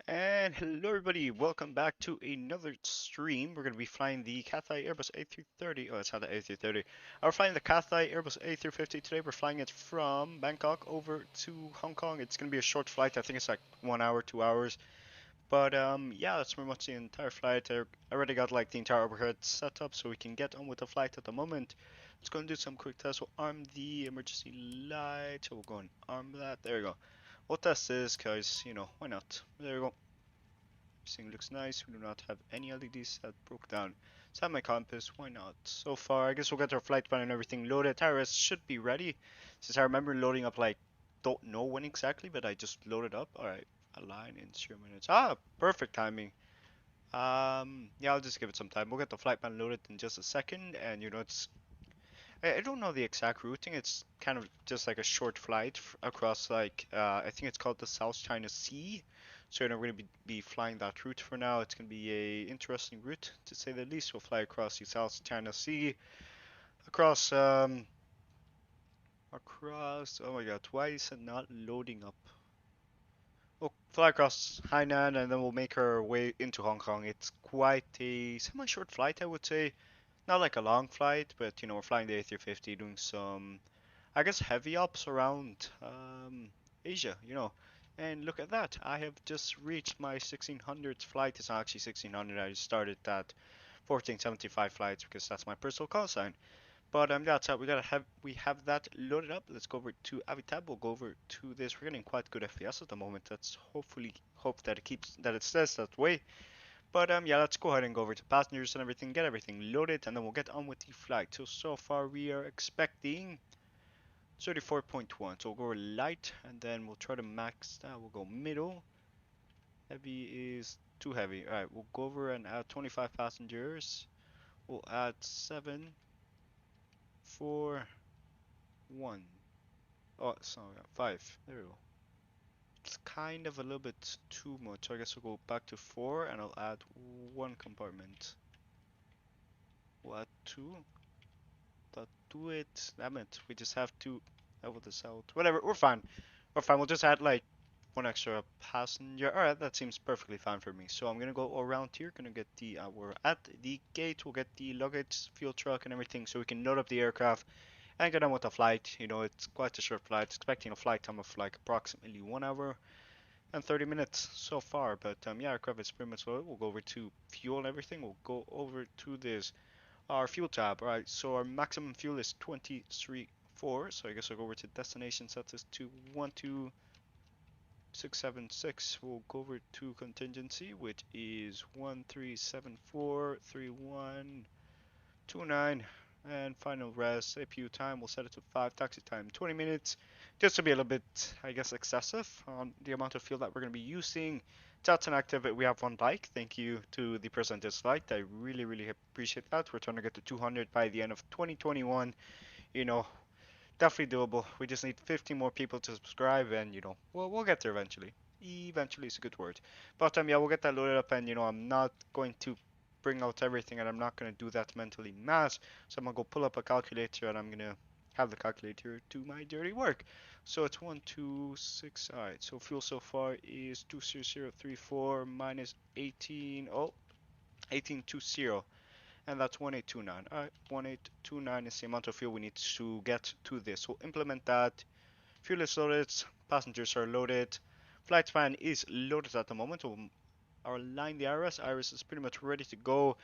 And hello everybody, welcome back to another stream. We're going to be flying the Cathay Airbus A330. Oh, it's not the A330. We're flying the Cathay Airbus A350 today. We're flying it from Bangkok over to Hong Kong. It's going to be a short flight. I think it's like 1 hour, 2 hours. But yeah, that's pretty much the entire flight. I already got like the entire overhead set up so we can get on with the flight at the moment. Let's go and do some quick tests. We'll arm the emergency light. So we'll go and arm that. There we go. We'll test this because, why not? There we go. Everything looks nice. We do not have any LEDs that broke down. Let's have my compass. Why not? So far, I guess we'll get our flight plan and everything loaded. IRS should be ready. Since I remember loading up, like, don't know when exactly, but I just loaded up. Alright, align in 0 minutes. Ah, perfect timing. Yeah, I'll just give it some time. We'll get the flight plan loaded in just a second. And, it's I don't know the exact routing. It's kind of just like a short flight across like I think it's called the South China Sea. So we're going to be flying that route for now. It's going to be a interesting route to say the least. We'll fly across the South China Sea, across oh my God, why is it not loading up? We'll fly across Hainan and then we'll make our way into Hong Kong. It's quite a semi-short flight, I would say. Not like a long flight, but we're flying the A350, doing some I guess heavy ops around Asia. And look at that, I have just reached my 1600th flight. It's not actually 1600, I just started at 1475 flights because that's my personal call sign. But that's how we have that loaded up. Let's go over to Avitab. We'll go over to this. We're getting quite good FPS at the moment. Let's hopefully hope that it stays that way. But yeah, let's go ahead and go over to passengers and everything, get everything loaded, and then we'll get on with the flight. So far we are expecting 34.1. So we'll go light and then we'll try to max that. We'll go middle. Heavy is too heavy. Alright, we'll go over and add 25 passengers. We'll add 7, 4, 1. Oh, sorry, 5. There we go. It's kind of a little bit too much. So I guess we'll go back to 4 and I'll add 1 compartment. We'll add 2. That do it. Damn it. We just have to level this out. Whatever, we're fine. We're fine. We'll just add like one extra passenger. Alright, that seems perfectly fine for me. So I'm gonna go around here, gonna get we're at the gate, we'll get the luggage, fuel truck and everything so we can load up the aircraft and get on with the flight. It's quite a short flight, expecting a flight time of like approximately 1 hour and 30 minutes so far. But yeah, aircraft is pretty much loaded. We'll go over to fuel and everything. We'll go over to this, our fuel tab. Alright, so our maximum fuel is 23.4, so I guess I'll go over to destination, set this to 12676. We'll go over to contingency, which is 13743129, and final rest APU time we'll set it to 5, taxi time 20 minutes, just to be a little bit, I guess, excessive on the amount of fuel that we're going to be using. That's an active. We have one bike. Thank you to the person this flight. I really appreciate that. We're trying to get to 200 by the end of 2021. You know, Definitely doable. We just need 50 more people to subscribe, and we'll get there eventually. Eventually is a good word. But yeah, we'll get that loaded up, and I'm not going to bring out everything, and I'm not gonna do that mentally mass. So I'm gonna go pull up a calculator, and I'm gonna have the calculator do my dirty work. So it's 126. All right. So fuel so far is 20034 minus 18. Oh, 1820, and that's 1829. Alright, 1829 is the amount of fuel we need to get to this. We'll implement that. Fuel is loaded, passengers are loaded, flight plan is loaded at the moment. We'll align the iris. Iris is pretty much ready to go.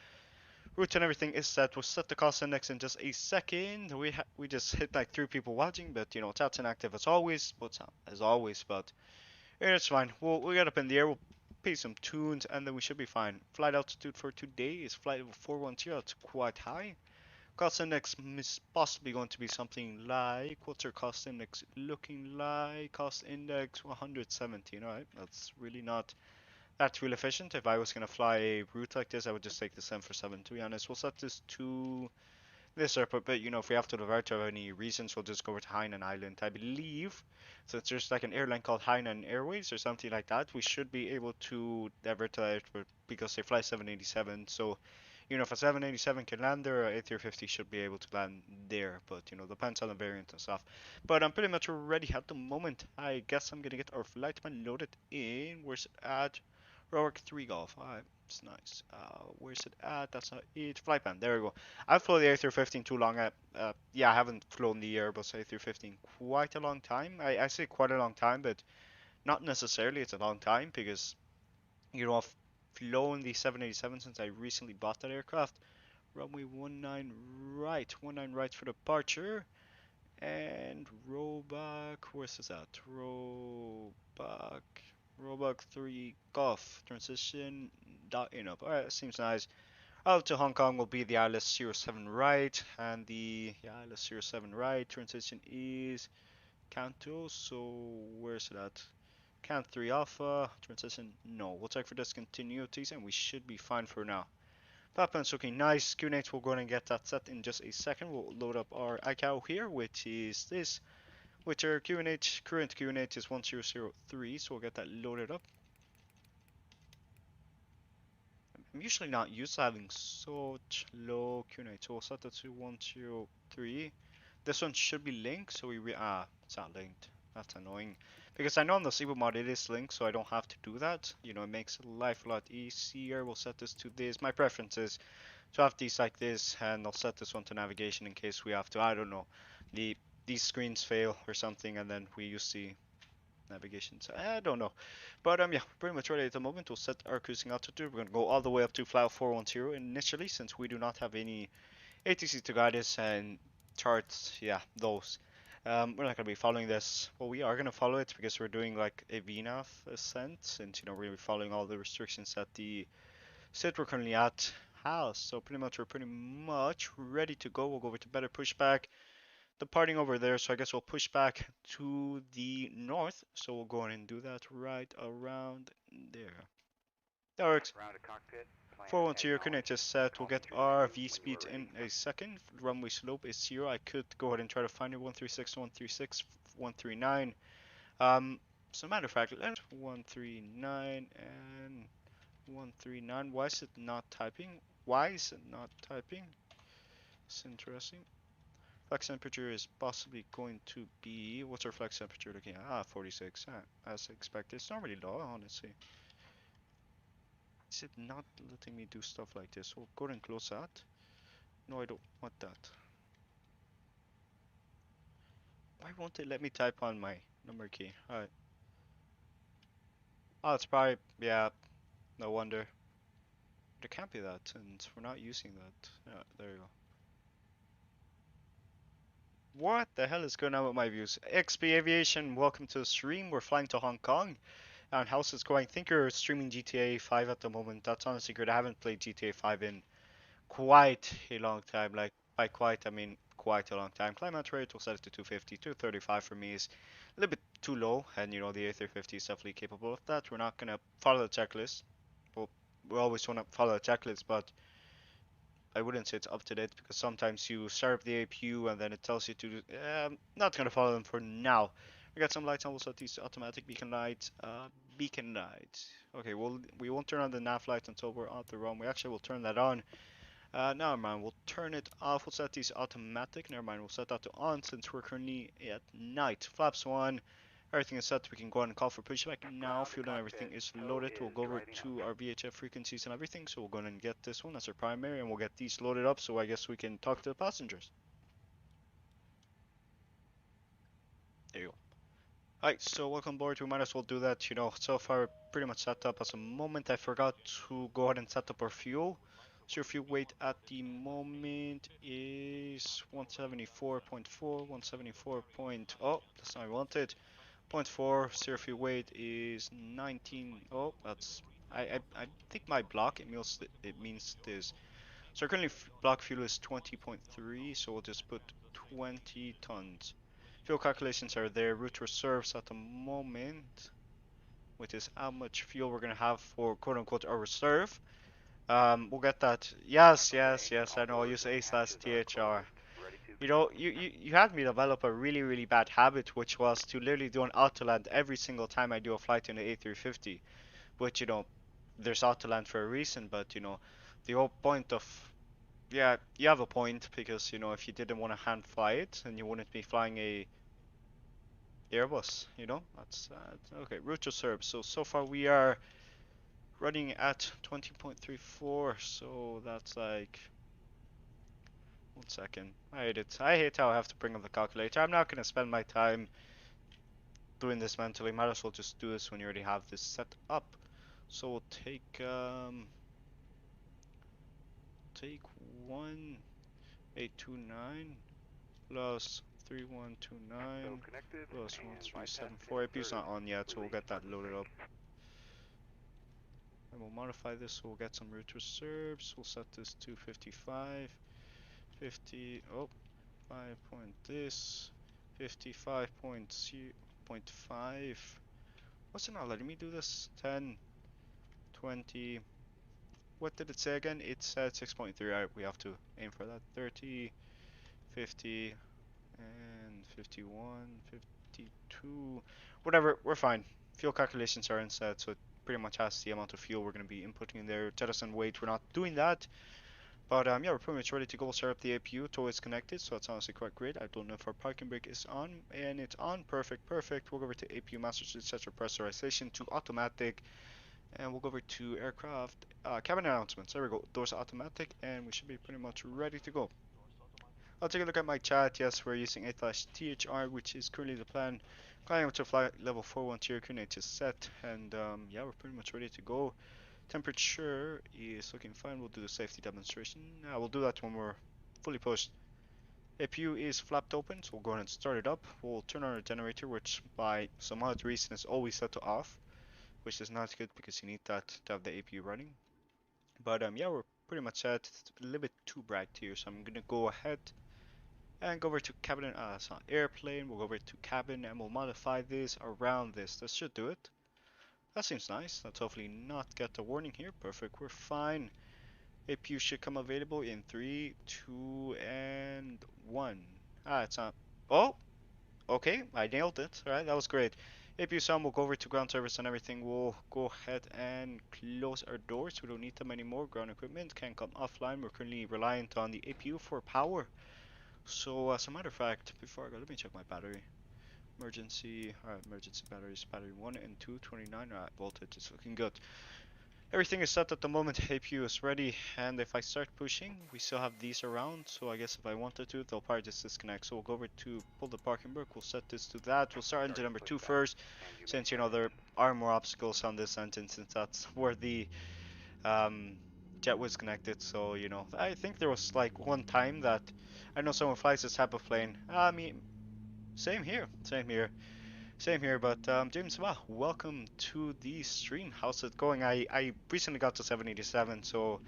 Route and everything is set. We'll set the cost index in just a second. We just hit like 3 people watching, but chat's inactive as always. What's up as always, but it's fine. We'll get up in the air. We'll pay some tunes, and then we should be fine. Flight altitude for today is flight level 410. It's quite high. Cost index is possibly going to be something like, what's our cost index looking like? Cost index 117. Alright, that's really not that fuel efficient. If I was going to fly a route like this, I would just take the 747, to be honest. We'll set this to this airport, but if we have to divert for any reasons, we'll just go over to Hainan Island. I believe, since there's like an airline called Hainan Airways or something like that, we should be able to divert to that airport because they fly 787. So, if a 787 can land there, a 350 should be able to land there. But, depends on the variant and stuff. But I'm pretty much ready at the moment. I guess I'm gonna get our flight plan loaded in. Where's it at? Rourke 3 Golf. Alright, it's nice. Where's it at? That's not it. Flight plan. There we go. I've flown the A350 too long. Yeah, I haven't flown the Airbus A350 quite a long time. I say quite a long time, but not necessarily it's a long time because, I've flown the 787 since I recently bought that aircraft. Runway 19 right. 19 right for departure. And rollback. Where's this at? Rollback. Rollback 3 Golf. Transition. Dot in up. Alright, that seems nice. Out to Hong Kong will be the ILS 07 right. And the ILS 07 right. Transition is Canto. So where's it at? Count 3 Alpha. Transition. No. We'll check for discontinuities and we should be fine for now. That plan's looking nice. QNH will go ahead and get that set in just a second. We'll load up our ICAO here, which is this. Which our QNH, current QNH is 1003, so we'll get that loaded up. I'm usually not used to having such low QNH, so we'll set that to 103. This one should be linked, so it's not linked. That's annoying. Because I know on the Sleeper mod it is linked, so I don't have to do that. It makes life a lot easier. We'll set this to this. My preference is to have these like this, and I'll set this one to navigation in case we have to, I don't know, these screens fail or something, and then we use the navigation. So I don't know. But yeah, pretty much ready at the moment. We'll set our cruising altitude. We're gonna go all the way up to flight 410 initially, since we do not have any ATC to guide us and charts. Yeah, those. We're not gonna be following this. Well, we are gonna follow it because we're doing like a VNAV ascent, since we're gonna be following all the restrictions at the sit we're currently at house. So we're pretty much ready to go. We'll go over to better pushback. Departing over there, so I guess we'll push back to the north. So we'll go ahead and do that right around there. That works. 412, your connect is set. We'll get our V speed in a second. Runway slope is 0. I could go ahead and try to find it. 136, 136, 139. So matter of fact, let's 139 and 139. Why is it not typing? Why is it not typing? It's interesting. Flex temperature is possibly going to be, what's our flex temperature looking at? 46, as expected. It's not really low, honestly. Is it not letting me do stuff like this? We'll go ahead and close that. No, I don't want that. Why won't it let me type on my number key? Alright. Oh, it's probably, yeah, no wonder. There can't be that, and we're not using that. Yeah, there you go. What the hell is going on with my views? XP Aviation, welcome to the stream. We're flying to Hong Kong. And how's it going? I think you're streaming GTA 5 at the moment. That's not a secret. I haven't played GTA 5 in quite a long time. Like, by quite, I mean quite a long time. Climate rate, we'll set it to 250. 235 for me is a little bit too low. And, the A350 is definitely capable of that. We're not going to follow the checklist. Well, we always want to follow the checklist, but I wouldn't say it's up to date because sometimes you start up the APU and then it tells you to. Not gonna follow them for now. We got some lights on. We'll set these automatic beacon lights. Beacon lights. Okay, we won't turn on the nav light until we're on the run. We actually will turn that on. Never mind. We'll turn it off. We'll set these automatic. Never mind. We'll set that to on since we're currently at night. Flaps on. Everything is set. We can go ahead and call for pushback now. Fuel and everything is loaded. We'll go over to our VHF frequencies and everything. So we'll go ahead and get this one as our primary, and we'll get these loaded up. So I guess we can talk to the passengers. There you go. Alright, so welcome aboard. We might as well do that. So far we're pretty much set up. As a moment, I forgot to go ahead and set up our fuel. So your fuel weight at the moment is 174.4, 174. Oh, that's not what I wanted. 0.4, zero fuel weight is 19. Oh, that's. I think my block it means this. So currently block fuel is 20.3, so we'll just put 20 tons. Fuel calculations are there. Route reserves at the moment, which is how much fuel we're gonna have for quote unquote our reserve. We'll get that. Yes, yes, yes. I know. I'll use A/THR. You had me develop a really, really bad habit, which was to literally do an autoland every single time I do a flight in the A350. Which, there's autoland for a reason, but, the whole point of, yeah, you have a point, because, if you didn't want to hand fly it, then you wouldn't be flying a Airbus, that's, okay, route to Serb. So far we are running at 20.34, so that's like 1 second. I hate it. I hate how I have to bring up the calculator. I'm not gonna spend my time doing this mentally. Might as well just do this when you already have this set up. So we'll take 1829 plus 3129 plus 1374. APU's not on yet, so we'll get that loaded up. And we'll modify this so we'll get some root reserves. We'll set this to 55, 50, oh, 5 point this, 55.5. What's it not letting me do this? 10, 20. What did it say again? It said 6.3. Alright, we have to aim for that. 30, 50, and 51, 52. Whatever, we're fine. Fuel calculations are inset, so it pretty much has the amount of fuel we're going to be inputting in there. Jettison weight, we're not doing that. But yeah, we're pretty much ready to go. Start up the APU. TOW is connected, so that's honestly quite great. I don't know if our parking brake is on, and it's on. Perfect, perfect. We'll go over to APU master switch, set your pressurization to automatic, and we'll go over to aircraft cabin announcements. There we go. Doors automatic, and we should be pretty much ready to go. I'll take a look at my chat. Yes, we're using A/THR, which is currently the plan. Climbing up to flight level 41 tier coordinate is set, and yeah, we're pretty much ready to go. Temperature is looking fine. We'll do the safety demonstration. We'll do that when we're fully pushed. APU is flapped open, so we'll go ahead and start it up. We'll turn on our generator, which by some odd reason is always set to off, which is not good because you need that to have the APU running. But yeah, we're pretty much set. It's a little bit too bright here, so I'm gonna go ahead and go over to cabin. It's not airplane. We'll go over to cabin, and we'll modify this around this. This should do it. That seems nice. Let's hopefully not get a warning here. Perfect. We're fine. APU should come available in 3, 2, and 1. It's not. Oh, okay. I nailed it. Alright, that was great. APU sound, we'll go over to ground service and everything. We'll go ahead and close our doors. We don't need them anymore. Ground equipment can come offline. We're currently reliant on the APU for power. So, as a matter of fact, before I go, let me check my battery. Emergency. Alright, emergency batteries. Battery 1 and 2, 29. Alright, voltage is looking good. Everything is set at the moment. APU is ready, and if I start pushing, we still have these around, so I guess if I wanted to, they'll probably just disconnect. So we'll go over to pull the parking brake. We'll set this to that. We'll start engine number 2 first, since, you know, there are more obstacles on this engine, since that's where the jet was connected. So, you know, I think there was like one time that I know someone flies this type of plane. I mean, same here, same here. Same here, but James, wow, welcome to the stream. How's it going? I recently got to 787, so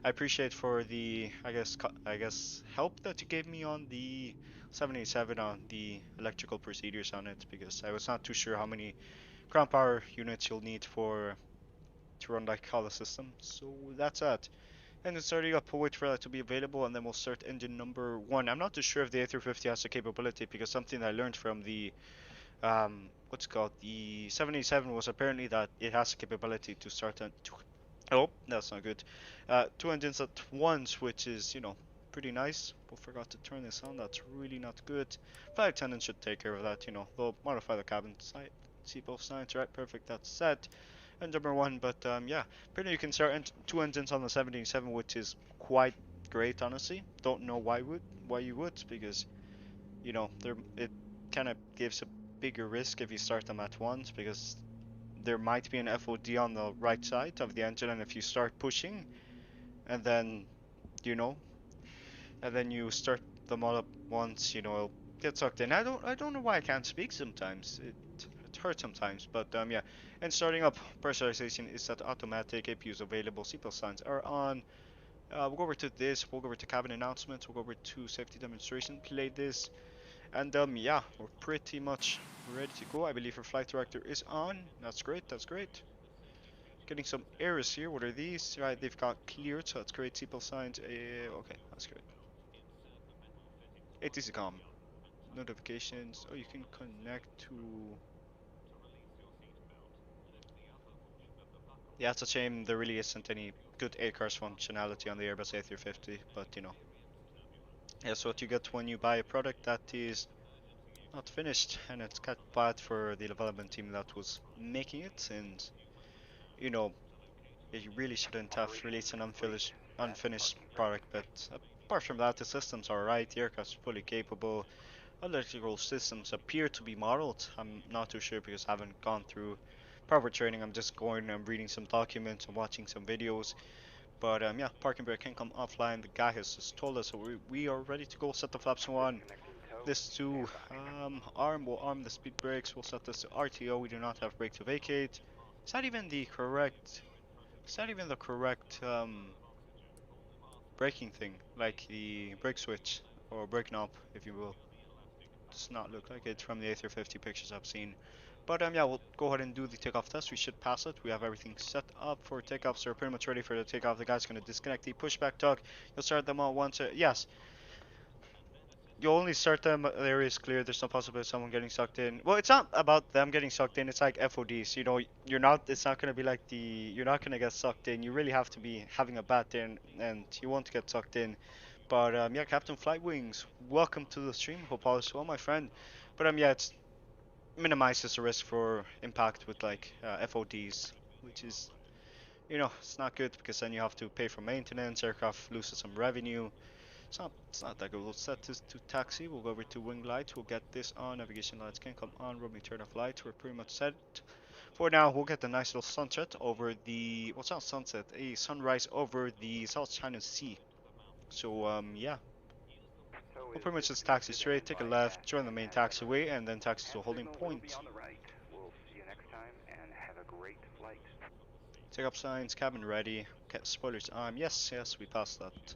I appreciate for the I guess help that you gave me on the 787 on the electrical procedures on it, because I was not too sure how many ground power units you'll need for to run like all the system. So that's that. And then starting up, we'll wait for that to be available, and then we'll start engine number 1. I'm not too sure if the A350 has the capability, because something I learned from the what's it called, the 787 was apparently that it has the capability to start on oh, that's not good, 2 engines at once, which is, you know, pretty nice. But forgot to turn this on. That's really not good. Flight attendant should take care of that. You know, they'll modify the cabin side. See both sides, right? Perfect, that's set. And number 1, but yeah, apparently you can start 2 engines on the 787, which is quite great, honestly. Don't know why you would, because, you know, it kind of gives a bigger risk if you start them at once, because there might be an FOD on the right side of the engine, and if you start pushing and then, you know, and then you start them all up once, you know, it'll get sucked in. I don't know why I can't speak sometimes. It hurts sometimes, but yeah. And starting up, pressurization is set automatic. APU is available. Seatbelt signs are on. We'll go over to this. We'll go over to cabin announcements. We'll go over to safety demonstration. Play this. And yeah, we're pretty much ready to go. I believe our flight director is on. That's great, that's great. Getting some errors here. What are these? Right, they've got cleared, so that's great. Seatbelt signs. Okay, that's great. ATC com. Notifications. Oh, you can connect to. Yeah, it's a shame there really isn't any good ACARS functionality on the Airbus A350, but you know. Yeah, so what you get when you buy a product that is not finished, and it's kind of bad for the development team that was making it, and you know, You really shouldn't have released an unfinished product, but apart from that, the systems are right. The aircraft's fully capable. Electrical systems appear to be modeled. I'm not too sure because I haven't gone through proper training. I'm just going and reading some documents and watching some videos. But yeah, parking brake can come offline. The guy has just told us, so we are ready to go. Set the flaps one. This to arm. We'll arm the speed brakes. We'll set this to RTO. We do not have brake to vacate. Is that even the correct? Is that even the correct braking thing? Like the brake switch or brake knob, if you will. Does not look like it from the A350 pictures I've seen. But yeah, we'll go ahead and do the takeoff test. We should pass it. We have everything set up for takeoff, so we're pretty much ready for the takeoff. The guy's going to disconnect the pushback tug. You'll start them all once. Yes, you only start them. The area is clear. There's no possibility of someone getting sucked in. Well, it's not about them getting sucked in. It's like FODs. You know, you're not. It's not going to be like the. You're not going to get sucked in. You really have to be having a bad day, and you won't get sucked in. But yeah, Captain Flight Wings, welcome to the stream. Hope all is well, my friend. But yeah, it's minimizes the risk for impact with like FODs, which is, you know, it's not good because then you have to pay for maintenance. Aircraft loses some revenue. It's not that good. We'll set this to taxi. We'll go over to wing lights. We'll get this on. Navigation lights can come on. Roaming turn off lights. We're pretty much set. For now, we'll get the nice little sunset over the, what's not sunset? A sunrise over the South China Sea. So yeah, we'll pretty much just taxi straight, take a left, join the main taxiway, and then taxi to a holding point. Take up signs, cabin ready, spoilers on. Yes, yes, we passed that.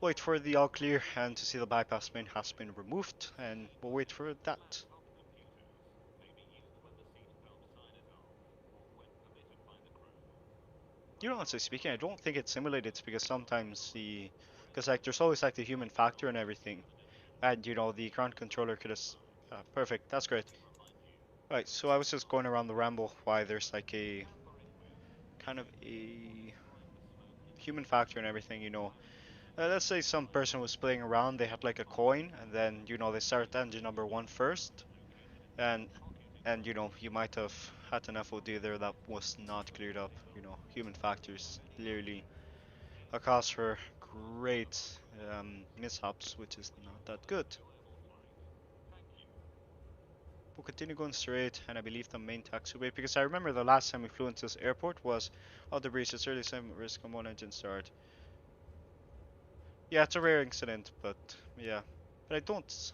Wait for the all clear and to see the bypass main has been removed, and we'll wait for that. You know, honestly speaking, I don't think it's simulated because sometimes because like there's always like the human factor and everything, and you know the ground controller could have. Perfect, that's great. Right, so I was just going around the ramble why there's like a kind of a human factor and everything, you know. Let's say some person was playing around, they had like a coin, and then you know they start engine number one first, and you know you might have had an FOD there that was not cleared up. You know, human factors clearly a cause for great mishaps, which is not that good. We'll continue going straight, and I believe the main taxiway, because I remember the last time we flew into this airport was, oh, the breeze is early, some risk on one engine start. Yeah, it's a rare incident, but yeah. But I don't.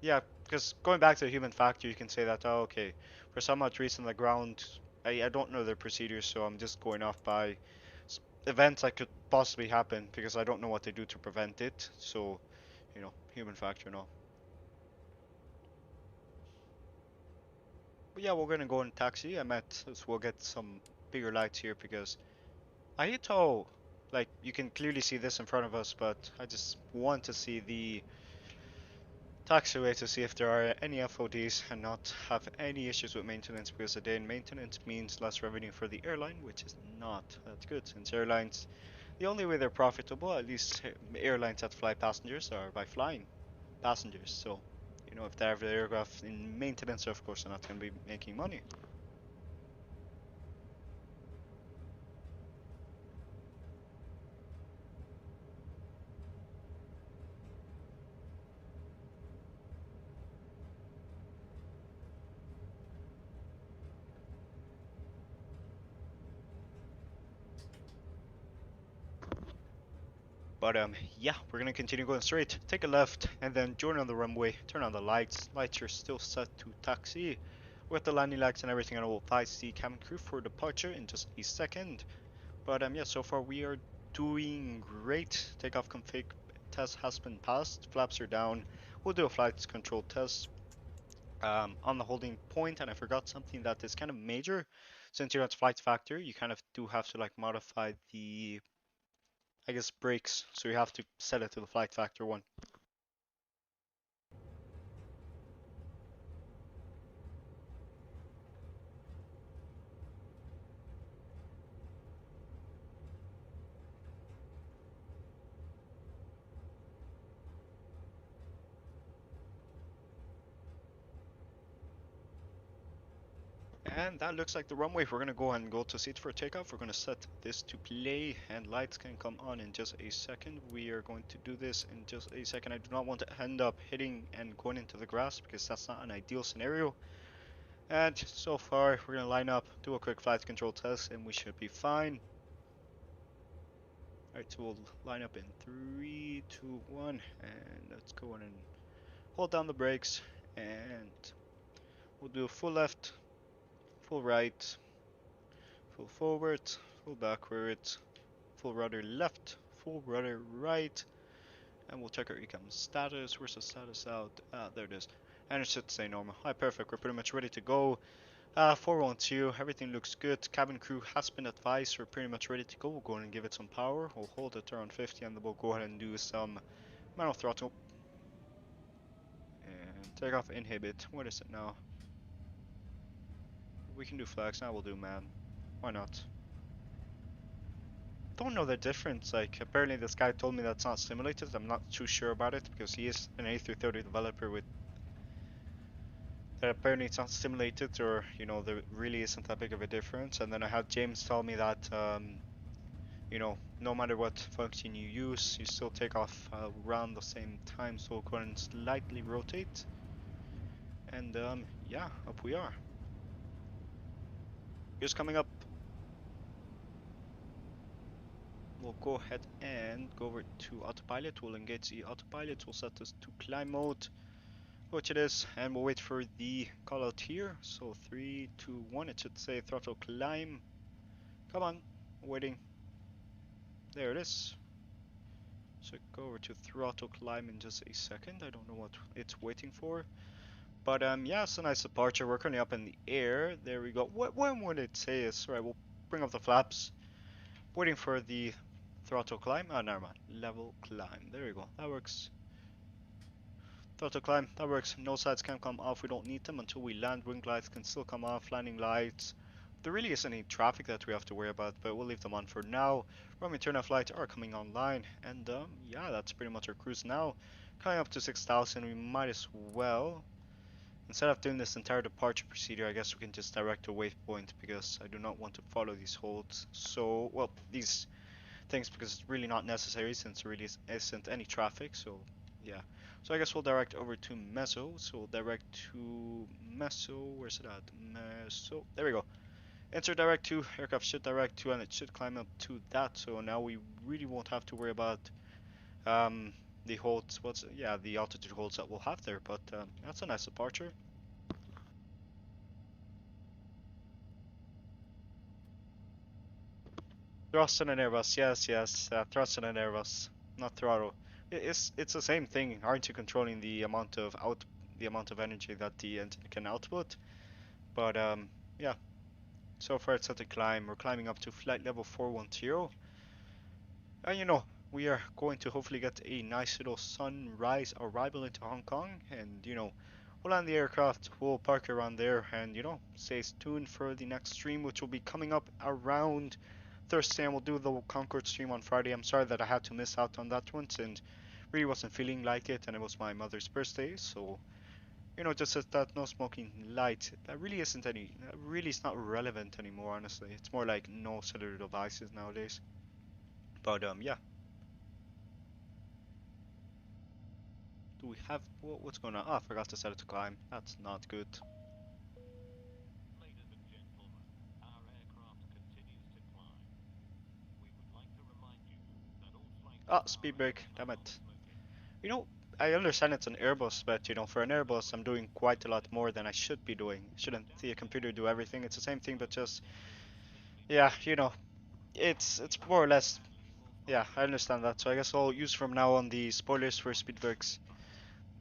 Yeah, because going back to the human factor, you can say that, oh, okay, for some odd reason the ground, I don't know their procedures, so I'm just going off by events that could possibly happen because I don't know what they do to prevent it. So, you know, human factor and all. But yeah, we're gonna go in taxi. I met, so we'll get some bigger lights here because I hate how, like, you can clearly see this in front of us, but I just want to see the taxiway to see if there are any FODs and not have any issues with maintenance, because a day in maintenance means less revenue for the airline, which is not that good since airlines, the only way they're profitable, at least airlines that fly passengers, are by flying passengers. So, you know, if they have the aircraft in maintenance, of course they're not going to be making money. But yeah, we're gonna continue going straight. Take a left and then join on the runway. Turn on the lights. Lights are still set to taxi. With the landing lights and everything, I will advise the cabin crew for departure in just a second. But yeah, so far we are doing great. Takeoff config test has been passed. Flaps are down. We'll do a flight control test on the holding point, and I forgot something that is kind of major. Since you're at flight factor, you kind of do have to like modify the, I guess, brakes. So you have to set it to the flight factor one. And that looks like the runway. We're gonna go ahead and go to seat for takeoff. We're gonna set this to play, and lights can come on in just a second. We are going to do this in just a second. I do not want to end up hitting and going into the grass because that's not an ideal scenario. And so far, we're gonna line up, do a quick flight control test, and we should be fine. Alright, so we'll line up in 3, 2, 1, and let's go in and hold down the brakes, and we'll do full left, full right, full forward, full backward, full rudder left, full rudder right, and we'll check our ecam status. Where's the status out? There it is. And it should say normal. Alright, perfect. We're pretty much ready to go. 412, everything looks good. Cabin crew has been advised. We're pretty much ready to go. We'll go ahead and give it some power. We'll hold it around 50 and then we'll go ahead and do some manual throttle. And take off inhibit. What is it now? We can do flex. Now we'll do man. Why not? Don't know the difference. Like, apparently this guy told me that's not simulated. I'm not too sure about it because he is an A330 developer with that apparently it's not simulated, or you know, there really isn't that big of a difference. And then I had James tell me that you know, no matter what function you use, you still take off around the same time. So we'll go ahead and slightly rotate, and yeah, up we are. Here's coming up. We'll go ahead and go over to autopilot. We'll engage the autopilot. We'll set this to climb mode, which it is, and we'll wait for the call out here. So 3, 2, 1. It should say throttle climb. Come on, waiting. There it is. So go over to throttle climb in just a second. I don't know what it's waiting for. But yeah, it's a nice departure. We're currently up in the air. There we go. When would it say is right? We'll bring up the flaps. Waiting for the throttle climb. Oh, never mind. Level climb. There we go. That works. Throttle climb. That works. No sides can come off. We don't need them until we land. Wing lights can still come off. Landing lights. There really isn't any traffic that we have to worry about, but we'll leave them on for now. Runway turn-off lights are coming online, and yeah, that's pretty much our cruise now. Coming up to 6,000, we might as well, instead of doing this entire departure procedure, I guess we can just direct a waypoint because I do not want to follow these holds. So, well, these things, because it's really not necessary since there really isn't any traffic. So, yeah. So I guess we'll direct over to Meso. So we'll direct to Meso. Where's it at? Meso. There we go. Enter direct to, aircraft should direct to, and it should climb up to that. So now we really won't have to worry about the holds. Yeah, the altitude holds that we'll have there. But that's a nice departure. Thrust and an Airbus, yes, thrust and an Airbus, not throttle. It's the same thing. Aren't you controlling the amount of energy that the engine can output? But yeah. So far it's set to climb. We're climbing up to flight level 410. And you know, we are going to hopefully get a nice little sunrise arrival into Hong Kong. And you know, we'll land the aircraft, we'll park around there, and you know, stay tuned for the next stream, which will be coming up around Thursday, and we'll do the Concord stream on Friday. I'm sorry that I had to miss out on that one, and really wasn't feeling like it, and it was my mother's birthday, so you know, just that no smoking light, that really isn't any, that really is not relevant anymore, honestly. It's more like no cellular devices nowadays. But yeah. Do we have, what's going on? Oh, I forgot to set it to climb. That's not good. Ah, speed brake, damn it. You know, I understand it's an Airbus, but you know, for an Airbus, I'm doing quite a lot more than I should be doing. Shouldn't the computer do everything? It's the same thing, but just, yeah, you know, it's more or less, yeah, I understand that. So I guess I'll use from now on the spoilers for speed brakes.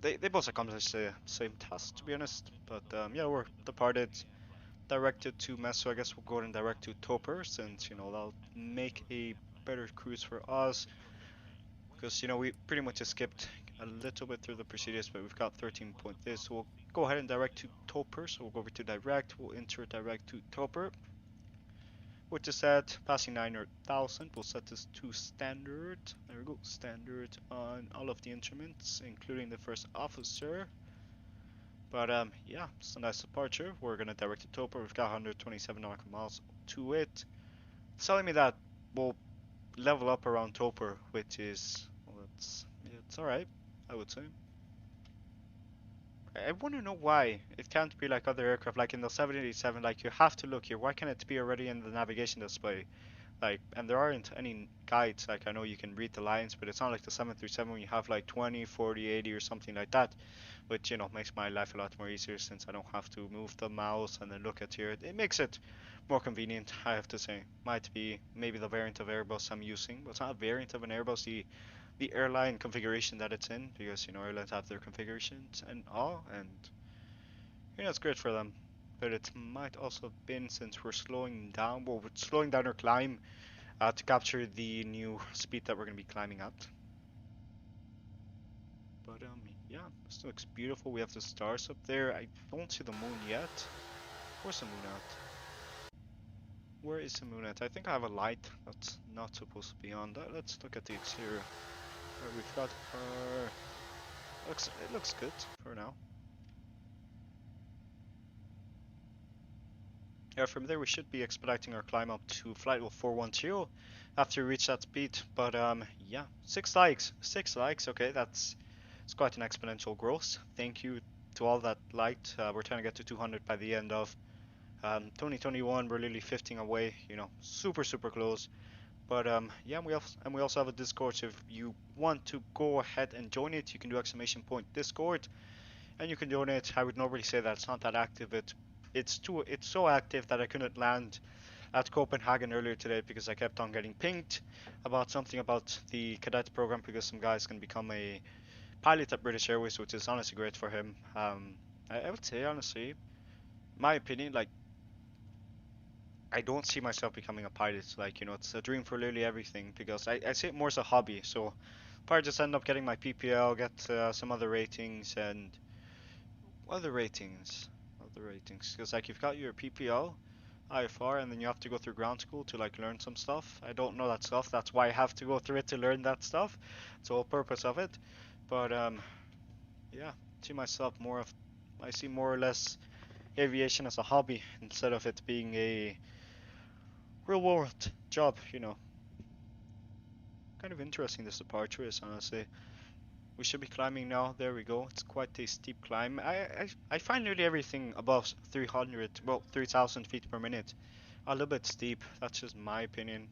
They both accomplish the same task, to be honest. But yeah, we're departed, directed to Meso. I guess we'll go and direct to Topper, since you know that'll make a better cruise for us. Because you know we pretty much just skipped a little bit through the procedures, but we've got 13 point this. So we'll go ahead and direct to Topper. So we'll go over to direct. We'll enter direct to Topper. Which is set passing 9,000. We'll set this to standard. There we go, standard on all of the instruments, including the first officer. But yeah, it's a nice departure. We're gonna direct to Topa. We've got 127 nautical miles to it. It's telling me that we'll level up around Toper, which is, well, it's alright, I would say. I want to know why it can't be like other aircraft, like in the 787. Like, you have to look here. Why can't it be already in the navigation display? Like, and there aren't any guides. Like, I know you can read the lines, but it's not like the 737 when you have like 20, 40, 80 or something like that, which, you know, makes my life a lot more easier since I don't have to move the mouse and then look at here. It makes it more convenient, I have to say. Might be maybe the variant of Airbus I'm using, but it's not a variant of an Airbus. The airline configuration that it's in, because, you know, airlines have their configurations and all, and you know, it's great for them. But it might also have been, since we're slowing down, well, we're slowing down our climb to capture the new speed that we're going to be climbing at. But yeah, this looks beautiful. We have the stars up there. I don't see the moon yet. Where's the moon at? Where is the moon at? I think I have a light that's not supposed to be on. Let's look at the exterior. We've got our... It looks good for now. Yeah, from there we should be expediting our climb up to flight level 410 after we reach that speed. But yeah, 6 likes. Okay, it's quite an exponential growth. Thank you to all that liked. We're trying to get to 200 by the end of 2021. We're literally 15 away. You know, super close. But yeah, we also have a Discord. So if you want to go ahead and join it, you can do !Discord, and you can donate. I would normally say that it's not that active. It's so active that I couldn't land at Copenhagen earlier today because I kept on getting pinged about something about the cadet program, because some guy's gonna become a pilot at British Airways, which is honestly great for him. I would say, honestly, my opinion, like, I don't see myself becoming a pilot. Like, you know, it's a dream for literally everything, because I see it more as a hobby. So probably just end up getting my PPL, get some other ratings, and other ratings, because like, you've got your PPL, IFR, and then you have to go through ground school to like learn some stuff. I don't know that stuff. That's why I have to go through it, to learn that stuff. It's the whole purpose of it. But yeah, see myself more of, I see more or less aviation as a hobby instead of it being a real world job. You know, kind of interesting this departure is, honestly. We should be climbing now. There we go. It's quite a steep climb. I find nearly everything above 300, well, 3,000 feet per minute a little bit steep. That's just my opinion.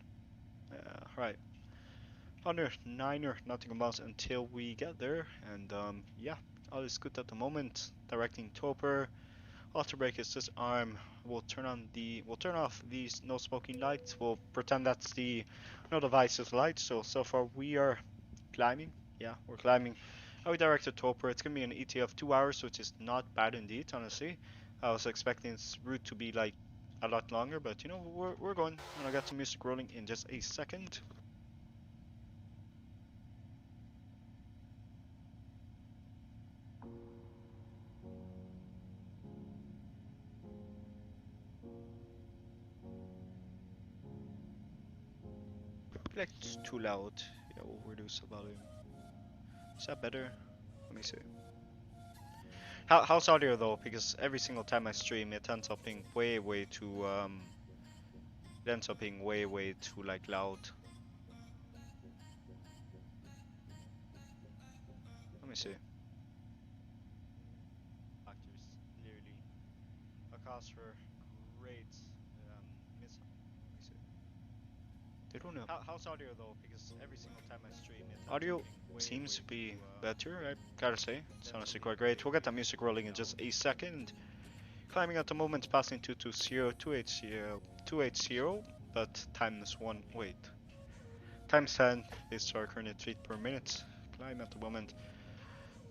Right. Under 9 or nothing about until we get there. And yeah, all is good at the moment. Directing Toper. Auto brake is this arm. We'll turn off these no smoking lights. We'll pretend that's the no devices light. So far we are climbing. Yeah, we're climbing. We directed Toper. It's gonna be an ETA of 2 hours, which is not bad indeed, honestly. I was expecting this route to be like a lot longer, but you know, we're going. And I got some music rolling in just a second. Like, it's too loud. Yeah, we'll reduce the volume. Is that better? Let me see. How's audio though? Because every single time I stream, it ends up being way too it ends up being way too like loud. Let me see. Actors clearly a cause for great miss. Let me see. They don't know. How's audio though? Because every single time I stream, it audio seems to be better. I gotta say, it's honestly quite great. We'll get that music rolling in just a second. Climbing at the moment, passing 280, but times 1. Wait. Times 10 is our current feet per minute. Climb at the moment.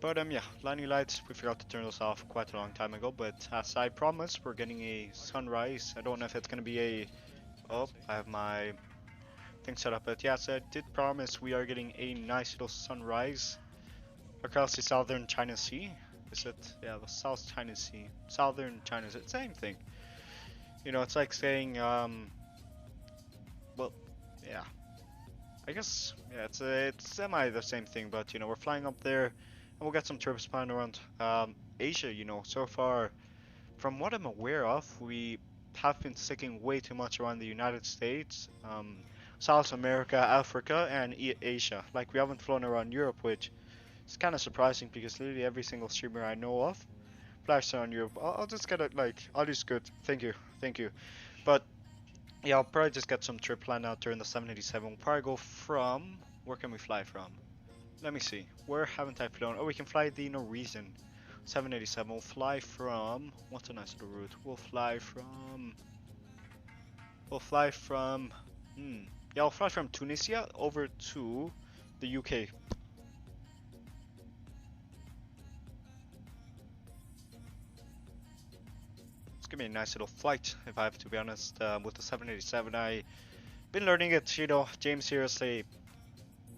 But yeah, landing lights, we forgot to turn those off quite a long time ago, but as I promised, we're getting a sunrise. I don't know if it's gonna be a... Oh, I have my thing set up, but yes, I did promise we are getting a nice little sunrise across the southern China Sea. Is it? Yeah, the South China Sea. Southern China Sea, same thing. You know, it's like saying, well, yeah. I guess, yeah, it's semi the same thing, but you know, we're flying up there. we'll get some trips planned around Asia. You know, so far, from what I'm aware of, we have been sticking way too much around the United States, South America, Africa, and Asia. Like we haven't flown around Europe, which is kind of surprising because literally every single streamer I know of flies around Europe. I'll just get it like, I'll just good. Thank you, thank you. But yeah, I'll probably just get some trip planned out during the 787. We'll probably go from, where can we fly from? Let me see. Where haven't I flown? Oh, we can fly the Norwegian 787. We'll fly from, what's a nice little route? We'll fly from, yeah, I'll fly from Tunisia over to the UK. It's gonna be a nice little flight, if I have to be honest, with the 787. I've been learning it, you know, James here is a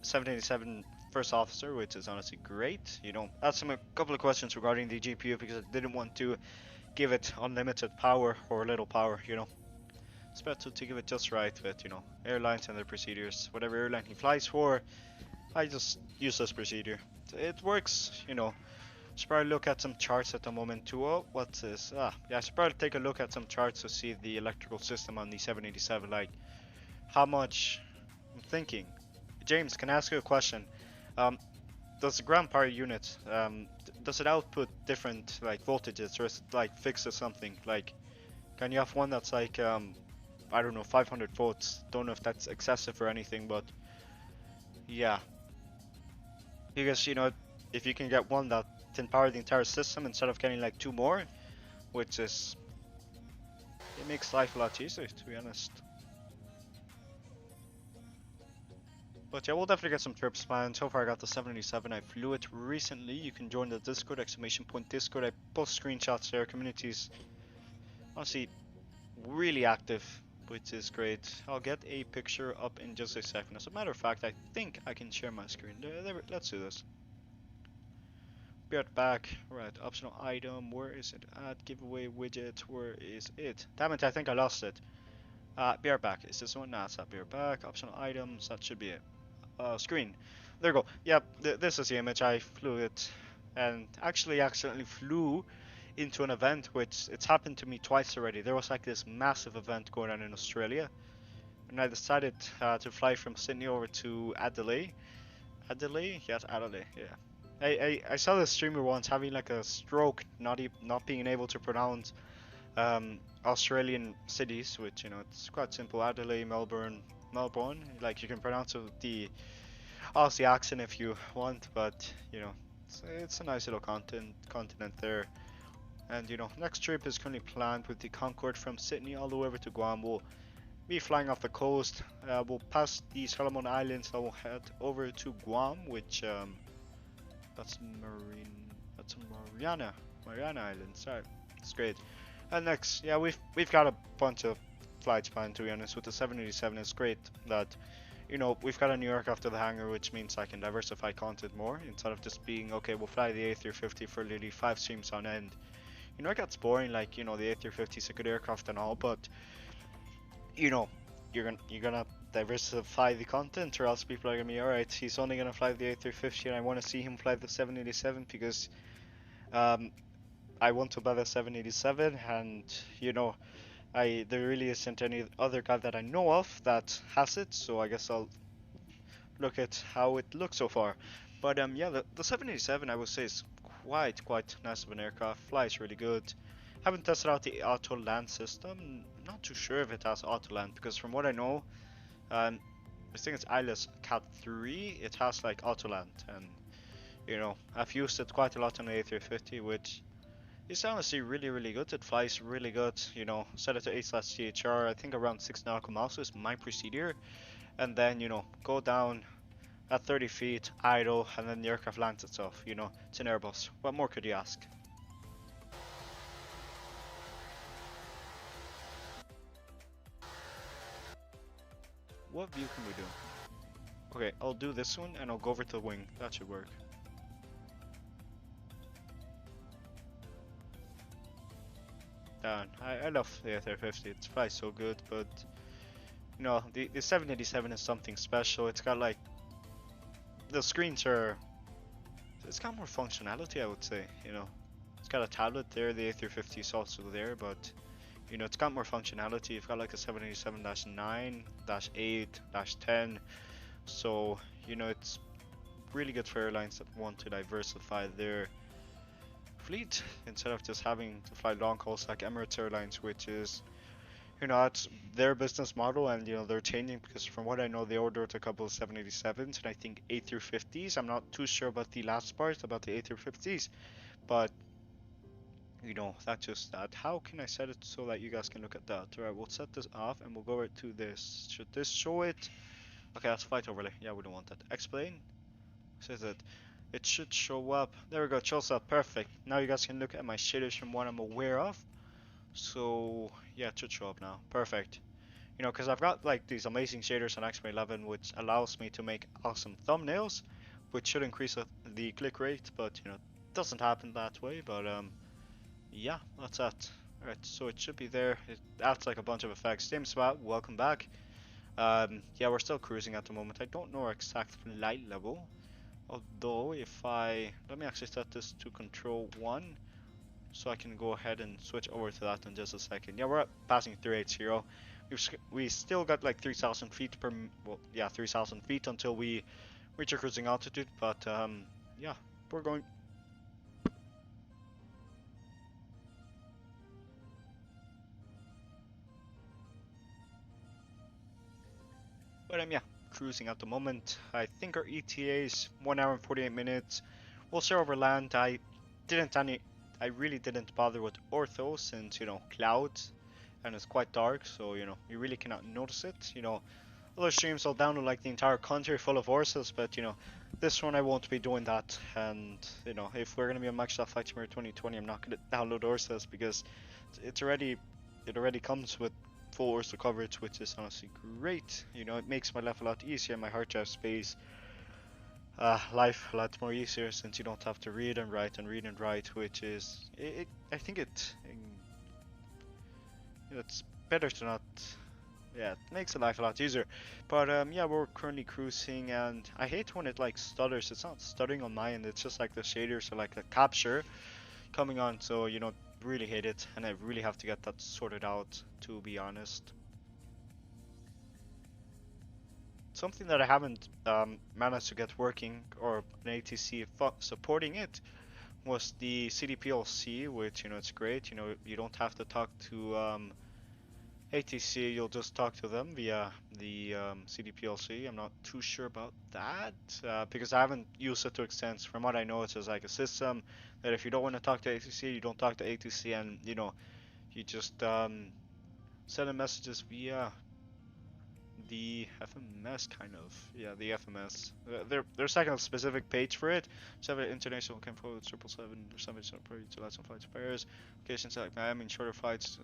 787 first officer, which is honestly great. You know, asked him a couple of questions regarding the GPU because I didn't want to give it unlimited power or little power, you know. It's better to give it just right with, you know, airlines and their procedures. Whatever airline he flies for, I just use this procedure. It works, you know. Should probably look at some charts at the moment too. Oh, what's this? Yeah, I should probably take a look at some charts to see the electrical system on the 787, like how much. I'm thinking. James, can I ask you a question? Um, does the ground power unit, does it output different like voltages, or is it like fixed or something? Like, can you have one that's like, I don't know, 500 volts? Don't know if that's excessive or anything, but yeah, because you know, if you can get one that can power the entire system instead of getting like two more, which is, it makes life a lot easier, to be honest. But yeah, we'll definitely get some trips planned. So far I got the 787, I flew it recently. You can join the Discord, !Discord. I post screenshots there. Community's honestly really active, which is great. I'll get a picture up in just a second. As a matter of fact, I think I can share my screen. Let's do this. Be right back. Right, optional item, where is it at? Giveaway widget, where is it? Damn it, I think I lost it. Be right back. Is this one? Nah, it's not. Be right back. Optional items, that should be it. Screen. There you go. Yep, this is the image. I flew it and actually accidentally flew into an event, which it's happened to me twice already. There was like this massive event going on in Australia, and I decided to fly from Sydney over to Adelaide. Adelaide? Yes, Adelaide. Yeah. I saw this streamer once having like a stroke, not being able to pronounce Australian cities, which you know it's quite simple. Adelaide, Melbourne. Like you can pronounce the Aussie accent if you want, but you know it's a nice little continent there. And you know, next trip is currently planned with the Concorde from Sydney all the way over to Guam. We'll be flying off the coast. We'll pass the Solomon Islands and we'll head over to Guam, which that's Mariana Islands. Sorry, it's great. And next, yeah, we've got a bunch of flights planned, to be honest. With the 787, it's great that you know we've got a New York after the hangar, which means I can diversify content more instead of just being okay. We'll fly the A350 for literally 5 streams on end. You know, it gets boring. Like you know, the A350 is a good aircraft and all, but you know, you're gonna diversify the content, or else people are gonna be alright. He's only gonna fly the A350, and I want to see him fly the 787 because I want to buy the 787, and you know, there really isn't any other guy that I know of that has it. So I guess I'll look at how it looks so far. But yeah, the 787 I would say is quite nice of an aircraft. Flies really good. Haven't tested out the auto land system. Not too sure if it has auto land because from what I know, I think it's ILS Cat 3. It has like auto land, and you know I've used it quite a lot on the A350, which is honestly really good. It flies really good. You know, set it to 8/CHR. I think around 6 nautical miles is my procedure, and then you know go down at 30 feet, idle, and then the aircraft lands itself. You know, it's an Airbus. What more could you ask? What view can we do? Okay, I'll do this one and I'll go over to the wing. That should work. Down. I love the A350. It flies so good, but you know, the 787 is something special. It's got like the screens are it's got more functionality, I would say. You know, it's got a tablet there. The A350 is also there, but you know, it's got more functionality. You've got like a 787-9, -8, -10. So you know, it's really good for airlines that want to diversify their fleet instead of just having to fly long hauls like Emirates Airlines, which is, you know, that's their business model, and you know they're changing because from what I know they ordered a couple of 787s and I think A350s. I'm not too sure about the last part about the A350s, but you know that's just that. How can I set it so that you guys can look at that? Alright, we'll set this off and we'll go right to this. Should this show it? Okay, that's flight overlay. Yeah, we don't want that. Explain. Says it should show up. There we go, it shows up. Perfect. Now you guys can look at my shaders from what I'm aware of. So yeah, it should show up now. Perfect. You know, because I've got like these amazing shaders on XPLANE-11, which allows me to make awesome thumbnails, which should increase the click rate, but you know, it doesn't happen that way. But yeah, that's that. Alright, so it should be there. It adds like a bunch of effects. Same spot. Welcome back. Yeah, we're still cruising at the moment. I don't know our exact flight level. Although, if let me actually set this to control 1, so I can go ahead and switch over to that in just a second. Yeah, we're passing 380. We still got like 3,000 feet per, well, yeah, 3,000 feet until we reach our cruising altitude, but yeah, we're going. But yeah, cruising at the moment. I think our ETA is 1 hour and 48 minutes. We'll share over land. I really didn't bother with ortho since, you know, clouds and it's quite dark, so you know, you really cannot notice it. You know, other streams will download like the entire country full of horses, but you know, this one I won't be doing that. And you know, if we're gonna be on Microsoft Flight Simulator 2020, I'm not gonna download horses because it already comes with full Orso coverage, which is honestly great. You know, it makes my life a lot easier, my hard drive space, life a lot more easier since you don't have to read and write and read and write, which is, I think it's better to not, yeah, it makes the life a lot easier. But yeah, we're currently cruising, and I hate when it like stutters. It's not stuttering on my end, it's just like the shaders or like a capture coming on, so you know, really hate it, and I really have to get that sorted out, to be honest. Something that I haven't managed to get working, or an ATC supporting it, was the CDPLC, which, you know, it's great. You know, you don't have to talk to ATC, you'll just talk to them via the CDPLC. I'm not too sure about that because I haven't used it to extent. From what I know, it's just like a system that if you don't want to talk to ATC, you don't talk to ATC, and you know, you just send messages via the FMS, kind of. Yeah, the FMS. There's like a specific page for it. 7 international came forward 777. There's some probably to lots of flights pairs. Occasions like Miami and shorter flights.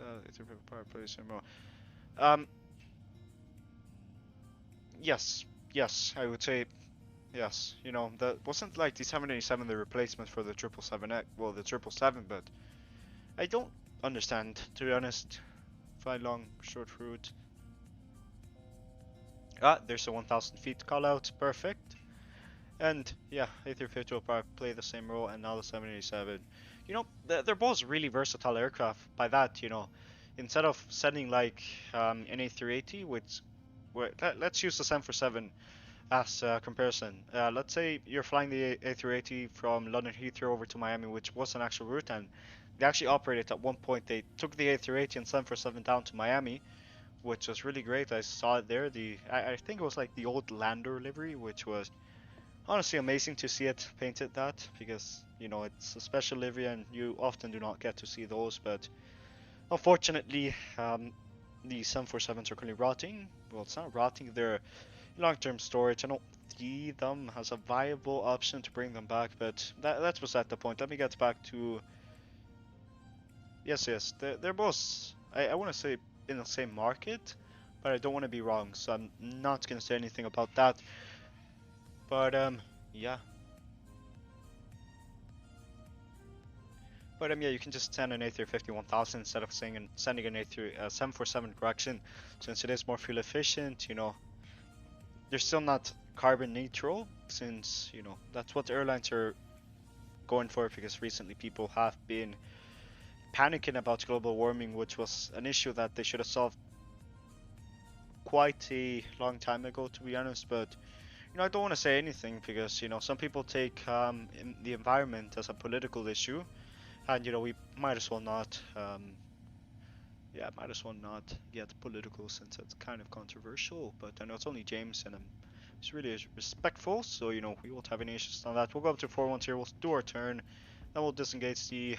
Power place and more. Yes, I would say yes. You know, that wasn't like the 787 the replacement for the 777. Well, the 777, but I don't understand, to be honest. Fly long, short route. There's a 1,000 feet call out, perfect. And yeah, A350 will probably play the same role, and now the 787. You know, they're both really versatile aircraft. By that, you know, instead of sending like an A380, which let's use the 747 as a comparison. Let's say you're flying the A380 from London Heathrow over to Miami, which was an actual route, and they actually operated at one point. They took the A380 and 747 down to Miami, which was really great. I saw it there. I think it was like the old Lander livery, which was honestly amazing to see it painted that, because you know it's a special livery and you often do not get to see those. But unfortunately, the 747s are currently rotting. Well, it's not rotting, they're long-term storage. I don't see them as a viable option to bring them back, but that's beside the point. Let me get back to, yes, they're both, I want to say, in the same market, but I don't want to be wrong, so I'm not going to say anything about that. But yeah. But yeah, you can just send an A350-1000 instead of sending an A747 correction, since it is more fuel efficient. You know, they're still not carbon neutral, since you know that's what the airlines are going for it because recently people have been panicking about global warming, which was an issue that they should have solved quite a long time ago, to be honest. But I don't want to say anything because some people take the environment as a political issue, and we might as well not. Yeah, might as well not get political since it's kind of controversial. But I know it's only James, and it's really respectful, so we won't have any issues on that. We'll go up to 4-1 here. We'll do our turn. Then we'll disengage the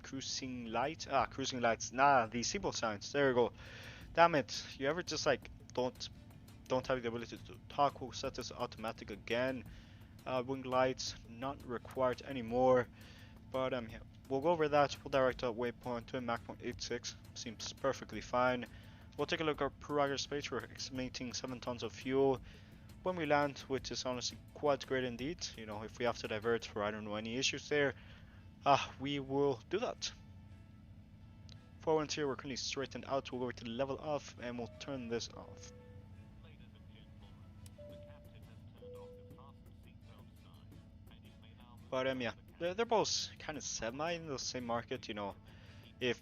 cruising light. Cruising lights. Nah, the seatbelt signs. There we go. Damn it! You ever just like don't have the ability to talk? We'll set this automatic again. Wing lights not required anymore. But yeah, we'll go over that. We'll direct our waypoint to a Mach 0.86. Seems perfectly fine. We'll take a look at our prerogative space. We're estimating 7 tons of fuel when we land, which is honestly quite great indeed. If we have to divert for I don't know any issues there, we will do that. 4-1 here. We're currently straightened out. We'll go to the level off, and we'll turn this off. But yeah, they're both kind of semi in the same market. If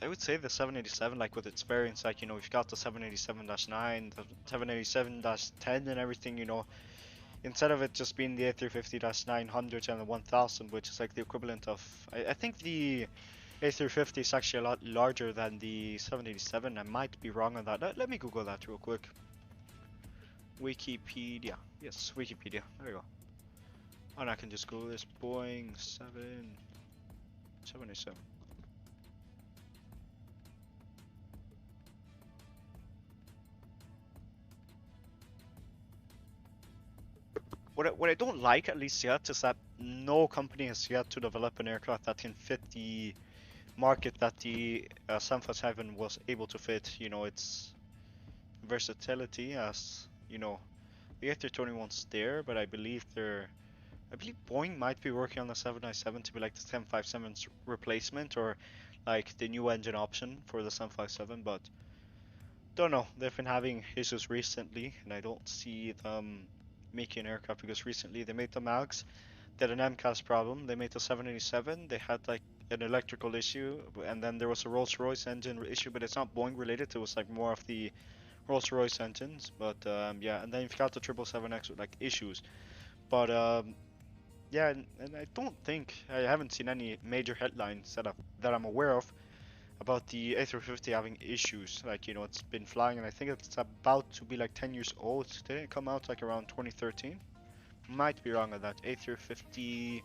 I would say the 787, like with its variants, like we've got the 787-9, the 787-10, and everything. Instead of it just being the A350-900 and the 1000, which is like the equivalent of, I think the A350 is actually a lot larger than the 787. I might be wrong on that. Let me Google that real quick. Wikipedia. Yes, Wikipedia. There we go. And I can just Google this. Boeing 787. What I don't like, at least yet, is that no company has yet to develop an aircraft that can fit the market that the 757 was able to fit. Its versatility, as the A321's there, but I believe Boeing might be working on the 797 to be like the 757's replacement, or like the new engine option for the 757, but don't know. They've been having issues recently, and I don't see them making an aircraft because recently they made the MAX, they had an MCAS problem, they made the 787, they had like an electrical issue, and then there was a Rolls-Royce engine issue, but it's not Boeing related, it was like more of the Rolls-Royce engines, but yeah, and then you've got the 777X with like issues, but yeah, and I don't think, I haven't seen any major headlines that I'm aware of about the A350 having issues. Like, it's been flying, and I think it's about to be like 10 years old. Didn't it come out like around 2013? Might be wrong on that. A350...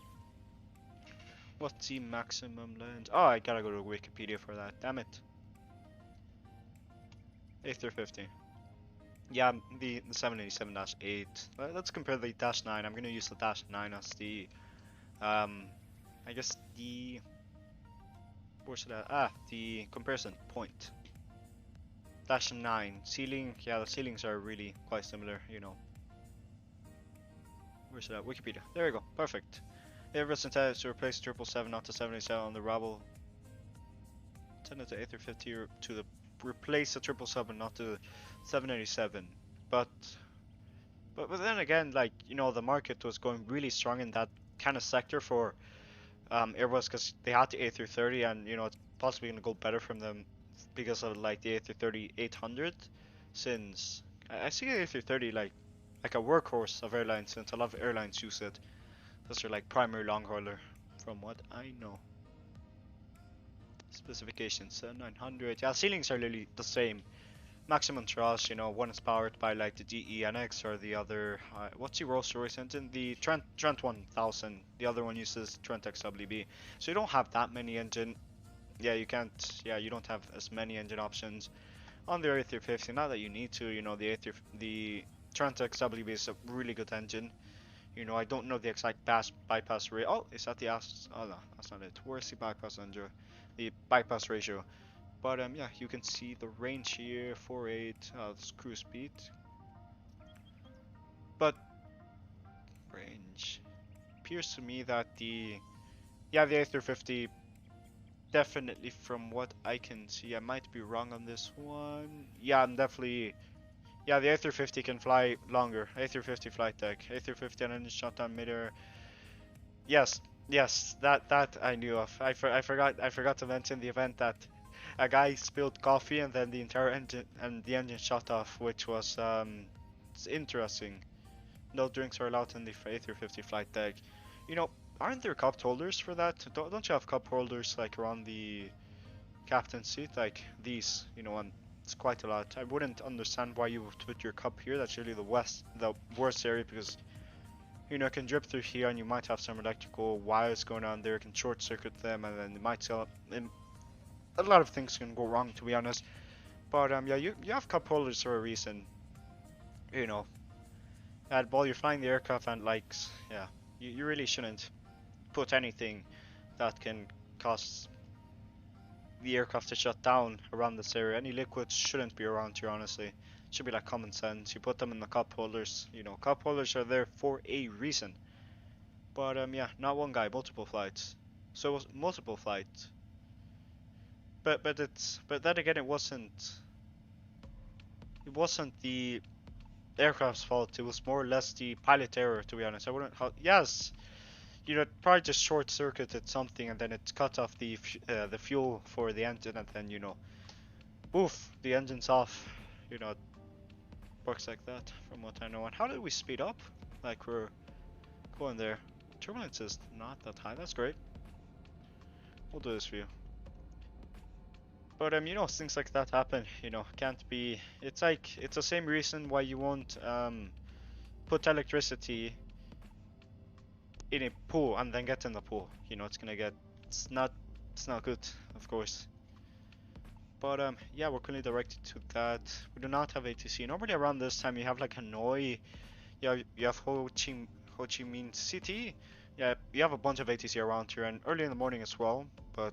What's the maximum land? Oh, I gotta go to Wikipedia for that. Damn it. A350. Yeah, the 787-8. Let's compare the -9. I'm gonna use the -9 as the... I guess the... Where's that? The comparison point. -9. Ceiling, yeah, the ceilings are really quite similar, Where's that? Wikipedia. There we go. Perfect. Airbus intended to replace 777, not the 787 on the Rabble. Intended the A350 to replace the 777, not the 787. But then again, like, the market was going really strong in that kind of sector for Airbus, because they had the A330, and it's possibly going to go better from them because of like the A330-800, since I see the A330 like a workhorse of airlines, since a lot of airlines use it. That's their like primary long hauler, from what I know. Specifications 900. Yeah, ceilings are literally the same. Maximum thrust, one is powered by like the GE-NX, or the other, what's the Rolls-Royce engine? The Trent 1000. The other one uses Trent XWB. So you don't have that many engine. Yeah, you don't have as many engine options on the A350. Not that you need to. The Trent XWB is a really good engine. I don't know the exact bypass rate. Oh, is that the oh no, that's not it. Where's the bypass under the bypass ratio? But yeah, you can see the range here, 4.8, that's cruise speed. But range appears to me that the A350, definitely from what I can see, I might be wrong on this one. Yeah, I'm definitely, yeah, the A350 can fly longer. A350 flight deck, A350 and engine shutdown midair. Yes, yes, that I knew of. I forgot to mention the event that a guy spilled coffee and then the entire engine shut off, which was it's interesting. No drinks are allowed in the A350 flight deck. You know, aren't there cup holders for that? Don't you have cup holders like around the captain's seat, like these? And it's quite a lot. I wouldn't understand why you would put your cup here. That's really the worst area because it can drip through here, and you might have some electrical wires going on there. It can short circuit them, and then it might sell. A lot of things can go wrong, to be honest. But yeah, you have cup holders for a reason. You know, while you're flying the aircraft, and like, yeah, you really shouldn't put anything that can cause the aircraft to shut down around this area. Any liquids shouldn't be around here, honestly. It should be like common sense. You put them in the cup holders. Cup holders are there for a reason. But yeah, not one guy, multiple flights. So it was multiple flights. But then again, it wasn't the aircraft's fault. It was more or less the pilot error, to be honest. I wouldn't. Yes, it probably just short circuited something, and then it cut off the fuel for the engine, and then poof, the engine's off. It works like that, from what I know. And how did we speed up? Like we're going there. Turbulence is not that high. That's great. We'll do this for you. But things like that happen. Can't be. It's like it's the same reason why you won't put electricity in a pool and then get in the pool. It's gonna get. It's not good, of course. But yeah, we're currently directed to that. We do not have ATC. Normally around this time you have like Hanoi. You have Ho Chi Minh City. Yeah, you have a bunch of ATC around here, and early in the morning as well. But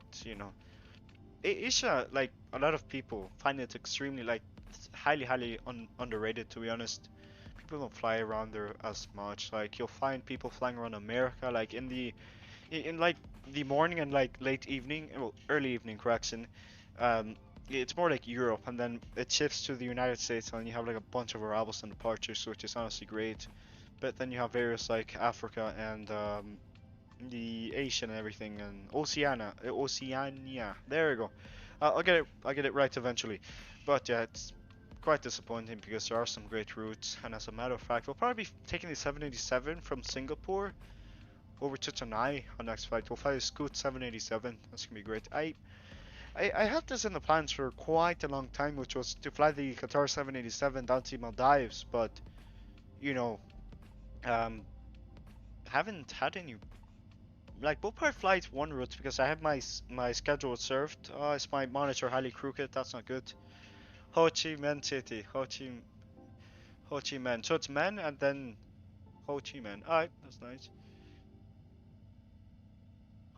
Asia, like a lot of people find it extremely like highly underrated, to be honest. People don't fly around there as much. Like you'll find people flying around America, like in like the morning and like late evening, well, early evening correction. Um, it's more like Europe, and then it shifts to the United States, and you have like a bunch of arrivals and departures, which is honestly great. But then you have areas like Africa and the Asian and everything, and Oceania. There we go. I'll get it right eventually. But yeah, it's quite disappointing because there are some great routes, and as a matter of fact, we'll probably be taking the 787 from Singapore over to Chennai on next flight. We'll fly the Scoot 787. That's gonna be great. I had this in the plans for quite a long time, which was to fly the Qatar 787 down to Maldives, but you know, um, haven't had any. Like, we'll probably fly one route because I have my schedule served. Oh, is my monitor highly crooked? That's not good. Ho Chi Minh City. Ho Chi Minh. So it's Men and then Ho Chi Minh. Alright, that's nice.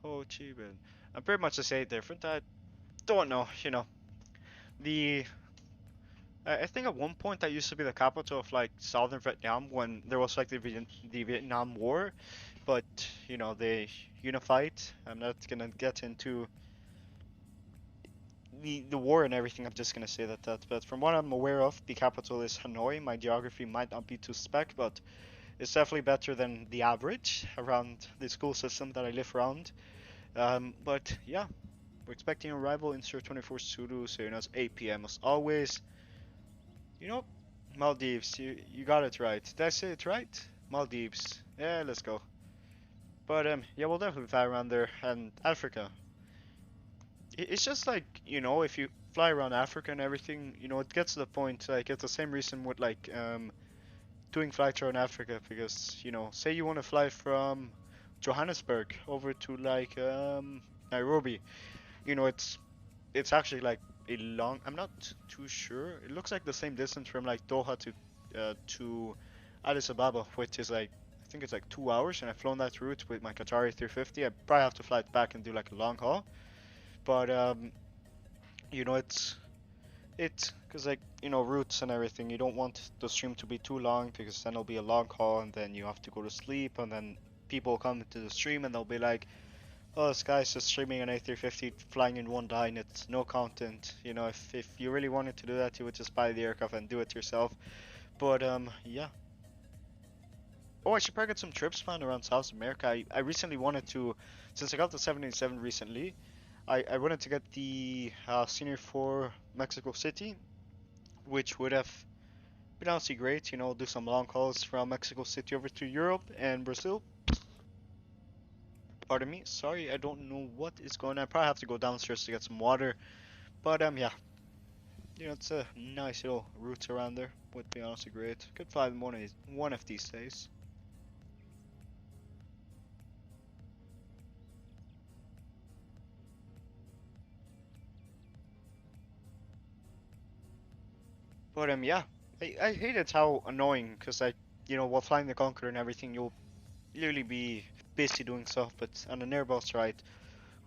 Ho Chi Minh. I'm pretty much the same different. I don't know, The I think at one point that used to be the capital of like southern Vietnam when there was like the Vietnam War, but they unified. I'm not gonna get into the war and everything. I'm just gonna say that. But from what I'm aware of, the capital is Hanoi. My geography might not be too spec, but it's definitely better than the average around the school system that I live around. But yeah, we're expecting arrival in Sir 24 Sulu, so it's 8 p.m. as always. You know, Maldives. You got it right. Did I say it right? Maldives. Yeah, let's go. But yeah, we'll definitely fly around there and Africa. It's just like if you fly around Africa and everything, it gets to the point. Like it's the same reason with like doing flights around Africa because say you want to fly from Johannesburg over to like Nairobi. It's actually like a long. I'm not too sure. It looks like the same distance from like Doha to Addis Ababa, which is like I think it's like 2 hours, and I've flown that route with my Qatar 350. I probably have to fly it back and do like a long haul, but it's because like routes and everything. You don't want the stream to be too long because then it'll be a long haul, and then you have to go to sleep, and then people come to the stream and they'll be like, oh, this guy's just streaming an A350 flying in one line. It's no content. If you really wanted to do that, you would just buy the aircraft and do it yourself. But yeah, Oh, I should probably get some trips planned around South America. I recently wanted to, since I got the 787 recently, I wanted to get the senior for Mexico City, which would have been honestly great. You know, do some long hauls from Mexico City over to Europe and Brazil. Pardon me. Sorry, I don't know what is going on. I probably have to go downstairs to get some water. But yeah, you know, it's a nice little route around there. Would be honestly great. Could fly one of these days. But yeah, I hate it how annoying because you know, while flying the Concorde and everything, you'll literally be busy doing stuff. But on an Airbus, right,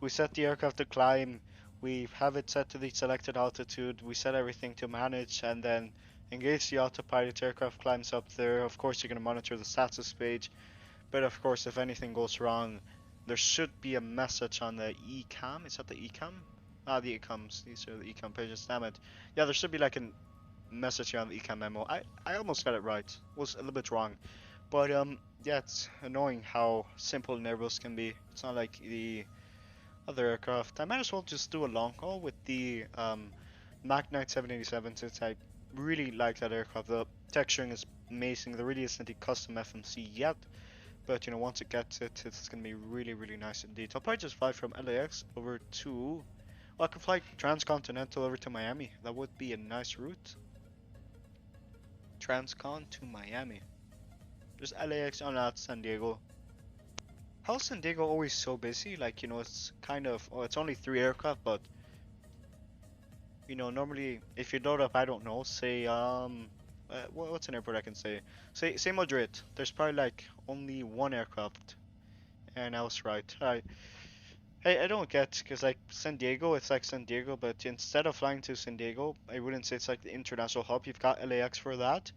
we set the aircraft to climb, we have it set to the selected altitude, we set everything to manage, and then engage the autopilot. Aircraft climbs up there. Of course, you're gonna monitor the status page, but of course, if anything goes wrong, there should be a message on the ECAM. Is that the ECAM? Ah, the ECAMs. These are the ECAM pages. Damn it. Yeah, there should be like a message here on the ecam memo. I almost got it right. Was a little bit wrong. But yeah, it's annoying how simple an Airbus can be. It's not like the other aircraft. I might as well just do a long haul with the Mach 9 787 since I really like that aircraft. The texturing is amazing. There really isn't a custom FMC yet. But you know, once it gets it, it's gonna be really, really nice indeed. I'll probably just fly from LAX over to, well, I could fly transcontinental over to Miami. That would be a nice route. Transcon to Miami. There's LAX on that San Diego. How's San Diego always so busy? Like, you know, it's kind of, oh, it's only 3 aircraft, but you know, normally if you load up, I don't know, say what's an airport I can say? Say Madrid. There's probably like only 1 aircraft, and I was right. I don't get, because like San Diego, it's like San Diego, but instead of flying to San Diego, I wouldn't say it's like the international hub. You've got LAX for that,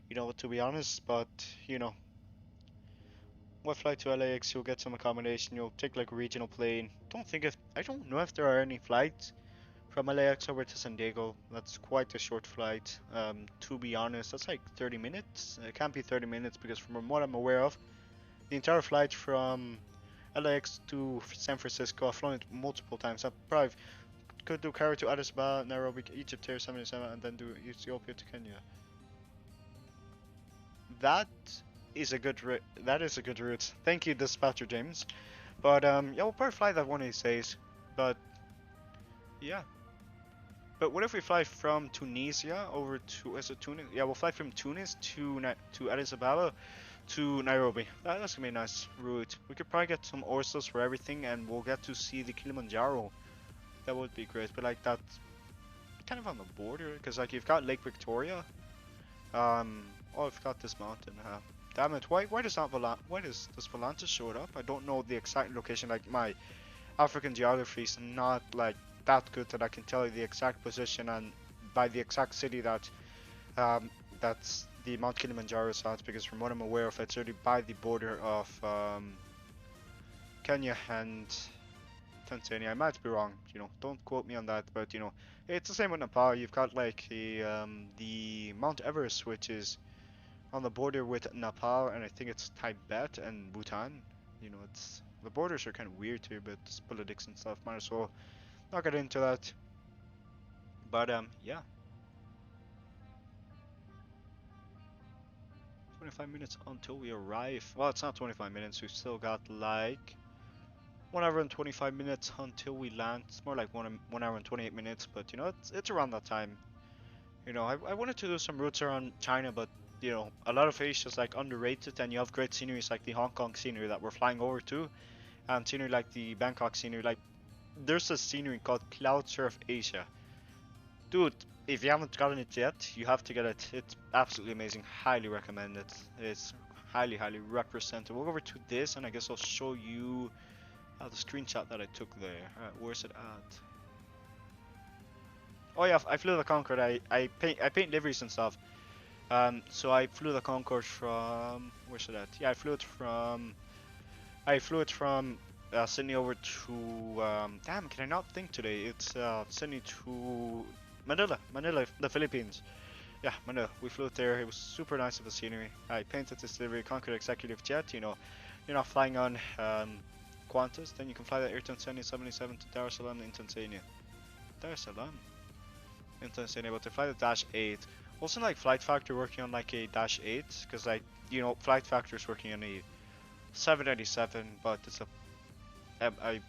you know, to be honest, but you know, what fly to LAX, you'll get some accommodation, you'll take like a regional plane. I don't know if there are any flights from LAX over to San Diego. That's quite a short flight. To be honest, that's like 30 minutes. It can't be 30 minutes because from what I'm aware of, the entire flight from LAX to San Francisco, I've flown it multiple times. I probably could do Cairo to Addis Ababa, Nairobi, Egypt, Air 77, and then do Ethiopia to Kenya. That is a good route. Thank you, Dispatcher James. But yeah, we'll probably fly that one of these days. But yeah. But what if we fly from Tunisia over to, is it Tunis? Yeah, we'll fly from Tunis to Addis Ababa to Nairobi. That's gonna be a nice route. We could probably get some oysters for everything, and we'll get to see the Kilimanjaro. That would be great. But like that's kind of on the border, because like you've got Lake Victoria. Oh, I've got this mountain. Damn it! Why does does Volantis show it up? I don't know the exact location. Like my African geography is not like that good that I can tell you the exact position and by the exact city that that's the Mount Kilimanjaro is at, because from what I'm aware of, it's already by the border of Kenya and Tanzania. I might be wrong, you know, don't quote me on that, but you know, it's the same with Nepal. You've got like the Mount Everest, which is on the border with Nepal, and I think it's Tibet and Bhutan. You know, it's the borders are kind of weird here, but it's politics and stuff. Might as well not get into that. But yeah. 25 minutes until we arrive. Well, it's not 25 minutes. We've still got like 1 hour and 25 minutes until we land. It's more like 1 hour and 28 minutes, but you know, it's around that time. You know, I wanted to do some routes around China, but you know, a lot of Asia is like underrated, and you have great sceneries like the Hong Kong scenery that we're flying over to, and scenery like the Bangkok scenery. Like, there's a scenery called Cloud Surf Asia. Dude, if you haven't gotten it yet, you have to get it. It's absolutely amazing. Highly recommend it. It's highly, highly represented. We'll go over to this, and I guess I'll show you the screenshot that I took there. Where's it at? Oh yeah, I flew the Concorde. I paint liveries and stuff. So I flew the Concorde from, where's it at? Yeah, I flew it from Sydney over to damn, can I not think today? It's Sydney to Manila, the Philippines. yeah, Manila. We flew there. It was super nice of the scenery. I painted this delivery Conquer executive jet. You know, you're not flying on Qantas, then you can fly the Air Tanzania 77 to Dar es Salaam in Tanzania. Dar es Salaam in Tanzania, but to fly the Dash 8. Wasn't like Flight Factor working on like a Dash 8, because like, you know, Flight Factor is working on a 787, but it's a I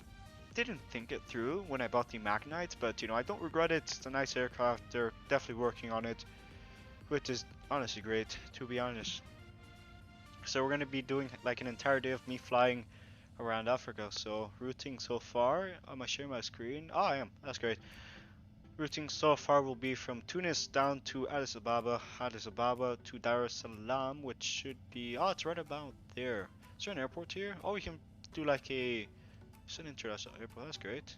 didn't think it through when I bought the Magnite, but you know, I don't regret it. It's a nice aircraft. They're definitely working on it, which is honestly great, to be honest. So we're gonna be doing like an entire day of me flying around Africa. So routing so far, am I sharing my screen? Oh, I am. That's great. Routing so far will be from Tunis down to Addis Ababa, Addis Ababa to Dar es Salaam, which should be, oh, it's right about there. Is there an airport here? Oh, we can do like it's an international airport. That's great.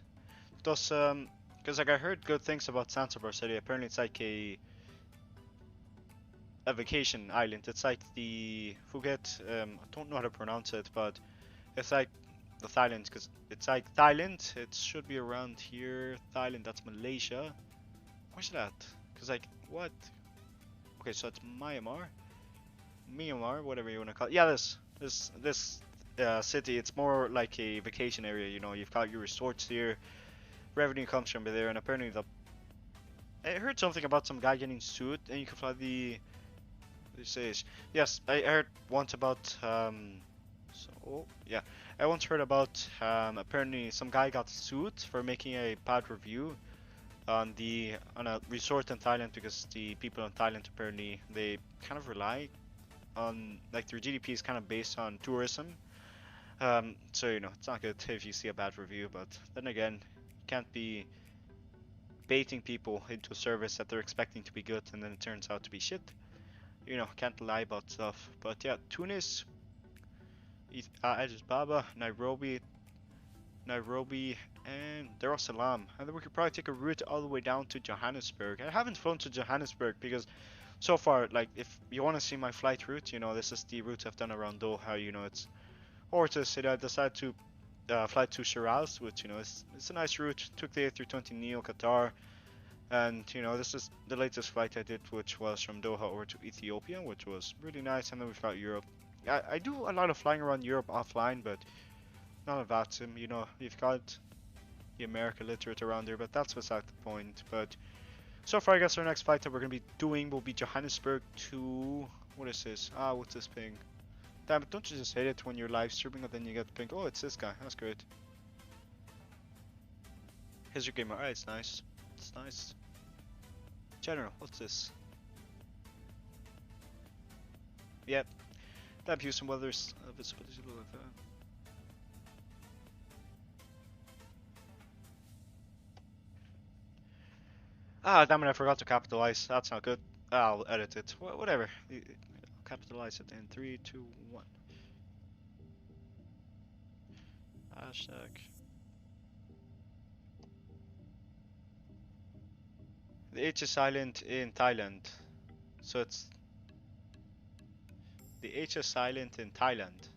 Does because like I heard good things about Zanzibar City. Apparently, it's like a vacation island. It's like the Phuket. I don't know how to pronounce it, but it's like the Thailand, because it's like Thailand. It should be around here. Thailand, that's Malaysia. Where's that? Because like what? Okay, so it's Myanmar, whatever you want to call it. Yeah, this city. It's more like a vacation area. You know, you've got your resorts here. Revenue comes from there, and apparently I heard something about some guy getting sued, and you can fly the. What says? Yes, I heard once about So yeah, I once heard about apparently some guy got sued for making a bad review on a resort in Thailand, because the people in Thailand apparently they kind of rely on, like, their GDP is kind of based on tourism. So you know, it's not good if you see a bad review, but then again, you can't be baiting people into a service that they're expecting to be good and then it turns out to be shit. You know, can't lie about stuff. But yeah, Tunis, Addis Ababa, Nairobi, and Dar es Salaam. And then we could probably take a route all the way down to Johannesburg. I haven't flown to Johannesburg because so far, like, if you want to see my flight route, you know, this is the route I've done around Doha. You know, it's or to city. I decided to fly to Shiraz, which, you know, it's a nice route. Took the A320 Neo Qatar, and you know, this is the latest flight I did, which was from Doha over to Ethiopia, which was really nice. And then we've got Europe. I do a lot of flying around Europe offline, but none of that's you know, you've got the America literate around there, but that's beside the point. But so far, I guess our next flight that we're gonna be doing will be Johannesburg to, what is this? Ah, what's this ping? Damn it, don't you just hate it when you're live streaming and then you get ping? Oh, it's this guy. That's great. Here's your gamer. Alright, it's nice. It's nice. General, what's this? Yep. Damn, Houston weather's visibility look like that. Ah, damn it, I forgot to capitalize. That's not good. I'll edit it. Whatever. Capitalize it in 3, 2, 1. Hashtag. The H is silent in Thailand. So it's the H is silent in Thailand.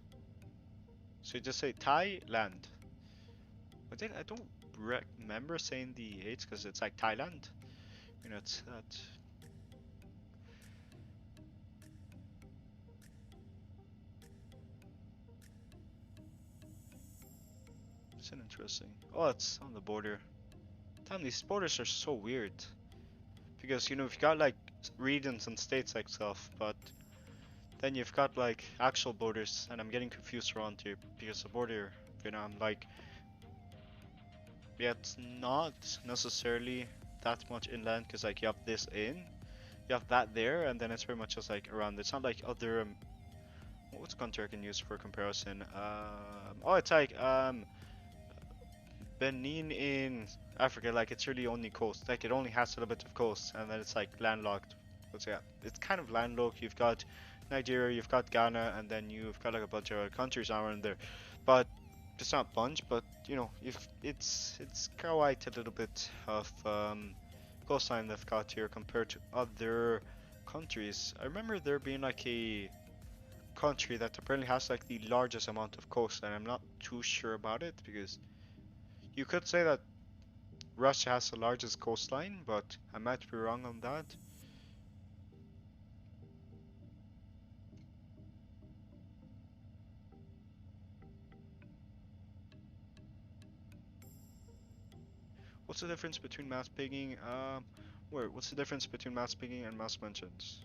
So you just say Thailand. I don't remember saying the H because it's like Thailand. You know, it's that. It's an interesting. Oh, it's on the border. Damn, these borders are so weird. Because, you know, you've got like regions and states like stuff, but then you've got like actual borders, and I'm getting confused around here because the border, you know, I'm like, yeah, it's not necessarily that much inland because like you have this you have that there, and then it's pretty much just like around. It's not like other what's country I can use for comparison? Oh, it's like Benin in Africa. Like it's really only coast. Like it only has a little bit of coast, and then it's like landlocked. But yeah, it's kind of landlocked. You've got Nigeria, you've got Ghana, and then you've got like a bunch of other countries around there. But it's not a bunch, but you know, if it's quite a little bit of coastline they've got here compared to other countries. I remember there being like a country that apparently has like the largest amount of coastline. I'm not too sure about it because you could say that Russia has the largest coastline, but I might be wrong on that. What's the difference between mass pinging? What's the difference between mass pinging and mass mentions?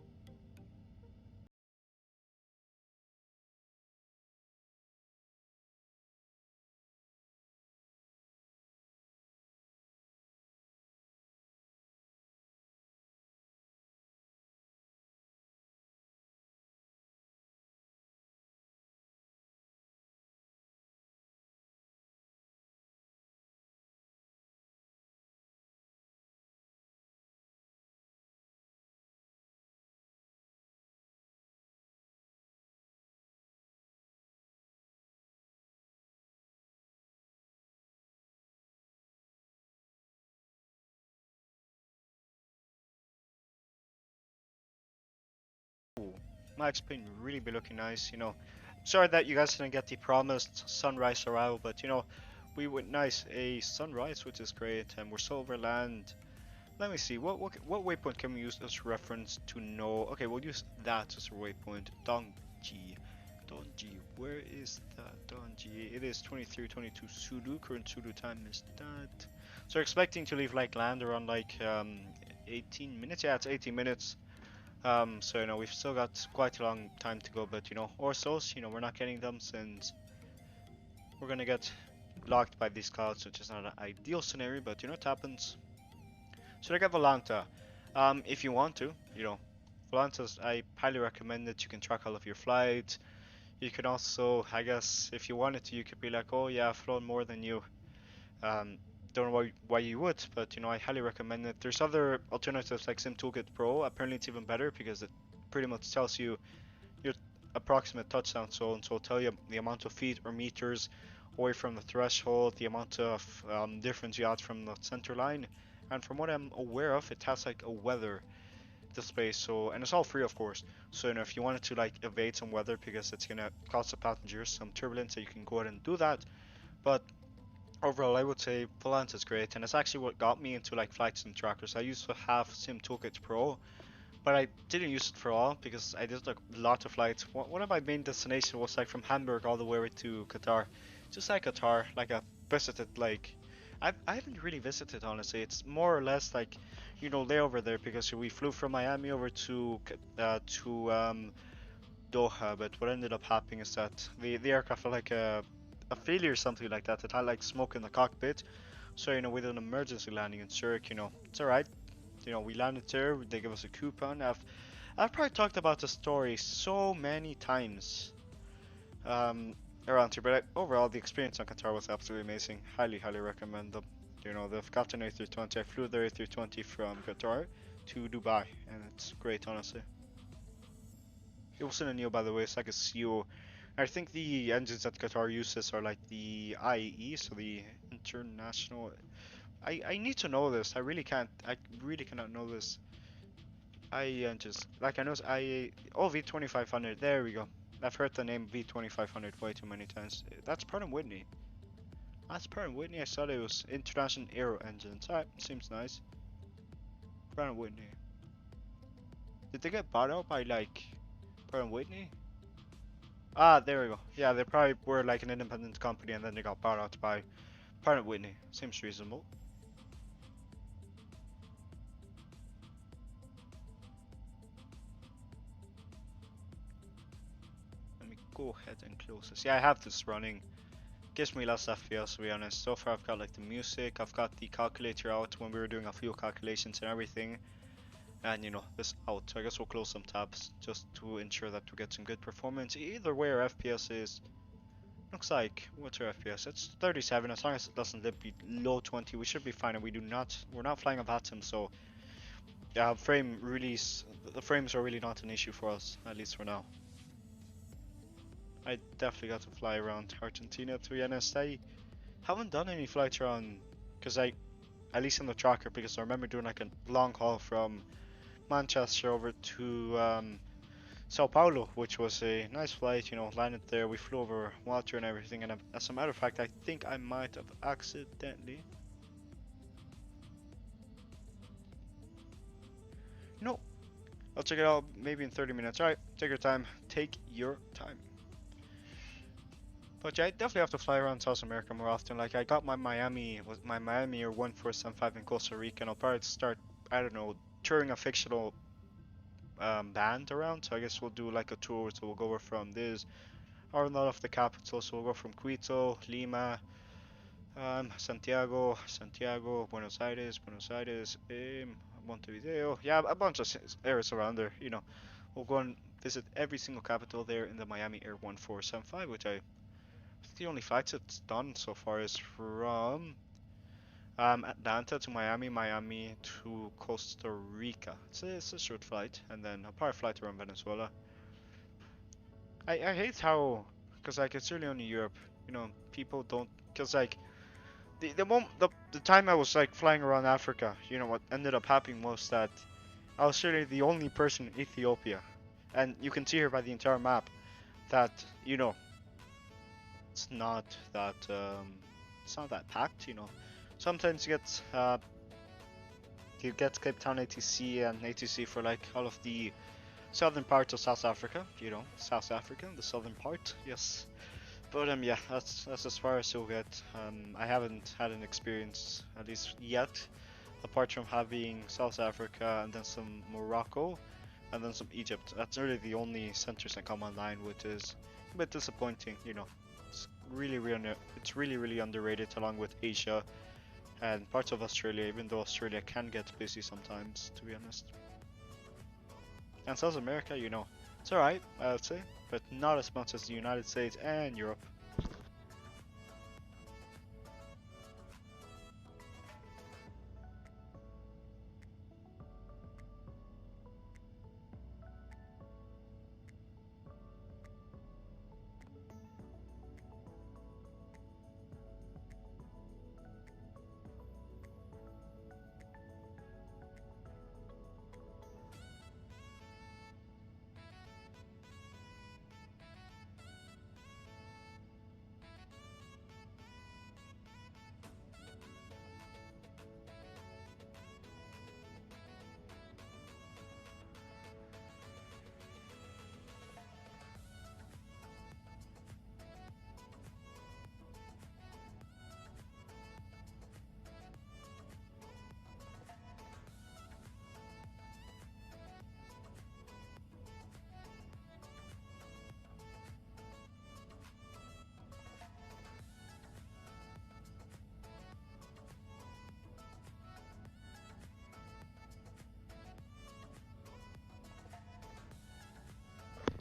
Ooh, my XPLANE really be looking nice, you know. Sorry that you guys didn't get the promised sunrise arrival, but you know, we went nice a sunrise, which is great, and we're still over land. Let me see, what waypoint can we use as reference to know? Okay, we'll use that as a waypoint. Dongji. Dongji, where is that? Dongji. It is 23:22 Sulu. Current Sulu time is that. So we're expecting to leave like land around like 18 minutes. Yeah, it's 18 minutes. So you know we've still got quite a long time to go, but you know Orsos, you know we're not getting them since we're gonna get blocked by these clouds, which is not an ideal scenario, but you know it happens. So I got Volanta. If you want to, you know, Volantas, I highly recommend that you can track all of your flights. You can also, I guess, if you wanted to, you could be like, oh yeah, I've flown more than you. Um, don't know why you would, but you know, I highly recommend it. There's other alternatives like Sim Toolkit Pro. Apparently, it's even better because it pretty much tells you your approximate touchdown zone. So it'll tell you the amount of feet or meters away from the threshold, the amount of difference you had from the center line. And from what I'm aware of, it has like a weather display. So and it's all free, of course. So you know, if you wanted to like evade some weather because it's gonna cause the passengers some turbulence, so you can go ahead and do that. But overall, I would say Volante is great, and it's actually what got me into like flight sim trackers. I used to have Sim Toolkit Pro, but I didn't use it for all because I did like a lot of flights. One of my main destinations was like from Hamburg all the way to Qatar, just like Qatar. Like I visited like I haven't really visited honestly. It's more or less like you know layover there because we flew from Miami over to Doha. But what ended up happening is that the aircraft had like a failure or something like that. It had like smoke in the cockpit. So you know with an emergency landing in Zurich, you know it's alright. You know we landed there. They give us a coupon. I've probably talked about the story so many times around here, but overall the experience on Qatar was absolutely amazing. Highly recommend them. You know, they've got an A320. I flew the A320 from Qatar to Dubai, and it's great, honestly. It wasn't a Neo, by the way. It's like a CO. I think the engines that Qatar uses are like the IAE, so the international. I need to know this. I really can't. I really cannot know this. I just like I know it's I oh V2500. There we go. I've heard the name V2500 way too many times. That's Pratt and Whitney. That's Pratt and Whitney. I thought it was International Aero Engines. Alright, seems nice. Pratt and Whitney. Did they get bought out by like Pratt and Whitney? Ah, there we go. Yeah, they probably were like an independent company and then they got bought out by Pratt and Whitney. Seems reasonable. Let me go ahead and close this. Yeah, I have this running. Gives me less FPS to be honest. So far I've got like the music, I've got the calculator out when we were doing a few calculations and everything. And you know, this out. So I guess we'll close some tabs just to ensure that we get some good performance. Either way our FPS is, looks like, what's our FPS? It's 37, as long as it doesn't dip below 20 we should be fine, and we're not flying a Vatom, so yeah, the frames are really not an issue for us, at least for now. I definitely got to fly around Argentina to be honest. I haven't done any flights around, because at least in the tracker, because I remember doing like a long haul from Manchester over to Sao Paulo, which was a nice flight, you know, landed there, we flew over water and everything, and as a matter of fact, I think I might have accidentally... No, I'll check it out maybe in 30 minutes. Alright, take your time. Take your time. But yeah, I definitely have to fly around South America more often. Like I got my Miami or 1475 in Costa Rica, and I'll probably start, I don't know, touring a fictional band around. So I guess we'll do like a tour. So we'll go over from this, or not off the capital. So we'll go from Quito, Lima, Santiago, Buenos Aires, Montevideo. Yeah, a bunch of areas around there. We'll go and visit every single capital there in the Miami Air 1475, which the only flights it's done so far is from Atlanta to Miami, Miami to Costa Rica. It's a short flight, and then a probably flight around Venezuela. I hate how, because like it's really only Europe, people don't, because like the time I was like flying around Africa, what ended up happening was that I was really the only person in Ethiopia, and you can see here by the entire map that it's not that packed. Sometimes you get Cape Town ATC and ATC for like all of the southern part of South Africa. South Africa, the southern part. Yes. But yeah, that's as far as you'll get. I haven't had an experience, at least yet, apart from having South Africa and then some Morocco and then some Egypt. That's really the only centers that come online, which is a bit disappointing. It's really underrated along with Asia and parts of Australia, even though Australia can get busy sometimes, to be honest. And South America, it's alright, I would say, but not as much as the United States and Europe.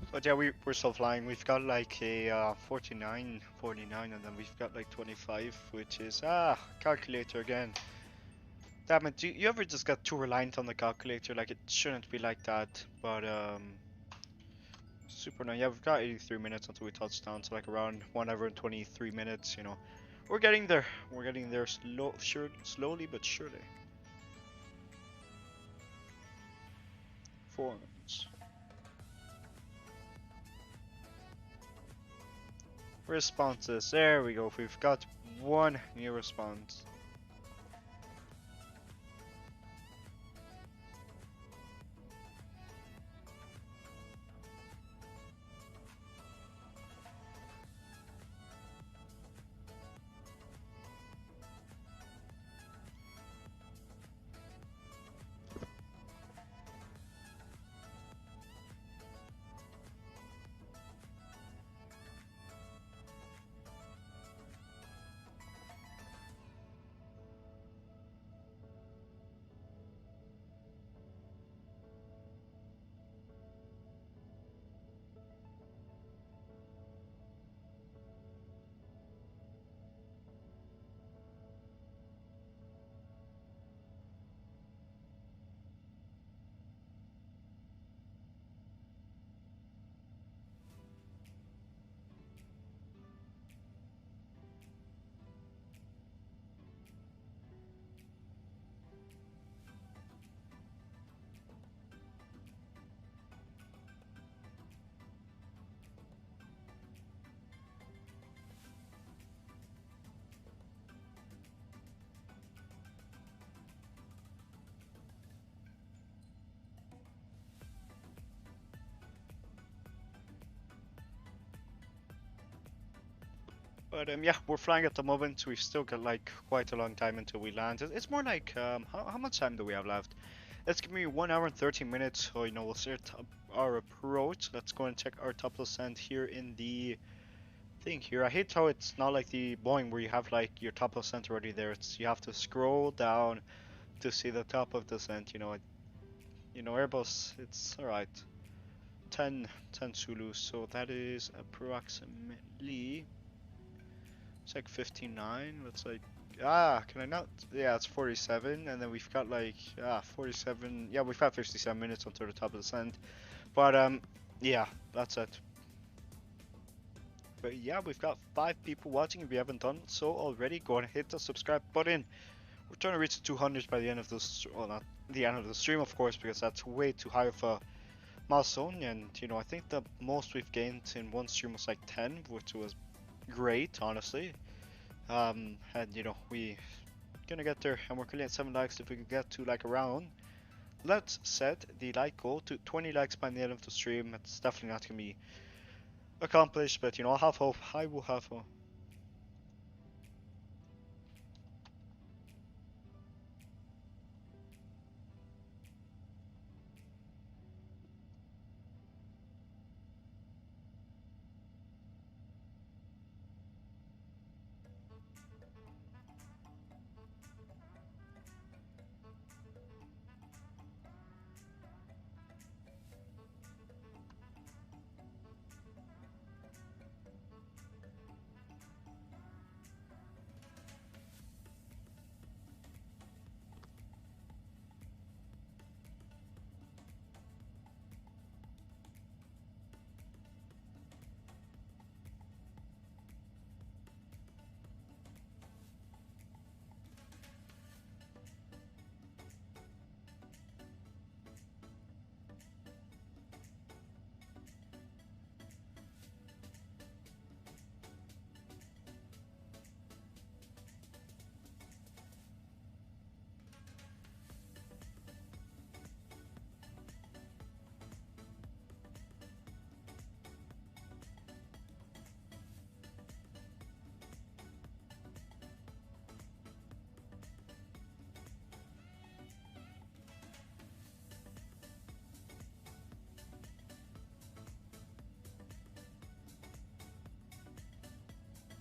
But yeah, we're still flying. We've got like a 49, 49, and then we've got like 25, which is calculator again. Damn it! You ever just got too reliant on the calculator? Like it shouldn't be like that, but super nice. Yeah, we've got 83 minutes until we touch down, so like around 1 hour and 23 minutes. We're getting there. We're getting there slowly but surely. Forms. Responses. There we go. We've got one new response. But yeah, we're flying at the moment. We've still got like quite a long time until we land. It's more like how much time do we have left? Let's give me 1 hour and 13 minutes. So we'll start our approach. Let's go and check our top descent here in the thing here. I hate how it's not like the Boeing where you have like your top descent already there. It's you have to scroll down to see the top of descent. Airbus. It's all right. 10 Zulu. So that is approximately. It's like 59. Let's like can I not? Yeah, it's 47, and then we've got like 47. Yeah, we've got 57 minutes until the top of the descent. But yeah, that's it. But yeah, we've got 5 people watching. If you haven't done so already, go and hit the subscribe button. We're trying to reach the 200 by the end of this. Well, not the end of the stream, of course, because that's way too high of a milestone. And I think the most we've gained in one stream was like 10, which was great, honestly. And we gonna get there, and we're currently at 7 likes. If we could get to like around, let's set the like goal to 20 likes by the end of the stream. It's definitely not gonna be accomplished, but I'll have hope. I will have hope.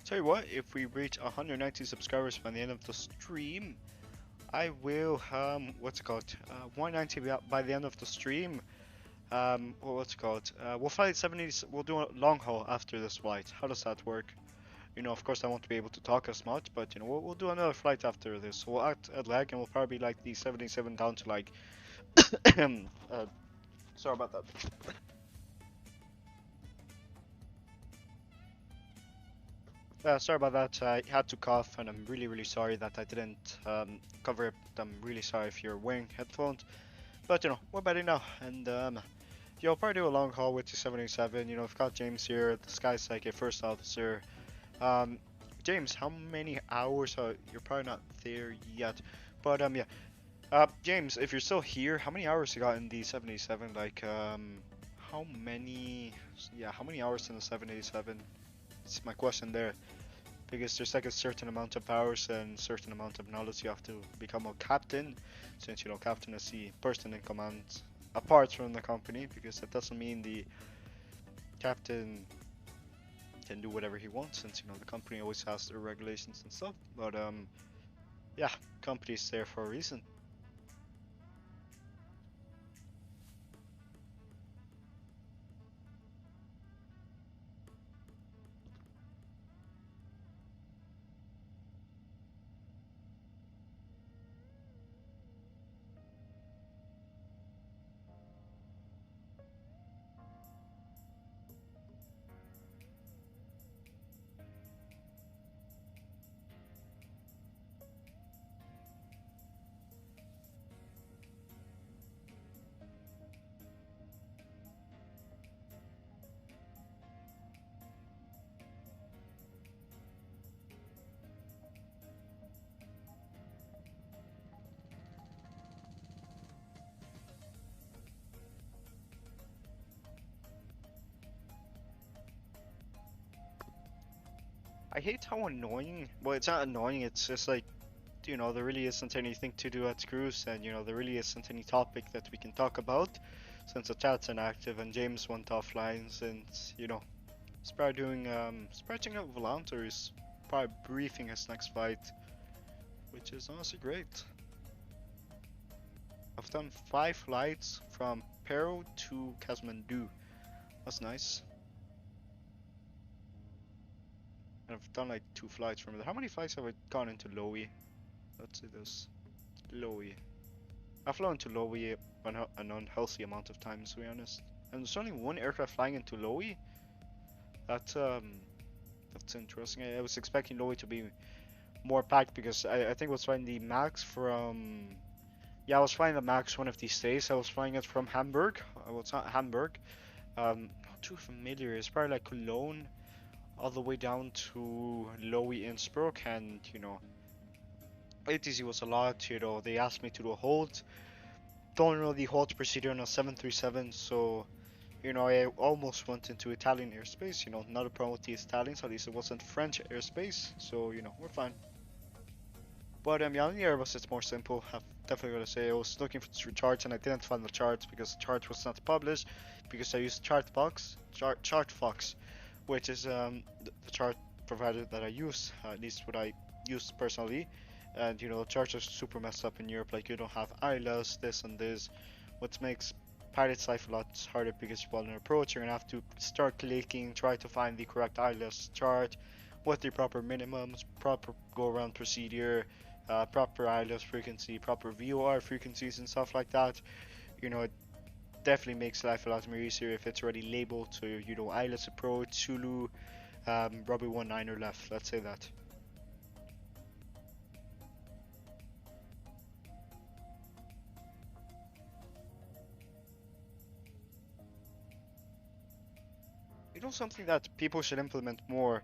Tell you what, if we reach 190 subscribers by the end of the stream, I will what's it called? 190 by the end of the stream. What's it called? We'll fly 70s. We'll do a long haul after this flight. How does that work? Of course I won't be able to talk as much, but we'll do another flight after this. We'll act at lag, and we'll probably like the 77 down to like. Sorry about that. Sorry about that. I had to cough, and I'm really sorry that I didn't cover it. I'm really sorry if you're wearing headphones, but we're better now. And you'll probably do a long haul with the 77. We've got James here, the Sky Psychic first officer. James, how many hours? You're probably not there yet, but yeah. James, if you're still here, how many hours you got in the 77? Like how many? Yeah, how many hours in the 787? It's my question there, because there's like a certain amount of hours and certain amount of knowledge you have to become a captain, since captain is the person in command apart from the company, because that doesn't mean the captain can do whatever he wants, since the company always has their regulations and stuff. But yeah, company's there for a reason. I hate how annoying. Well, it's not annoying. It's just like, you know, there really isn't anything to do at cruise, and you know, there really isn't any topic that we can talk about since the chat's inactive and James went offline. Since you know, he's probably doing stretching out Volanto is probably briefing his next flight, which is honestly great. I've done 5 flights from Peru to Kathmandu. That's nice. And I've done like 2 flights from there. How many flights have I gone into Lowy? Let's see this. Lowy. I've flown to Lowy an unhealthy amount of times, to be honest. And there's only 1 aircraft flying into Lowy. That's interesting. I was expecting Lowy to be more packed because I think I was flying the Max from. Yeah, I was flying the Max one of these days. I was flying it from Hamburg. Well, it's not Hamburg. Not too familiar. It's probably like Cologne, all the way down to Lowy Innsbruck, and you know, ATC was a lot. You know, they asked me to do a hold. Don't know the hold procedure on a 737, so you know, I almost went into Italian airspace. You know, not a problem with the Italians. At least it wasn't French airspace, so you know, we're fine. But yeah, on the Airbus it's more simple. I've definitely gotta say I was looking for charts and I didn't find the charts because the chart was not published because I used Chartfox, which is the chart provider that I use, at least what I use personally. And you know, charts are super messed up in Europe. Like you don't have ILS, this and this, which makes pilot's life a lot harder because while on approach you're gonna have to start clicking, try to find the correct ILS chart with the proper minimums, proper go around procedure. Proper ILS frequency, proper VOR frequencies and stuff like that. You know, it definitely makes life a lot more easier if it's already labeled to, you know, ILS approach, Zulu, Robbie 19er left, let's say that. You know, something that people should implement more.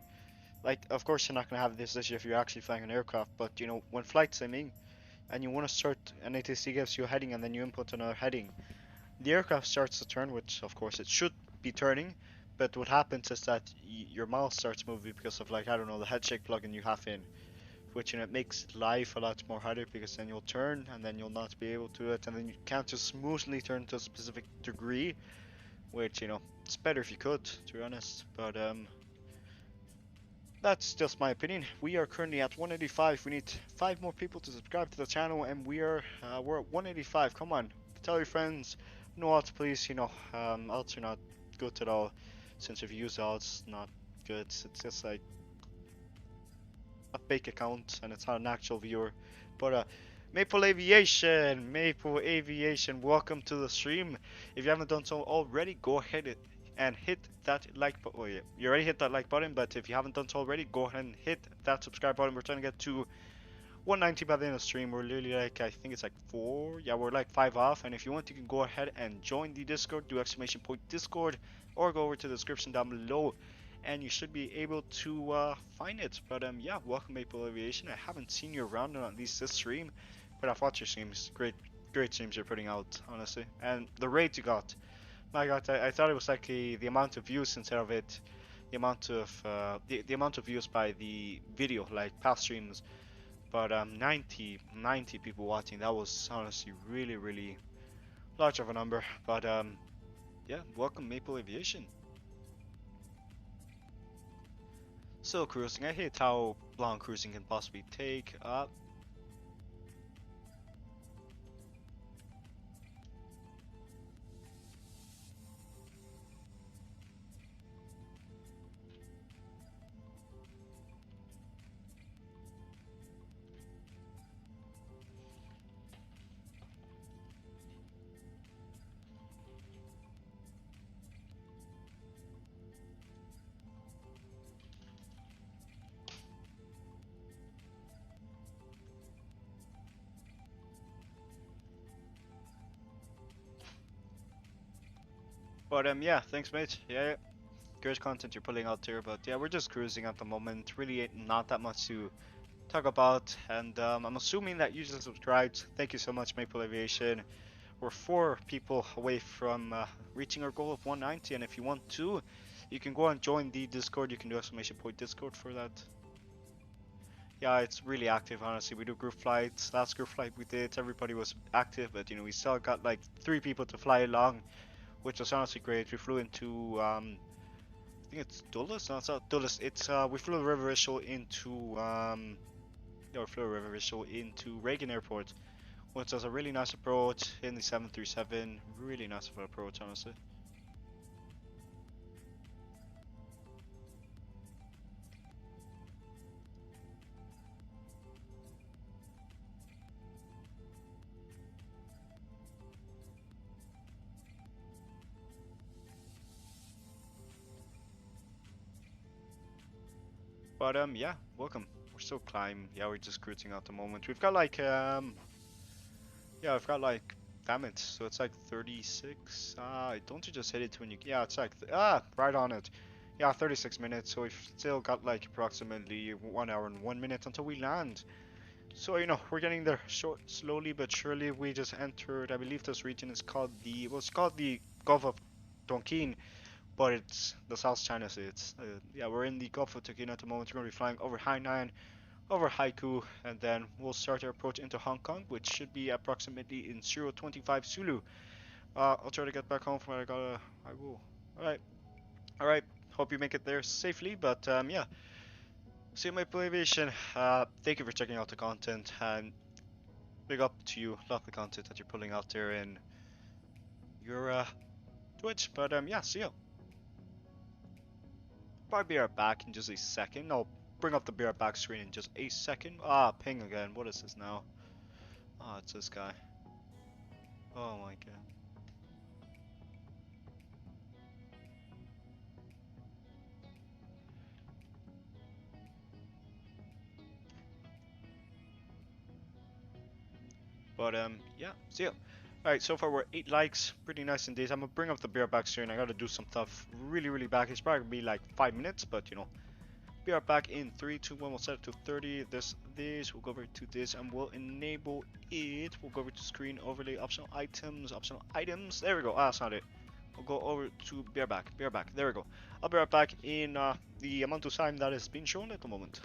Like, of course, you're not going to have this issue if you're actually flying an aircraft, but you know, when flight simming and you want to start, an ATC gives you a heading and then you input another heading, the aircraft starts to turn, which of course it should be turning, but what happens is that your mouse starts moving because of, like, I don't know, the head shake plugin you have in, which, you know, it makes life a lot more harder because then you'll turn and then you'll not be able to do it, and then you can't just smoothly turn to a specific degree, which, you know, it's better if you could, to be honest, but that's just my opinion. We are currently at 185. We need 5 more people to subscribe to the channel, and we're at 185. Come on, tell your friends. No odds, please. You know, odds are not good at all. Since if you use odds, not good. It's just like a fake account, and it's not an actual viewer. But Maple Aviation, welcome to the stream. If you haven't done so already, go ahead and hit that like button. Oh yeah, you already hit that like button, but if you haven't done so already, go ahead and hit that subscribe button. We're trying to get to 190 by the end of the stream. We're literally like, I think it's like 4. Yeah, we're like 5 off. And if you want, you can go ahead and join the Discord. Do !Discord, or go over to the description down below, and you should be able to find it. But yeah, welcome Maple Aviation. I haven't seen you around on at least this stream, but I've watched your streams. Great streams you're putting out, honestly. And the rate you got. My God, I thought it was like the amount of views instead of it, the amount of the amount of views by the video, like past streams. But 90 people watching. That was honestly really large of a number. But yeah, welcome Maple Aviation. Still cruising. I hate how long cruising can possibly take. But yeah, thanks mate. Yeah, great content you're pulling out here. But yeah, we're just cruising at the moment. Really not that much to talk about. And I'm assuming that you just subscribed. Thank you so much, Maple Aviation. We're 4 people away from reaching our goal of 190. And if you want to, you can go and join the Discord. You can do !Discord for that. Yeah, it's really active, honestly. We do group flights. Last group flight we did, everybody was active, but you know, we still got like 3 people to fly along, which was honestly great. We flew into I think it's Dulles. No, it's not Dulles. It's we flew a River Issel into yeah, we flew a River Issel into Reagan Airport, which was a really nice approach in the 737. Really nice of an approach, honestly. But yeah, welcome. We're still climbing. Yeah, we're just cruising at the moment. We've got like yeah, I've got like, damn it. So it's like 36. Don't you just hit it when you? Yeah, it's like right on it. Yeah, 36 minutes. So we've still got like approximately 1 hour and 1 minute until we land. So you know we're getting there slowly but surely. We just entered. I believe this region is called the. Well, it's called the Gulf of Tonkin, but it's the South China Sea. It's yeah, we're in the Gulf of Tonkin at the moment. We're gonna be flying over Hainan, over Haiku, and then we'll start our approach into Hong Kong, which should be approximately in 025 Zulu. I'll try to get back home from where I gotta. I will. All right, all right. Hope you make it there safely. But yeah. See you, my aviation. Thank you for checking out the content, and big up to you. Love the content that you're pulling out there in your Twitch. But yeah, see you. Probably be right back in just a second. I'll bring up the be right back screen in just a second. Ping again. What is this now? It's this guy. Oh my god. But yeah, see ya. Alright, so far we're 8 likes, pretty nice indeed. I'm gonna bring up the beer back soon. I gotta do some stuff really back. It's probably gonna be like 5 minutes, but you know. Be right back in 3, 2, 1. We'll set it to 30. This, we'll go over to this and we'll enable it. We'll go over to screen overlay, optional items, optional items. There we go. That's not it. We'll go over to be right back. Be right back. There we go. I'll be right back in the amount of time that is being shown at the moment.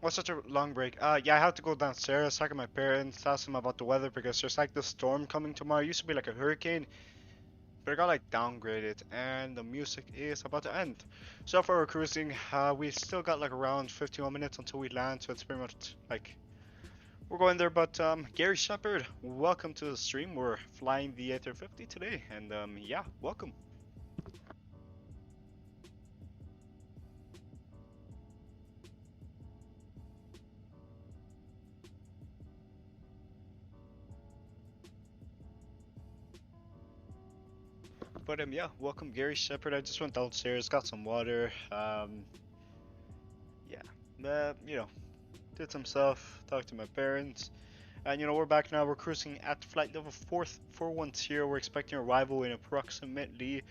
What's such a long break? Yeah, I had to go downstairs, talk to my parents, ask them about the weather because there's like this storm coming tomorrow. It used to be like a hurricane, but it got like downgraded, and the music is about to end. So far we're cruising. We still got like around 51 minutes until we land, so it's pretty much like we're going there. But Gary Shepard, welcome to the stream. We're flying the A350 today, and yeah, welcome. But yeah, welcome Gary Shepard. I just went downstairs, got some water. Yeah, did some stuff, talked to my parents, and we're back now. We're cruising at flight level 410. We're expecting arrival in approximately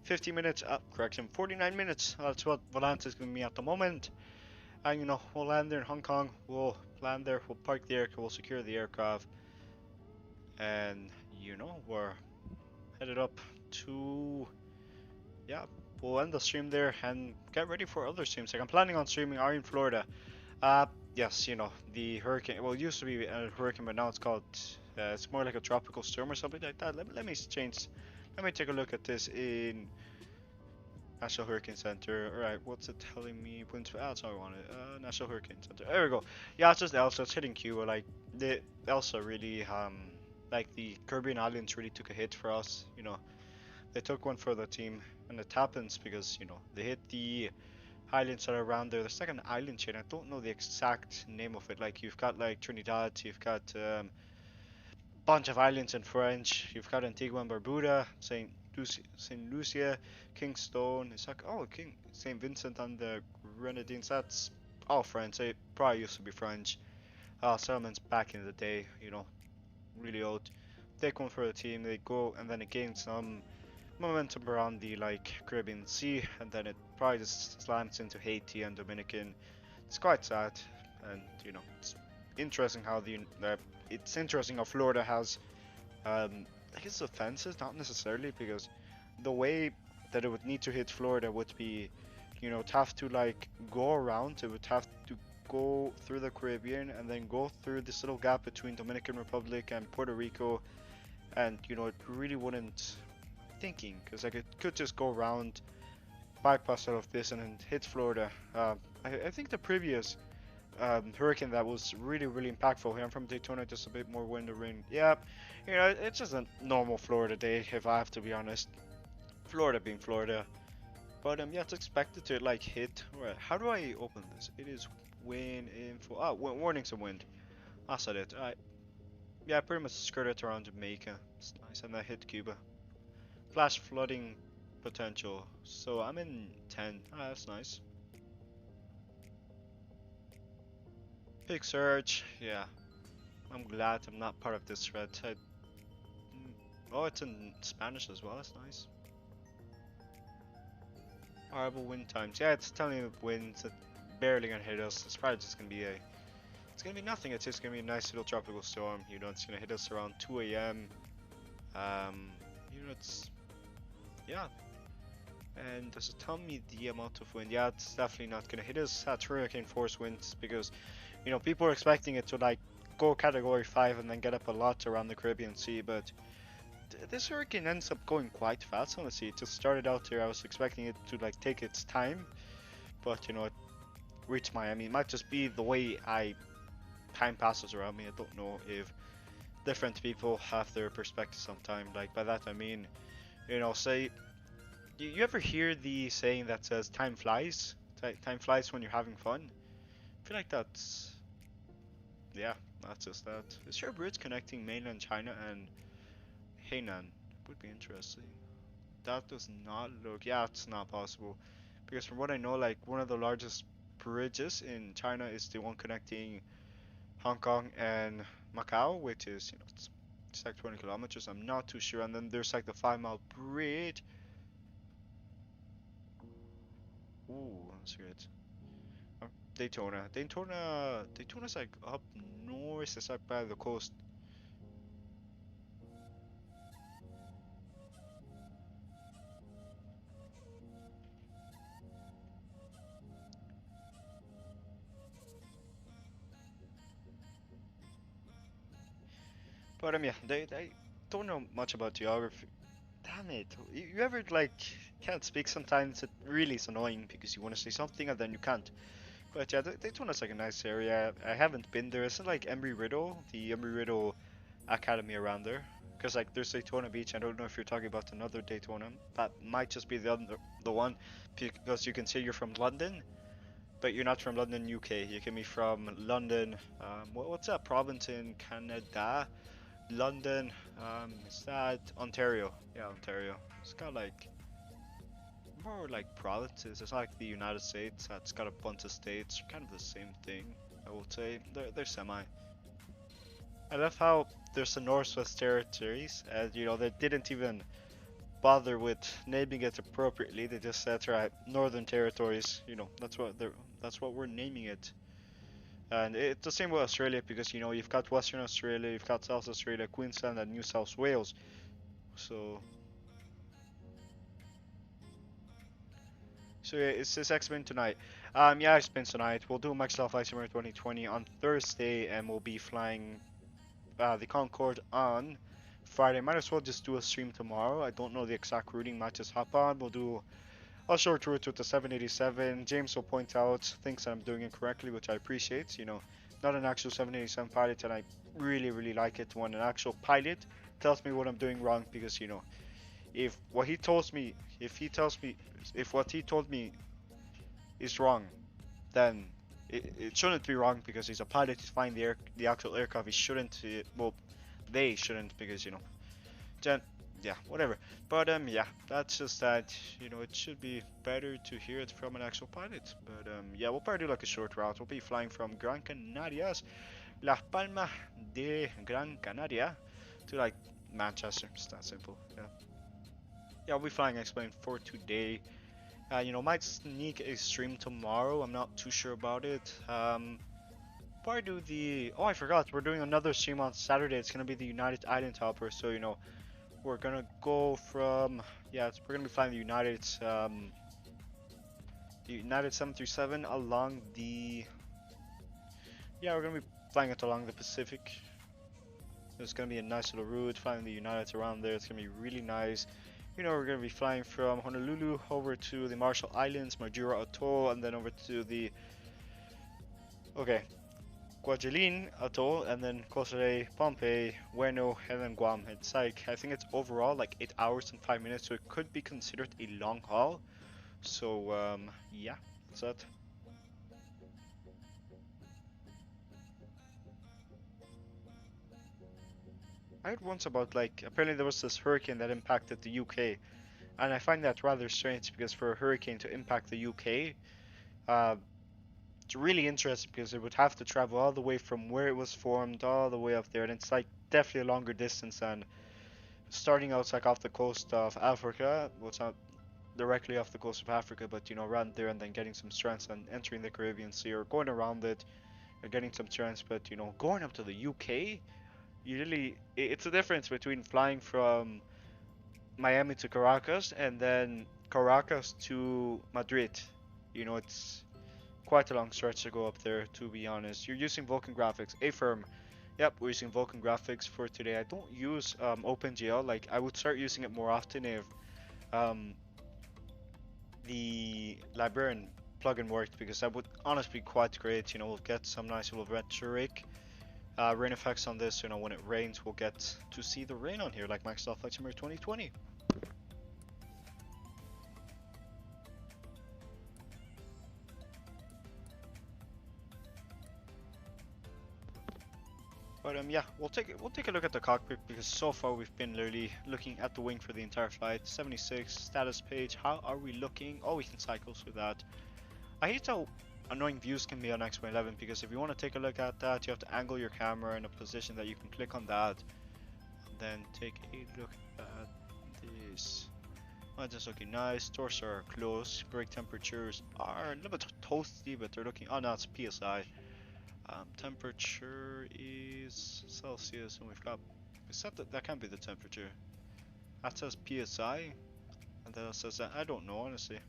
50 minutes. Correction, 49 minutes. That's what Valance is giving me at the moment. And we'll land there in Hong Kong. We'll land there. We'll park the aircraft. We'll secure the aircraft, and we're headed up to yeah. We'll end the stream there and get ready for other streams. Like I'm planning on streaming Are in Florida. Yes, the hurricane. Well, it used to be a hurricane, but now it's called. It's more like a tropical storm or something like that. Let me change. Let me take a look at this in National Hurricane Center. All right, what's it telling me? That's how I want it. National Hurricane Center. There we go. Yeah, it's just Elsa. It's hitting Cuba. Like the Elsa really, like the Caribbean islands really took a hit for us. They took one for the team, and it happens because they hit the islands that are around there. There's like an island chain. I don't know the exact name of it. Like you've got like Trinidad, you've got bunch of islands in French. You've got Antigua and Barbuda, Saint Lucia, Kingstone. It's like King Saint Vincent and the Grenadines. That's all French. It probably used to be French. Settlements back in the day. Really old. Take one for the team. They go and then it gains some momentum around the Caribbean Sea, and then it probably just slants into Haiti and Dominican. It's quite sad, and it's interesting how it's interesting how Florida has I guess offenses, not necessarily because the way that it would need to hit Florida would be to have to go around. It would have to go through the Caribbean and then go through this little gap between Dominican Republic and Puerto Rico, and it really wouldn't thinking because it could just go around, bypass all of this, and then hit Florida. I think the previous hurricane that was really impactful here. I'm from Daytona, just a bit more wind or rain. Yeah, it's just a normal Florida day if I have to be honest. Florida being Florida, but yeah, it's expected to hit. Right, how do I open this? It is wind info. Warnings of wind. I said it. Alright. Yeah, pretty much skirted around Jamaica. It's nice, and I hit Cuba. Flash flooding potential. So I'm in 10. That's nice. Big surge. Yeah. I'm glad I'm not part of this thread. Oh, it's in Spanish as well. That's nice. Horrible wind times. Yeah, it's telling me winds that barely gonna hit us. It's probably just gonna be it's gonna be nothing. It's just gonna be a nice little tropical storm. It's gonna hit us around 2 a.m. It's yeah. And does it tell me the amount of wind? Yeah, it's definitely not gonna hit us at hurricane force winds because people are expecting it to go category 5 and then get up a lot around the Caribbean Sea, but this hurricane ends up going quite fast on the sea. It just started out here. I was expecting it to take its time, but it reached Miami. It might just be the way time passes around me. I don't know if different people have their perspective sometime. By that I mean, say you ever hear the saying that says time flies? Time flies when you're having fun. I feel like that's just that. Is there a bridge connecting mainland China and Hainan? Would be interesting. That does not look. Yeah, it's not possible. Because from what I know, one of the largest bridges in China is the one connecting Hong Kong and Macau, which is, it's 20 kilometers. I'm not too sure. And then there's the 5-mile bridge. Ooh, that's good. Daytona's up north. It's by the coast. But yeah, they don't know much about geography. Damn it! You ever like can't speak sometimes? It really is annoying because you want to say something and then you can't. But yeah, Daytona's like a nice area. I haven't been there. Isn't like Embry-Riddle, the Embry-Riddle Academy around there? Because like there's Daytona Beach. I don't know if you're talking about another Daytona. That might just be the one, because you can say you're from London, but you're not from London, UK. You can be from London. What's that province in Canada? London. Is that Ontario? Yeah, Ontario. It's got like more like provinces. It's not like the United States that's got a bunch of states. Kind of the same thing, I would say. They're semi. I love how there's the Northwest Territories, and you know they didn't even bother with naming it appropriately. They just said, right, Northern Territories. You know, that's what we're naming it. And it's the same with Australia because you know you've got Western Australia, you've got South Australia, Queensland, and New South Wales. So So yeah, it's X-Men tonight. Yeah, X-Men tonight. We'll do Microsoft Flight Simulator 2020 on Thursday, and we'll be flying the Concorde on Friday. Might as well just do a stream tomorrow. I don't know the exact routing. Might just hop on. We'll do a short route with the 787. James will point out things that I'm doing incorrectly, which I appreciate. You know, not an actual 787 pilot, and I really like it when an actual pilot tells me what I'm doing wrong, because you know, if what he tells me, if what he told me is wrong, then it shouldn't be wrong because he's a pilot. He's flying the actual aircraft. He shouldn't. Well, they shouldn't, because you know. Then yeah, whatever. But yeah, that's just that. You know, it should be better to hear it from an actual pilot. But yeah, we'll probably do like a short route. We'll be flying from Gran Canarias, Las Palmas de Gran Canaria, to like Manchester. It's that simple. Yeah. Yeah, we'll be flying X-Plane for today. You know, might sneak a stream tomorrow. I'm not too sure about it. Probably do the. Oh, I forgot. We're doing another stream on Saturday. It's gonna be the United Island Hopper. So you know, we're gonna go from. Yeah, we're gonna be flying the United 737 along the. Yeah, we're gonna be flying it along the Pacific. It's gonna be a nice little route. Flying the United around there. It's gonna be really nice. You know, we're going to be flying from Honolulu over to the Marshall Islands, Majura Atoll, and then over to the, Kwajalein Atoll, and then Kosrae, Pohnpei, Ueno, and then Guam. It's like, I think it's overall like 8 hours and 5 minutes, so it could be considered a long haul. So, yeah, that's that. I heard once about like, apparently there was this hurricane that impacted the UK. And I find that rather strange because for a hurricane to impact the UK, it's really interesting because it would have to travel all the way from where it was formed all the way up there, and it's like definitely a longer distance than starting out like off the coast of Africa. Well, it's not directly off the coast of Africa, but you know, around there, and then getting some strands and entering the Caribbean Sea, or going around it or getting some strands. But you know, going up to the UK, you really, it's a difference between flying from Miami to Caracas and then Caracas to Madrid. You know, it's quite a long stretch to go up there, to be honest. You're using Vulkan graphics. A firm. Yep, we're using Vulkan graphics for today. I don't use OpenGL. Like, I would start using it more often if the Librarian plugin worked, because that would honestly be quite great. You know, we'll get some nice little rhetoric. Rain effects on this, you know, when it rains, we'll get to see the rain on here, like Microsoft Flight Simulator 2020. But yeah, we'll take a look at the cockpit, because so far we've been literally looking at the wing for the entire flight. 76 status page. How are we looking? Oh, we can cycle through that. I hate how annoying views can be on XPLANE-11, because if you want to take a look at that, you have to angle your camera in a position that you can click on that, and then take a look at this. Oh, that's looking nice. Doors are closed. Brake temperatures are a little bit toasty, but they're looking. Oh no, it's PSI. Temperature is Celsius, and we've got. Is that can't be the temperature. That says PSI, and then it says that. I don't know honestly,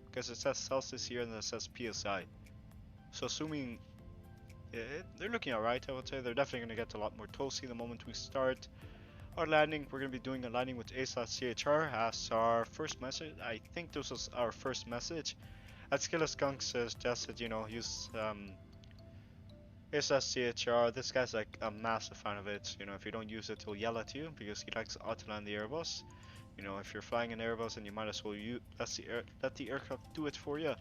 because it says Celsius here and then it says PSI. So assuming they're looking alright, I would say. They're definitely going to get a lot more toasty the moment we start our landing. We're going to be doing a landing with A/CHR as our first message. I think this was our first message. At Skunk suggested, you know, use A/CHR. This guy's like a massive fan of it. You know, if you don't use it, he'll yell at you because he likes auto land the airbus. You know, if you're flying an airbus, then you might as well let the aircraft do it for you.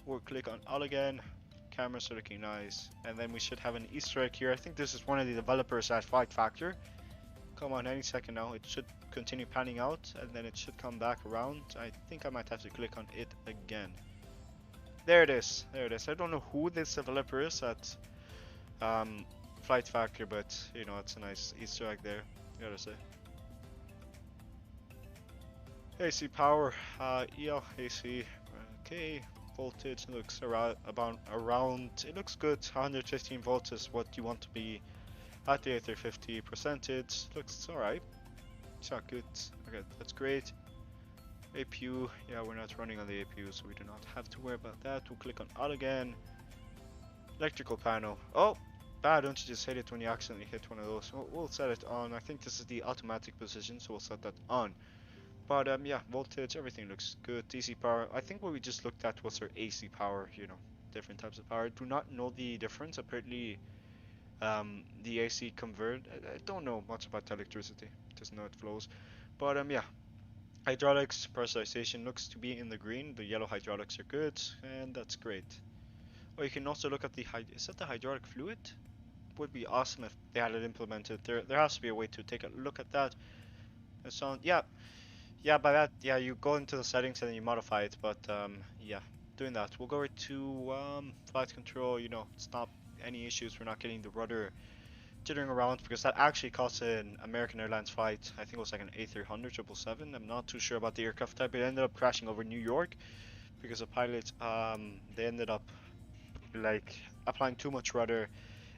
Or click on all again. Cameras are looking nice, and then we should have an Easter egg here. I think this is one of the developers at Flight Factor. Come on, any second now. It should continue panning out, and then it should come back around. I think I might have to click on it again. There it is. There it is. I don't know who this developer is at Flight Factor, but you know, it's a nice Easter egg there. Gotta say. AC power. Yeah, AC. Okay. Voltage looks around. It looks good. 115 volts is what you want to be at the A350. Percentage looks alright. It's not good. Okay, that's great. APU, yeah, we're not running on the APU, so we do not have to worry about that. We'll click on out again. Electrical panel. Oh, bad! Don't you just hit it when you accidentally hit one of those? We'll set it on. I think this is the automatic position, so we'll set that on. But yeah, voltage, everything looks good. DC power, I think what we just looked at was our AC power, you know, different types of power. Do not know the difference. Apparently, the AC convert. I don't know much about electricity. Just know it flows. But yeah, hydraulics, pressurization looks to be in the green. The yellow hydraulics are good, and that's great. Oh, you can also look at the is that the hydraulic fluid? Would be awesome if they had it implemented. There has to be a way to take a look at that. It sound yeah, by that, yeah, you go into the settings and then you modify it, but yeah, doing that. We'll go right to flight control, you know, stop any issues. We're not getting the rudder jittering around because that actually cost an American Airlines flight. I think it was like an A300 777. I'm not too sure about the aircraft type. It ended up crashing over New York because the pilots, they ended up like applying too much rudder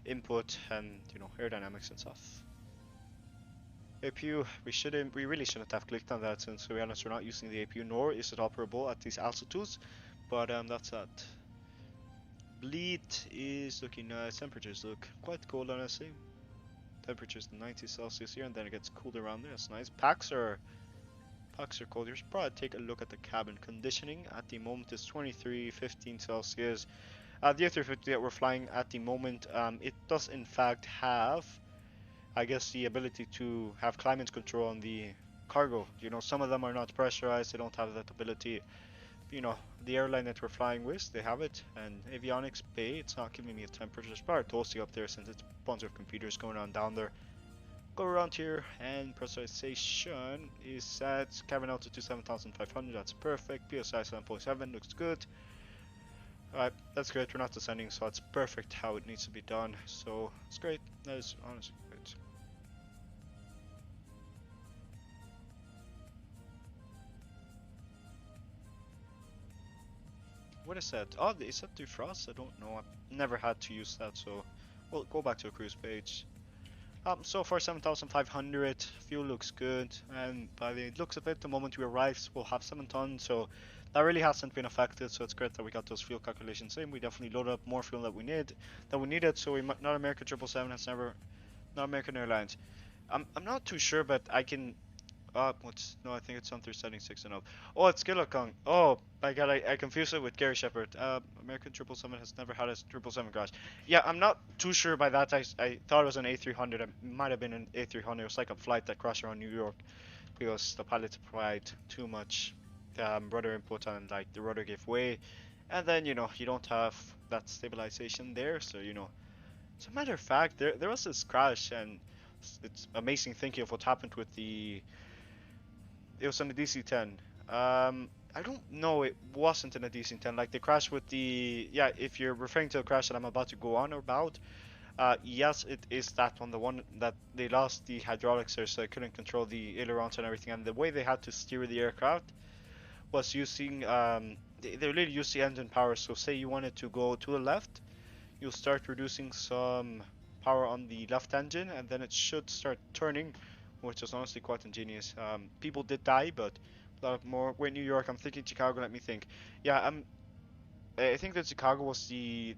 input and, you know, aerodynamics and stuff. APU, we really shouldn't have clicked on that since, to be honest, we're not using the APU, nor is it operable at these altitudes, but that's that. Bleed is looking nice. Temperatures look quite cold, honestly. Temperatures 90 Celsius here, and then it gets cooled around there. That's nice. Packs are cold. You should probably take a look at the cabin conditioning. At the moment, it's 23-15 Celsius. The A350 that we're flying at the moment, it does in fact have, I guess, the ability to have climate control on the cargo. You know, some of them are not pressurized, they don't have that ability. You know, the airline that we're flying with, they have it, and avionics bay, it's not giving me a temperature. It's probably toasty up there since it's a bunch of computers going on down there. Go around here, and pressurization is set. Cabin altitude 7,500, that's perfect. PSI 7.7 looks good. Alright, that's great. We're not descending, so it's perfect how it needs to be done. So it's great. That is honestly great. What is that? Oh, is that defrost? I don't know. I've never had to use that, so we'll go back to a cruise page. So far 7,500. Fuel looks good, and by the looks of it, the moment we arrive, we'll have 7 tons. So that really hasn't been affected. So it's great that we got those fuel calculations in. We definitely loaded up more fuel that we needed. So not American 777 has never, not American Airlines. I'm not too sure, but I can. No, I think it's on through setting 6 and up. Oh, it's Kong. Oh my god, I confused it with Gary Shepard. American 777 has never had a 777 crash. Yeah, I'm not too sure by that. I thought it was an A300. It might have been an A300. It was like a flight that crashed around New York because the pilots applied too much rudder input and like the rudder gave way. And then, you know, you don't have that stabilization there. So, you know, as a matter of fact, there was this crash, and it's amazing thinking of what happened with the. It was on the DC-10. I don't know. It wasn't in a DC-10. Like the crash with the if you're referring to the crash that I'm about to go on about, yes, it is that one. The one that they lost the hydraulics there, so they couldn't control the ailerons and everything. And the way they had to steer the aircraft was using they really used the engine power. So say you wanted to go to the left, you'll start reducing some power on the left engine, and then it should start turning, which is honestly quite ingenious. People did die, but a lot more. Wait, New York. I'm thinking Chicago. Let me think. Yeah, I think that Chicago was the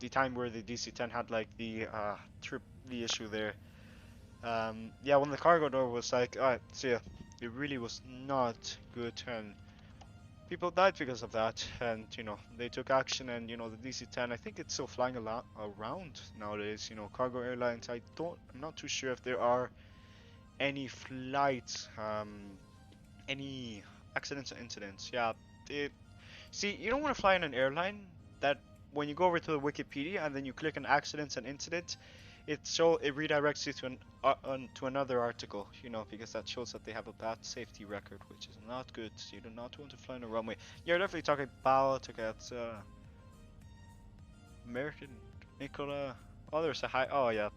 the time where the DC-10 had like the trip the issue there. Yeah, when the cargo door was like, alright, see ya. It really was not good, and people died because of that. And you know, they took action, and you know, the DC-10, I think it's still flying a lot around nowadays. You know, cargo airlines. I'm not too sure if there are any flights, any accidents or incidents. Yeah, it, see, you don't want to fly in an airline that when you go over to the Wikipedia and then you click on accidents and incidents, it redirects you to to another article, you know, because that shows that they have a bad safety record, which is not good. So you do not want to fly on a runway. You're definitely talking about American Nicola. Oh, there's a high. Oh yeah,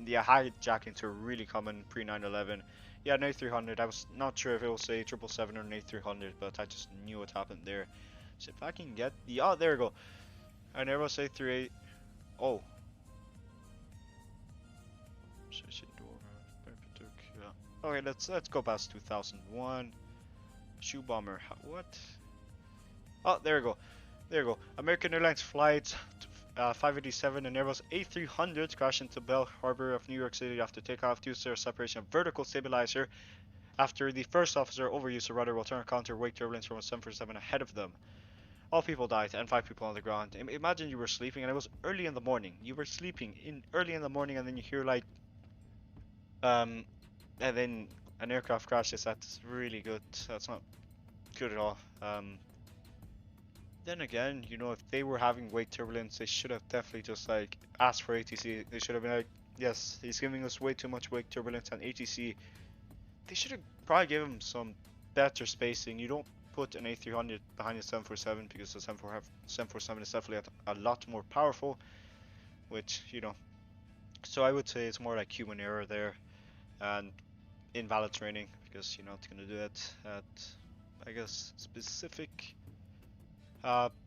yeah, hijackings are really common pre 9/11. Yeah, an A300. I was not sure if it was a 777 or an A300, but I just knew what happened there. So if I can get the there we go. An Airbus A38. Oh. Okay, let's go past 2001. Shoe bomber. What? Oh, there we go. There we go. American Airlines flight 587 and Airbus A300 crashed into Bell Harbor of New York City after takeoff due to a separation of vertical stabilizer after the first officer overused the rudder while trying to counter wake turbulence from a 747 ahead of them. All people died and 5 people on the ground. Imagine you were sleeping and it was early in the morning. You were sleeping early in the morning and then you hear like and then an aircraft crashes. That's really good. That's not good at all. Then again, you know, if they were having wake turbulence, they should have definitely just like asked for ATC. They should have been like, yes, he's giving us way too much wake turbulence, and ATC. They should have probably given him some better spacing. You don't put an A300 behind a 747 because the 747 is definitely a lot more powerful, which, you know, so I would say it's more like human error there and invalid training because you're not going to do it at, I guess, specific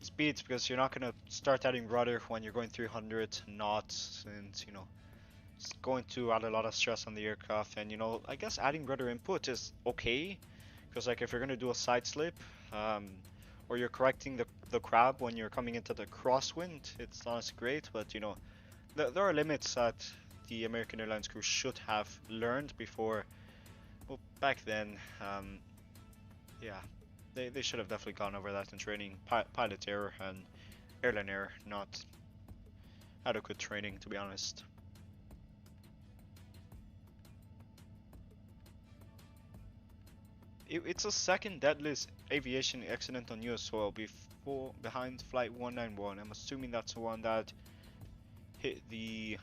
speeds, because you're not going to start adding rudder when you're going 300 knots, and you know, it's going to add a lot of stress on the aircraft. And you know, I guess adding rudder input is okay, because like if you're going to do a side slip, or you're correcting the crab when you're coming into the crosswind, it's honestly great. But you know, there are limits that the American Airlines crew should have learned before. Well, back then, yeah, they should have definitely gone over that in training. Pilot error and airline error, not adequate training, to be honest. It's a second deadliest aviation accident on US soil behind Flight 191. I'm assuming that's the one that hit the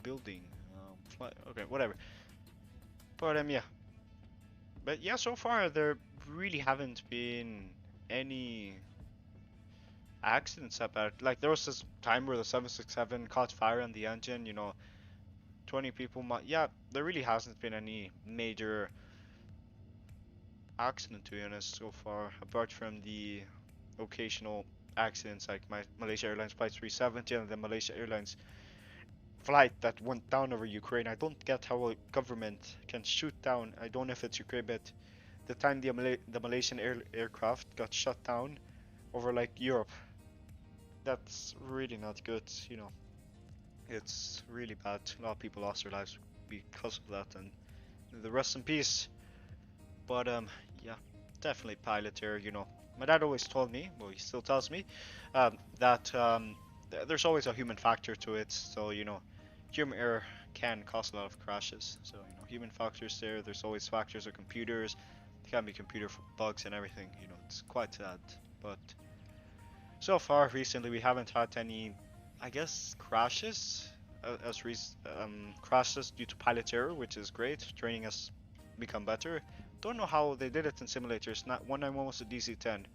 building. Okay, whatever. But yeah. But yeah, so far there really haven't been any accidents about. Like there was this time where the 767 caught fire on the engine, you know, 20 people. Yeah, there really hasn't been any major accident, to be honest, so far, apart from the occasional accidents like my Malaysia Airlines Flight 370 and the Malaysia Airlines flight that went down over Ukraine. I don't get how a government can shoot down. I don't know if it's Ukraine, but the time the Malaysian aircraft got shut down over like Europe, that's really not good. You know, it's really bad. A lot of people lost their lives because of that, and the rest in peace. But yeah, definitely pilot error. You know, my dad always told me, well, he still tells me, that there's always a human factor to it. So you know, human error can cause a lot of crashes. So you know, human factors there. There's always factors of computers. It can be computer bugs and everything. You know, it's quite sad. But so far, recently, we haven't had any, I guess, crashes crashes due to pilot error, which is great. Training has become better. Don't know how they did it in simulators. Not 191 was the DC-10.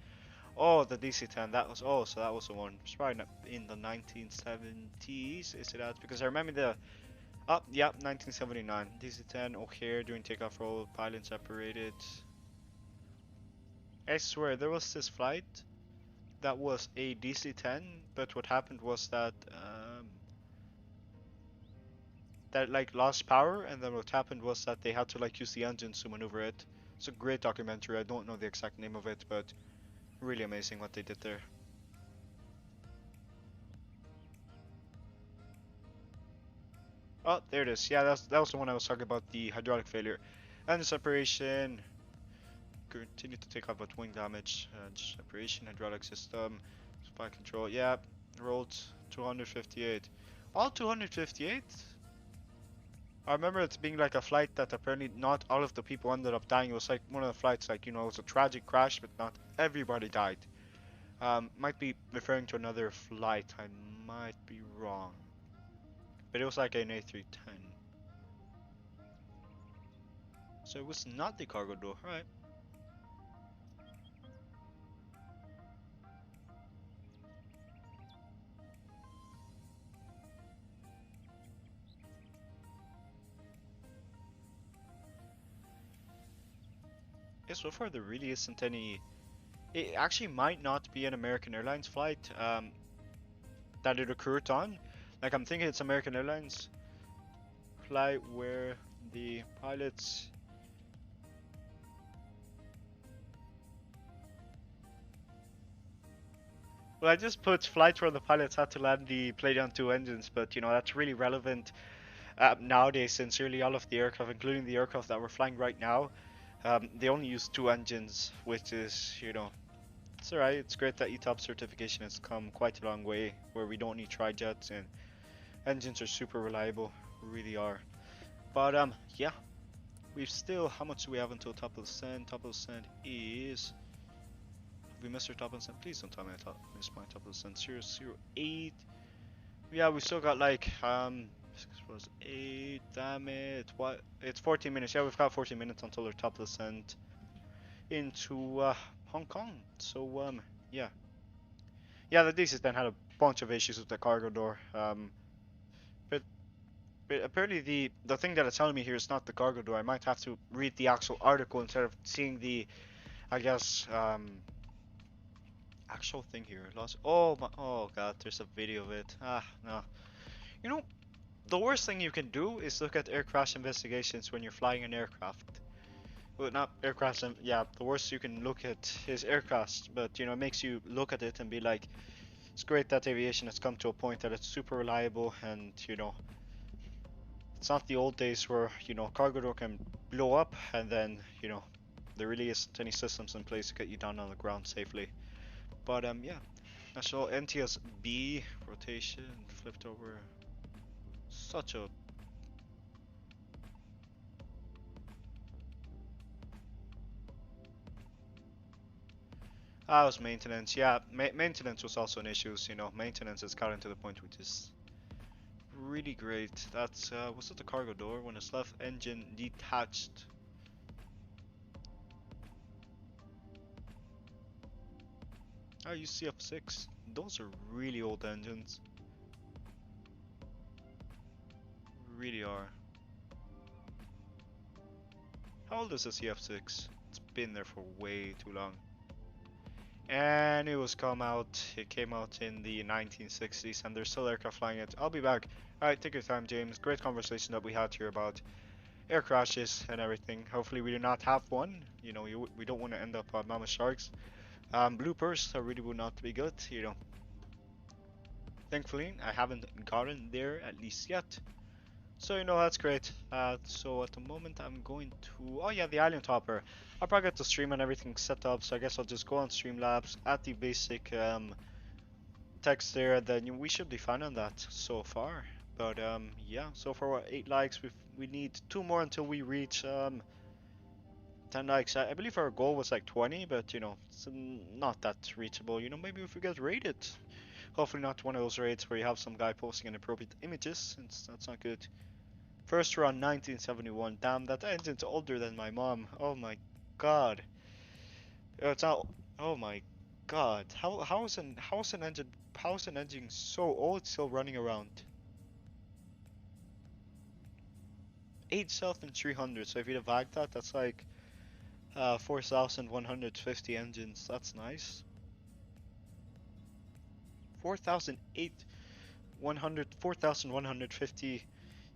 Oh, the DC-10. That was so that was the one. It's probably not in the 1970s. Is it that? Because I remember the yeah, 1979. DC-10 O'Hare during takeoff roll, pilot separated. I swear there was this flight that was a DC-10, but what happened was that that like lost power, and then what happened was that they had to like use the engines to maneuver it. It's a great documentary. I don't know the exact name of it, but really amazing what they did there. Oh, there it is. Yeah, that was the one I was talking about, the hydraulic failure. Engine separation. Continue to take off with wing damage. Separation, hydraulic system, flight control. Yeah, rolled 258. All 258? I remember it being like a flight that apparently not all of the people ended up dying. It was like one of the flights, like, you know, it was a tragic crash, but not everybody died. Might be referring to another flight. I might be wrong. But it was like an A310. So it was not the cargo door. Alright. Yeah, so far there really isn't any. It actually might not be an American Airlines flight that it occurred on. Like, I'm thinking it's American Airlines flight where the pilots. Well, I just put flights where the pilots had to land the plane on two engines, but you know that's really relevant nowadays, since really all of the aircraft, including the aircraft that we're flying right now, they only use two engines, which is, you know, it's alright. It's great that ETOP certification has come quite a long way, where we don't need tri-jets and engines are super reliable, really are. But yeah, we've still. How much do we have until top of the send? Top of the send is. We missed our top of the send. Please don't tell me I missed my top of the send. 008. Yeah, we still got like 8. Damn it! What? It's 14 minutes. Yeah, we've got 14 minutes until our top of the send into Hong Kong. So yeah, yeah. The DC then had a bunch of issues with the cargo door. But apparently the thing that it's telling me here is not the cargo door. I might have to read the actual article instead of seeing the, I guess, actual thing here. Lost. Oh my. Oh god. There's a video of it. Ah no. You know, the worst thing you can do is look at air crash investigations when you're flying an aircraft. Well, not aircraft. Yeah, the worst you can look at is aircraft. But you know, it makes you look at it and be like, it's great that aviation has come to a point that it's super reliable, and you know, it's not the old days where, you know, cargo door can blow up and then, you know, there really isn't any systems in place to get you down on the ground safely. But yeah, national NTS B rotation flipped over. Such a. Ah, it was maintenance. Yeah, maintenance was also an issue. You know, maintenance has gotten to the point which is really great. That's was it the cargo door when it's left engine detached? Oh, you CF6. Those are really old engines. Really are. How old is the CF6? It's been there for way too long. And it came out in the 1960s, and there's still aircraft flying it. I'll be back. Alright, take your time, James. Great conversation that we had here about air crashes and everything. Hopefully we do not have one. You know, we don't want to end up on Mama Sharks. Bloopers, I really would not be good, you know. Thankfully, I haven't gotten there, at least yet. So, you know, that's great. So at the moment I'm going to, oh yeah, the Island Hopper. I'll probably get the stream and everything set up, so I guess I'll just go on Streamlabs at the basic text there, and then we should be fine on that so far. But yeah, so far we're 8 likes. We need 2 more until we reach 10 likes. I believe our goal was like 20, but you know, it's not that reachable. You know, maybe if we get rated. Hopefully not one of those raids where you have some guy posting inappropriate images, since that's not good. First run 1971. Damn, that engine's older than my mom. Oh my god. It's not. Oh my god. How is an engine so old still running around? 8,300. So if you divide that, that's like 4,150 engines. That's nice. 4,150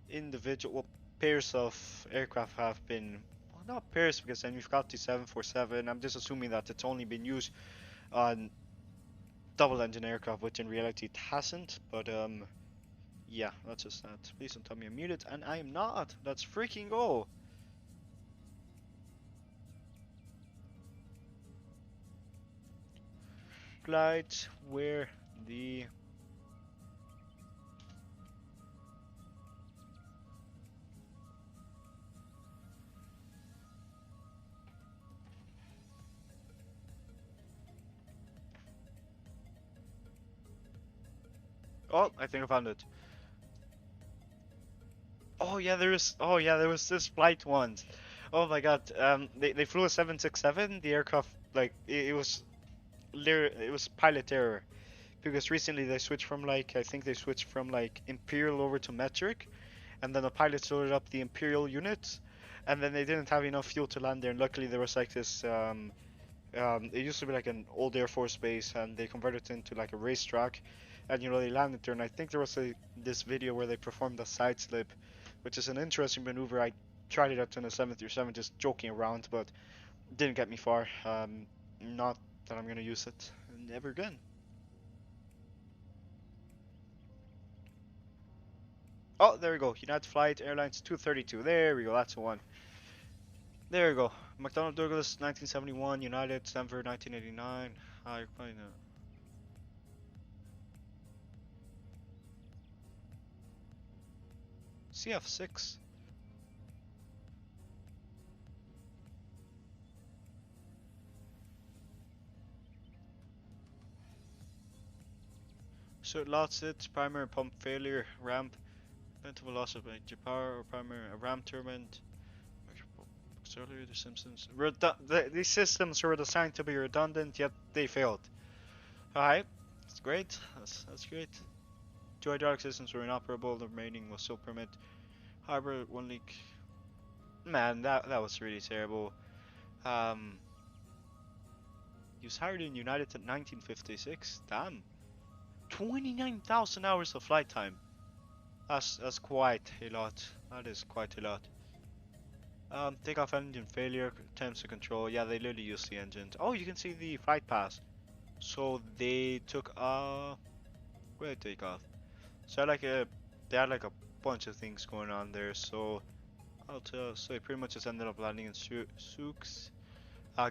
individual, well, pairs of aircraft have been, well, not pairs, because then we've got the 747. I'm just assuming that it's only been used on double engine aircraft, which in reality it hasn't. But Yeah, that's just that. Please don't tell me I'm muted, and I am not. Let's freaking go. Flight where the Oh, I think I found it. Oh yeah, there is. Oh yeah, there was this flight once. Oh my God. They flew a 767. The aircraft like it was pilot error because recently they switched from like I think they switched from like Imperial over to metric, and then the pilots loaded up the Imperial units, and then they didn't have enough fuel to land there. And luckily there was like this it used to be like an old Air Force base, and they converted it into like a racetrack, and they landed there. And I think there was this video where they performed a side slip, which is an interesting maneuver. I tried it out in a 737, just joking around, but didn't get me far. Not that I'm gonna use it ever again. Oh, there we go. United Flight Airlines 232. There we go. That's the one. There we go. McDonnell Douglas 1971. United Denver 1989. You're playing it. CF6. So it lost its primary pump failure ramp. Mental loss of major power or primary ram turbine. Earlier, the Simpsons. These systems were designed to be redundant, yet they failed. Alright, that's great. That's great. Two hydraulic systems were inoperable. The remaining will still permit. Harbor one leak. Man, that was really terrible. He was hired in United in 1956. Damn, 29,000 hours of flight time. That's quite a lot. That is quite a lot. Takeoff engine failure, attempts to control. Yeah, they literally used the engine. Oh, you can see the flight path. So they took where take off. So they had like a bunch of things going on there. So I'll tell. So they pretty much just ended up landing in Souks,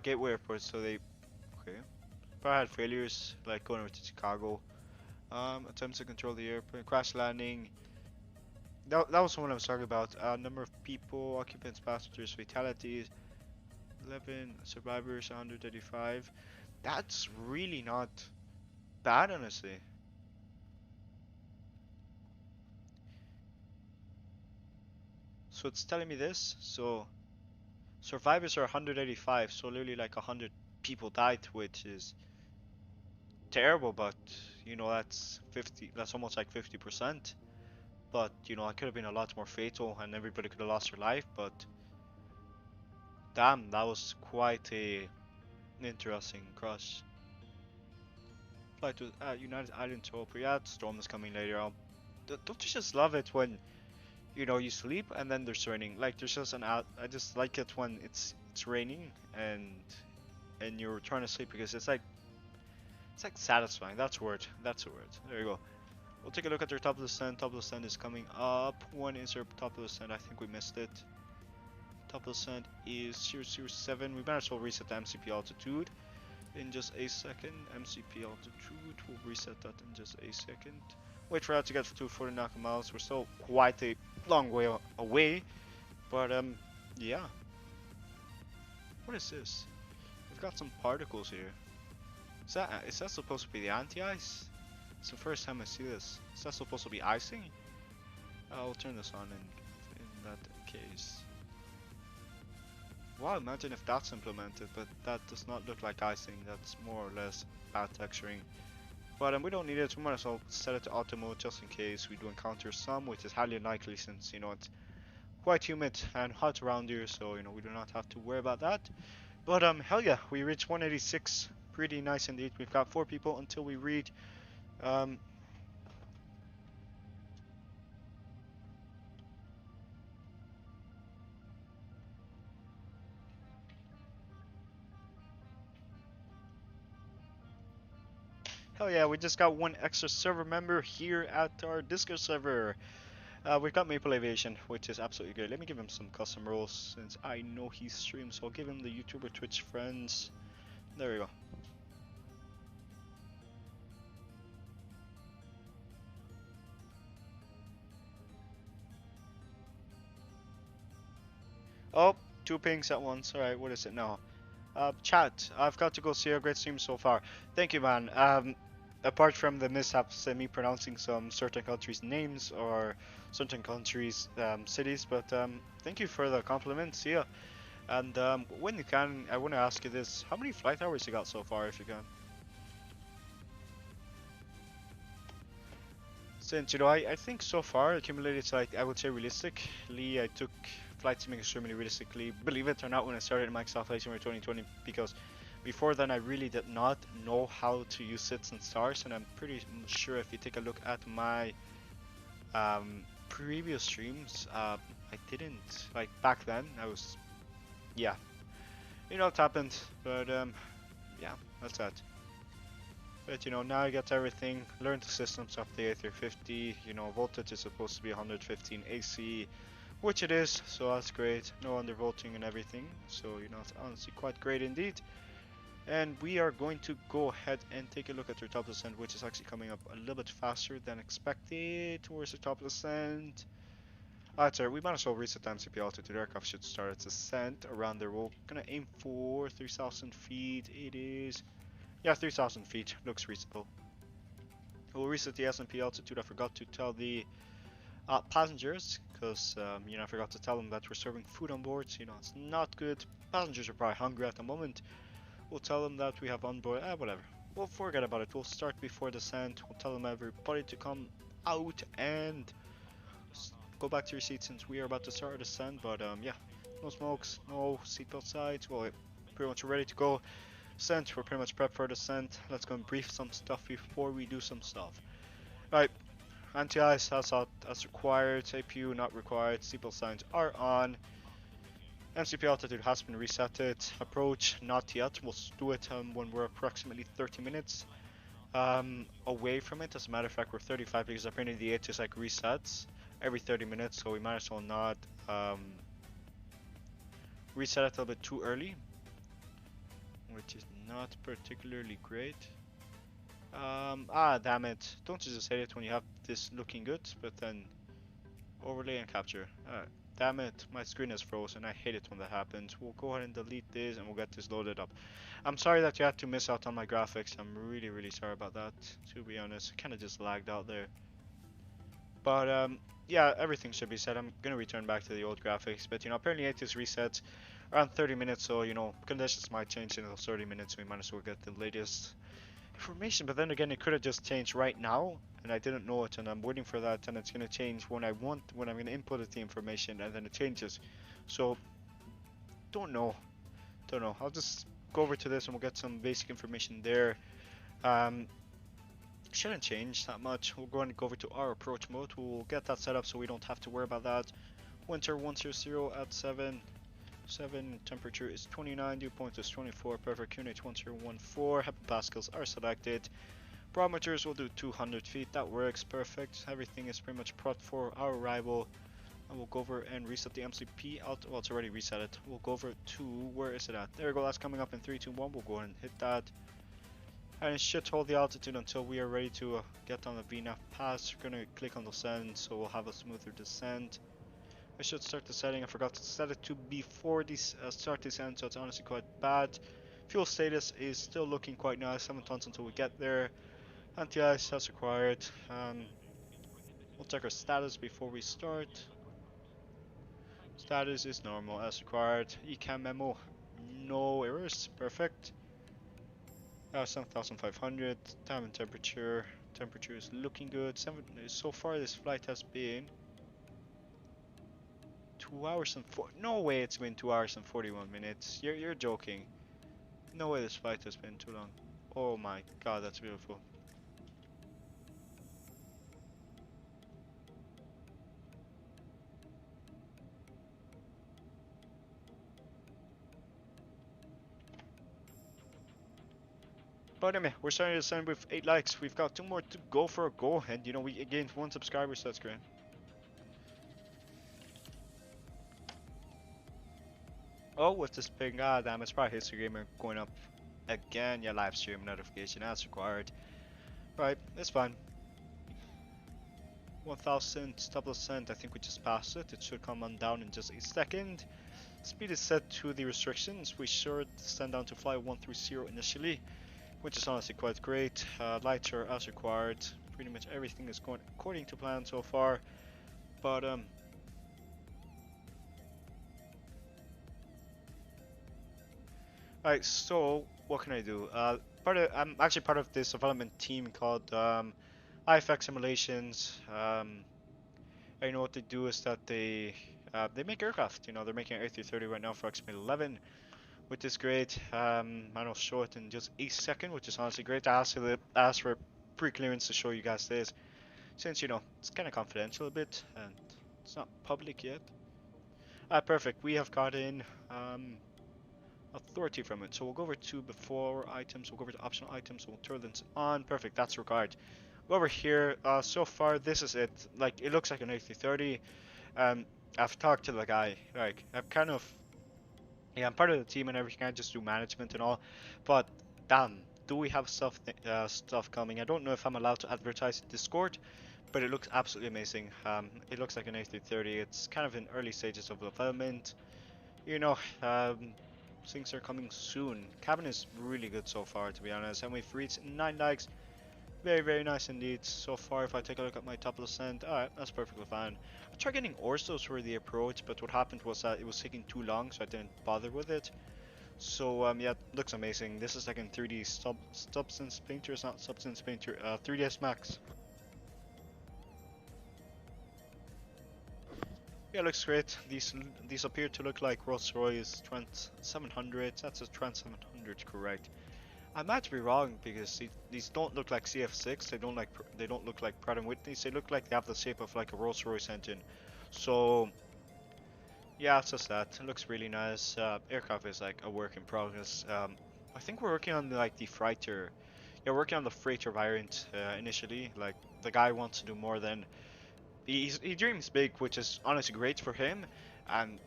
Gateway Airport. So they okay. Probably had failures like going over to Chicago. Attempts to control the airplane, crash landing. That was the one I was talking about. Number of people, occupants, passengers, fatalities. 11 survivors, 135. That's really not bad, honestly. So it's telling me this. So survivors are 185. So literally like 100 people died, which is terrible. But that's 50. That's almost like 50%. But it could have been a lot more fatal, and everybody could have lost their life. But damn, that was quite a interesting crash. Flight to United Island to Opera. Yeah, storm is coming later on. Don't you just love it when you sleep and then there's raining? Like there's just an out. I just like it when it's raining and you're trying to sleep because it's like satisfying. That's a word. That's a word. There you go. We'll take a look at their top of the stand. Top of the stand is coming up. One is their top of the stand. I think we missed it. Top of the stand is 007. We might as well reset the MCP altitude in just a second. MCP altitude, we'll reset that in just a second. Wait for that to get to 240 nautical miles. We're still quite a long way away, but yeah. What is this? We've got some particles here. Is that supposed to be the anti-ice? It's the first time I see this. Is that supposed to be icing? I'll turn this on in that case. Wow, imagine if that's implemented, but that does not look like icing. That's more or less bad texturing. But we don't need it. We might as well set it to auto mode just in case we do encounter some, which is highly unlikely since it's quite humid and hot around here, so we do not have to worry about that. But hell yeah, we reached 186. Pretty nice indeed. We've got 4 people until we read Oh yeah, we just got one extra server member here at our Discord server. We've got Maple Aviation, which is absolutely great. Let me give him some custom roles since I know he streams, so I'll give him the YouTuber Twitch friends. There we go. Oh, two pings at once. Alright, what is it now? Chat, I've got to go see a great stream so far. Thank you, man. Apart from the mishaps and me pronouncing some certain countries' names or certain countries' cities, but thank you for the compliment. See ya. And when you can, I want to ask you this: how many flight hours you got so far, if you can? Since I think so far accumulated, like I would say realistically, I took flight siming extremely realistically. Believe it or not, when I started Microsoft Flight Simulator 2020, because before then I really did not know how to use sits and stars, and I'm pretty sure if you take a look at my previous streams, I didn't like back then. I was, yeah, it happened, but yeah, that's that. But now I got everything, learned the systems of the A350, voltage is supposed to be 115 AC, which it is, so that's great, no undervolting and everything, so it's honestly quite great indeed. And we are going to go ahead and take a look at our top descent, which is actually coming up a little bit faster than expected towards the top descent. Alright, sir, we might as well reset the MCP altitude. Aircraft should start its descent around there. We're gonna aim for 3,000 feet. It is, yeah, 3,000 feet. Looks reasonable. We'll reset the S&P altitude. I forgot to tell the passengers, because I forgot to tell them that we're serving food on board. So, it's not good. Passengers are probably hungry at the moment. We'll tell them that we have on board. Whatever. We'll forget about it. We'll start before descent. We'll tell them everybody to come out and go back to your seats since we are about to start our descent. But yeah, no smokes, no seatbelt sides. Well, pretty much ready to go. Descent, we're pretty much prepped for descent. Let's go and brief some stuff before we do some stuff. Right, anti-ice as required, APU not required, seatbelt signs are on. MCP altitude has been resetted. Approach, not yet. We'll do it when we're approximately 30 minutes away from it. As a matter of fact, we're 35 because apparently the H is like resets every 30 minutes, so we might as well not reset it a little bit too early, which is not particularly great. Damn it. Don't you just hate it when you have this looking good, but then overlay and capture. Damn it, my screen is frozen. I hate it when that happens. We'll go ahead and delete this and we'll get this loaded up. I'm sorry that you had to miss out on my graphics. I'm really, really sorry about that, to be honest. It kind of just lagged out there. But yeah, everything should be set. I'm gonna return back to the old graphics, but apparently it is resets around 30 minutes, so conditions might change in those 30 minutes. We might as well get the latest information. But then again, it could have just changed right now, and I didn't know it, and I'm waiting for that, and it's gonna change when I'm gonna input the information, and then it changes. So don't know. I'll just go over to this, and we'll get some basic information there. Shouldn't change that much. We'll go and go over to our approach mode. We'll get that set up so we don't have to worry about that. Winter 100 at 7. Temperature is 29. Dew point is 24. Perfect. Unit 1014. Heptapascals are selected. Barometers will do 200 feet. That works perfect. Everything is pretty much prepped for our arrival. And we'll go over and reset the MCP out. Well, it's already reset it. We'll go over to, where is it at? There we go. That's coming up in 3, 2, 1. We'll go ahead and hit that. And it should hold the altitude until we are ready to get on the VNAV pass. We're going to click on descend, so we'll have a smoother descent. I should start the setting. I forgot to set it to before this start descent, so it's honestly quite bad. Fuel status is still looking quite nice. 7 tons until we get there. Anti-ice as required. We'll check our status before we start. Status is normal as required. Ecam memo, no errors. Perfect. 7,500. Time and temperature. Temperature is looking good. So far this flight has been 2 hours and 4. No way it's been 2 hours and 41 minutes. You're joking. No way this flight has been too long. Oh my god, that's beautiful. But anyway, we're starting to send with 8 likes. We've got 2 more to go for a goal, and you know, we gained 1 subscriber, so that's great. Oh, what's this ping? Ah, damn, it's probably History Gamer going up again. Yeah, live stream notification as required. Right, it's fine. 1000 double cent. I think we just passed it. It should come on down in just a second. Speed is set to the restrictions. We should send down to fly 130 initially, which is honestly quite great. Lights are as required. Pretty much everything is going according to plan so far. But alright, so what can I do? I'm actually part of this development team called IFX Simulations. I know what they do is that they make aircraft. You know, they're making an A330 right now for XPLANE-11, which is great. And I'll show it in just a second, which is honestly great. I asked for pre-clearance to show you guys this, since you know it's kind of confidential a bit and it's not public yet. Perfect. We have gotten authority from it. So we'll go over to before items, we'll go over to optional items, we'll turn this on. Perfect, that's required. Go over here. So far this is it. Like, it looks like an A330. I've talked to the guy. Like, I've kind of, yeah, I'm part of the team and everything. I just do management and all, but damn, do we have stuff coming? I don't know if I'm allowed to advertise in Discord, but it looks absolutely amazing. It looks like an A330. It's kind of in early stages of development. You know, things are coming soon. Cabin is really good so far, to be honest, and we've reached 9 likes. Very, very nice indeed so far. If I take a look at my top of the send, alright, that's perfectly fine. I tried getting Orsos for the approach, but what happened was that it was taking too long, so I didn't bother with it. So yeah, it looks amazing. This is like in 3D Substance Painter. It's not Substance Painter, 3ds Max. Yeah, it looks great. These appear to look like Rolls-Royce Trent 700. That's a Trent 700, correct? I might be wrong because these don't look like CF6. They don't look like Pratt and Whitney. They look like they have the shape of like a Rolls-Royce engine. So yeah, it's just that. It looks really nice. Aircraft is like a work in progress. I think we're working on like the freighter. Yeah, we're working on the freighter variant initially. Like, the guy wants to do more than he dreams big, which is honestly great for him. And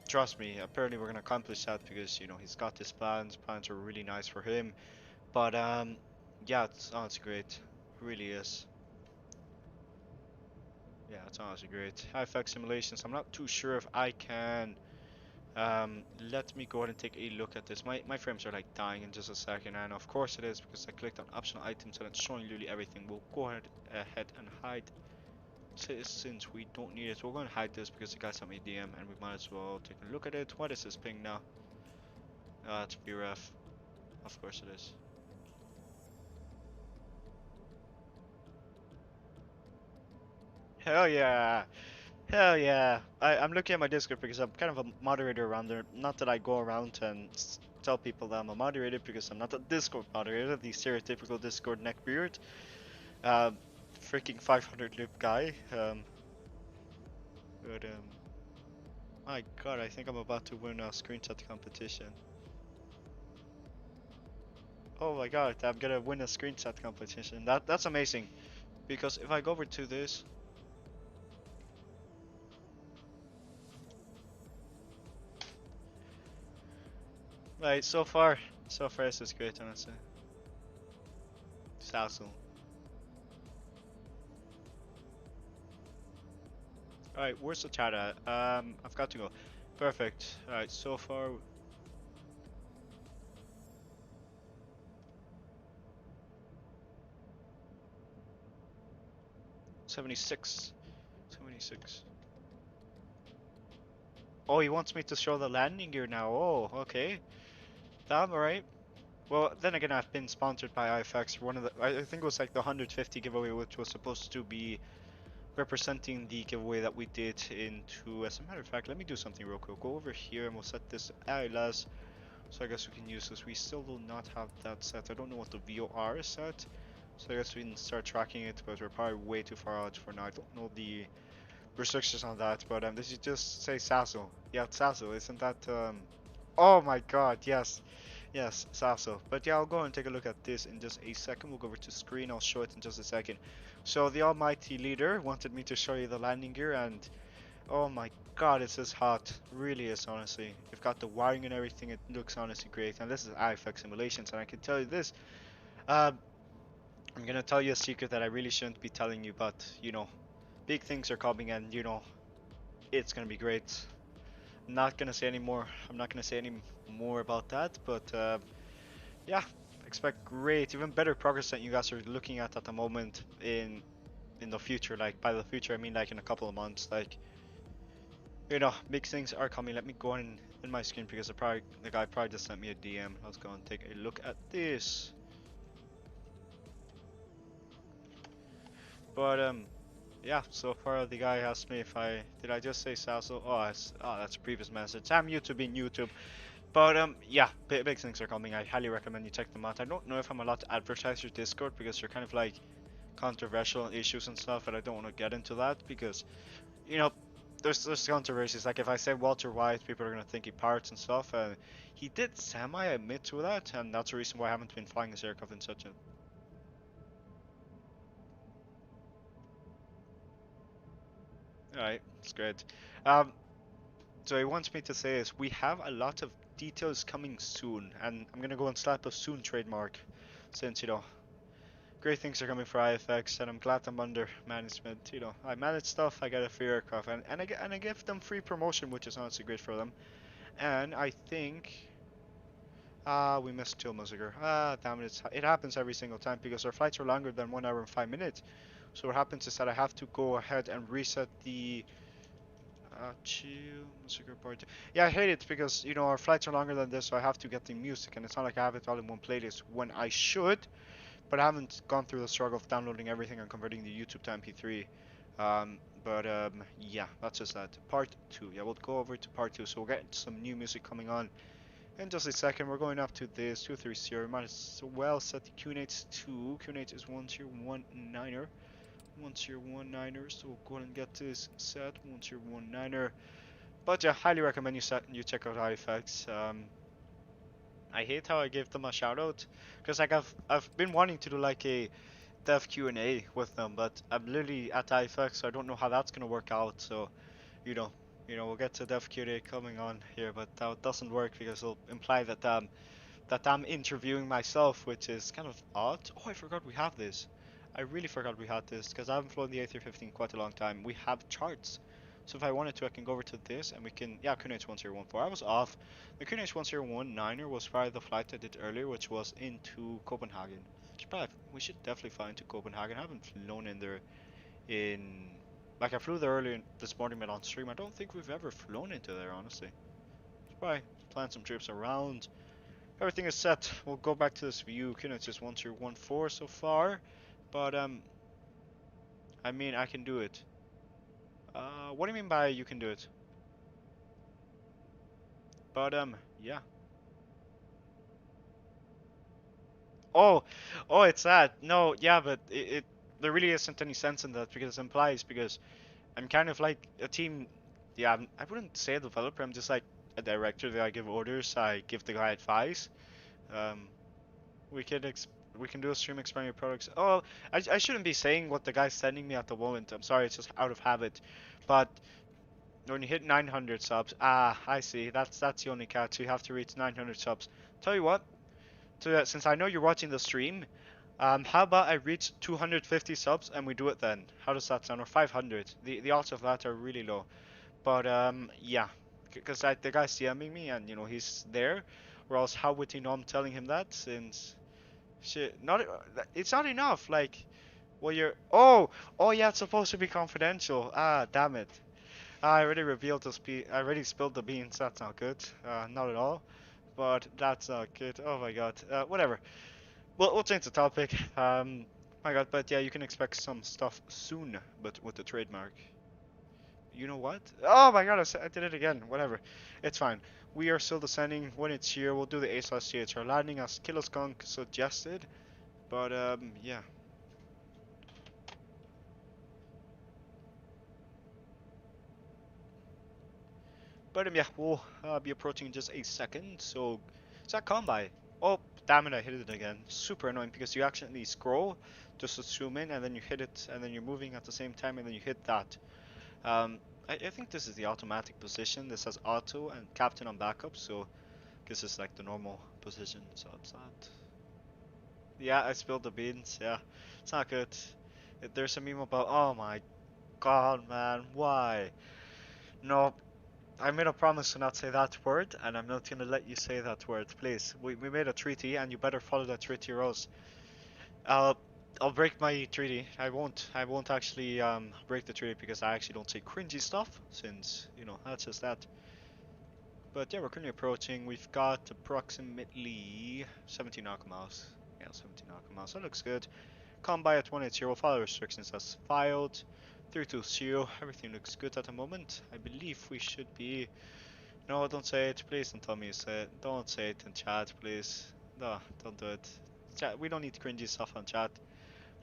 trust me, apparently we're gonna accomplish that because you know he's got his plans. Plans are really nice for him. But yeah, it's honestly great. It really is. Yeah, it's honestly great. IFX simulations. I'm not too sure if I can. Let me go ahead and take a look at this. My frames are like dying in just a second, and of course it is because I clicked on optional items and it's showing literally everything. We'll go ahead and hide this since we don't need it. We're going to hide this because the guy sent me a DM and we might as well take a look at it. What is this ping now? It's BRF. Of course it is. Hell yeah! Hell yeah! I'm looking at my Discord because I'm kind of a moderator around there. Not that I go around and tell people that I'm a moderator because I'm not a Discord moderator, the stereotypical Discord neckbeard. Freaking 500 loop guy. But my god, I think I'm about to win a screenshot competition. Oh my god, I'm gonna win a screenshot competition. That's amazing. Because if I go over to this, right, so far this is great, honestly. Sassel. Alright, where's the chat at? I've got to go. Perfect. Alright, so far. $76. Oh, he wants me to show the landing gear now. Oh, okay. Damn, alright. Well, then again, I've been sponsored by IFX. One of the, I think it was like the 150 giveaway, which was supposed to be representing the giveaway that we did into. As a matter of fact, let me do something real quick. Go over here and we'll set this alias. So I guess we can use this. We still do not have that set. I don't know what the VOR is set. So I guess we can start tracking it, but we're probably way too far out for now. I don't know the restrictions on that, but this is just say Sasso. Yeah, Sasso, isn't that Oh my god, yes. Yes, Sasso. But yeah, I'll go and take a look at this in just a second. We'll go over to screen. I'll show it in just a second. So the almighty leader wanted me to show you the landing gear, and oh my god, it's this hot. Really is, honestly. You've got the wiring and everything. It looks honestly great. And this is IFX simulations, and I can tell you this. Uh, I'm gonna tell you a secret that I really shouldn't be telling you, but you know, big things are coming, and you know, it's gonna be great. Not gonna say any more. I'm not gonna say any more about that, but yeah, expect great, even better progress than you guys are looking at the moment in the future. Like by the future, I mean like in a couple of months. Like you know, big things are coming. Let me go in my screen because the guy probably just sent me a DM. Let's go and take a look at this. But yeah. So far the guy asked me if I did I just say Sasso? Oh, that's a previous message. I'm YouTube in YouTube. But yeah, big things are coming. I highly recommend you check them out. I don't know if I'm allowed to advertise your Discord because they're kind of like controversial issues and stuff, and I don't want to get into that because you know there's controversies. Like if I say Walter White, people are gonna think he parts and stuff. And he did semi admit to that, and that's the reason why I haven't been flying his aircraft in such a. Alright, it's great. Um, so he wants me to say is we have a lot of details coming soon, and I'm gonna go and slap a soon trademark, since you know great things are coming for IFX, and I'm glad I'm under management. You know, I manage stuff, I get a free aircraft, and I give them free promotion, which is honestly great for them. And I think we missed Till Musiker. Damn it, it happens every single time because our flights are longer than 1 hour and 5 minutes. So what happens is that I have to go ahead and reset the Chill Musiker part. Yeah, I hate it because you know our flights are longer than this, so I have to get the music, and it's not like I have it all in one playlist when I should. But I haven't gone through the struggle of downloading everything and converting the YouTube to MP3. Yeah, that's just that. Part 2. Yeah, we'll go over to part 2. So we'll get some new music coming on in just a second. We're going up to this 230. We might as well set the QNH to. QNH is 1019er. 1019er. So we'll go ahead and get this set. 1019er. But yeah, highly recommend you check out IFX. I hate how I give them a shout out because like I've been wanting to do like a dev Q&A with them, but I'm literally at IFX, so I don't know how that's gonna work out. So you know, we'll get to dev Q&A coming on here, but that doesn't work because it'll imply that I'm interviewing myself, which is kind of odd. Oh, I forgot we have this. I really forgot we had this because I haven't flown the A350 in quite a long time. We have charts. So if I wanted to, I can go over to this and we can, yeah, QNH 1014. I was off. The QNH 1019er was probably the flight I did earlier, which was into Copenhagen. We should definitely fly into Copenhagen. I haven't flown in there in, like I flew there earlier this morning, but on stream, I don't think we've ever flown into there, honestly. Should probably plan some trips around. Everything is set. We'll go back to this view. It's just 1014 so far, but I mean I can do it. What do you mean by you can do it? But yeah. Oh, oh, it's that. No, yeah, but there really isn't any sense in that because it implies because I'm kind of like a team. Yeah, I wouldn't say a developer. I'm just like a director that I give orders. I give the guy advice. Um, We can we can do a stream explaining your products. Oh, I shouldn't be saying what the guy's sending me at the moment. I'm sorry, it's just out of habit. But when you hit 900 subs, I see. That's the only catch. You have to reach 900 subs. Tell you what, since I know you're watching the stream, how about I reach 250 subs and we do it then? How does that sound? Or 500? The odds of that are really low. But yeah, because the guy's DMing me and you know he's there, or else how would he know I'm telling him that since shit, not it's not enough. Like, well, you're oh yeah, it's supposed to be confidential. Damn it. I already revealed the I already spilled the beans. That's not good. Not at all. But that's not good. Oh my god. Whatever. We'll change the topic. My god. But yeah, you can expect some stuff soon. But with the trademark. You know what? Oh my god, I did it again. Whatever. It's fine. We are still descending. When it's here, we'll do the A/CHR landing as Killoskunk suggested. But yeah. But yeah, we'll be approaching in just a second. So Is that combi? Oh, damn it, I hit it again. Super annoying because you accidentally scroll just to zoom in and then you hit it and then you're moving at the same time and then you hit that. I think this is the automatic position. This has auto and captain on backup, so this is like the normal position, so it's not. Yeah, I spilled the beans, yeah. It's not good. There's a meme about, oh my god, man, why? No, I made a promise to not say that word, and I'm not gonna let you say that word, please. We made a treaty, and you better follow that treaty or else I'll I'll break my treaty. I won't actually break the treaty because I actually don't say cringy stuff, since you know that's just that. But yeah, we're currently approaching. We've got approximately 17 nautical miles. Yeah, 17 nautical miles. That looks good. Combi at 180. We'll follow restrictions as filed. 320. Everything looks good at the moment. I believe we should be. No, don't say it. Please don't tell me you say it. Don't say it in chat, please. No, don't do it. Chat. We don't need cringy stuff on chat,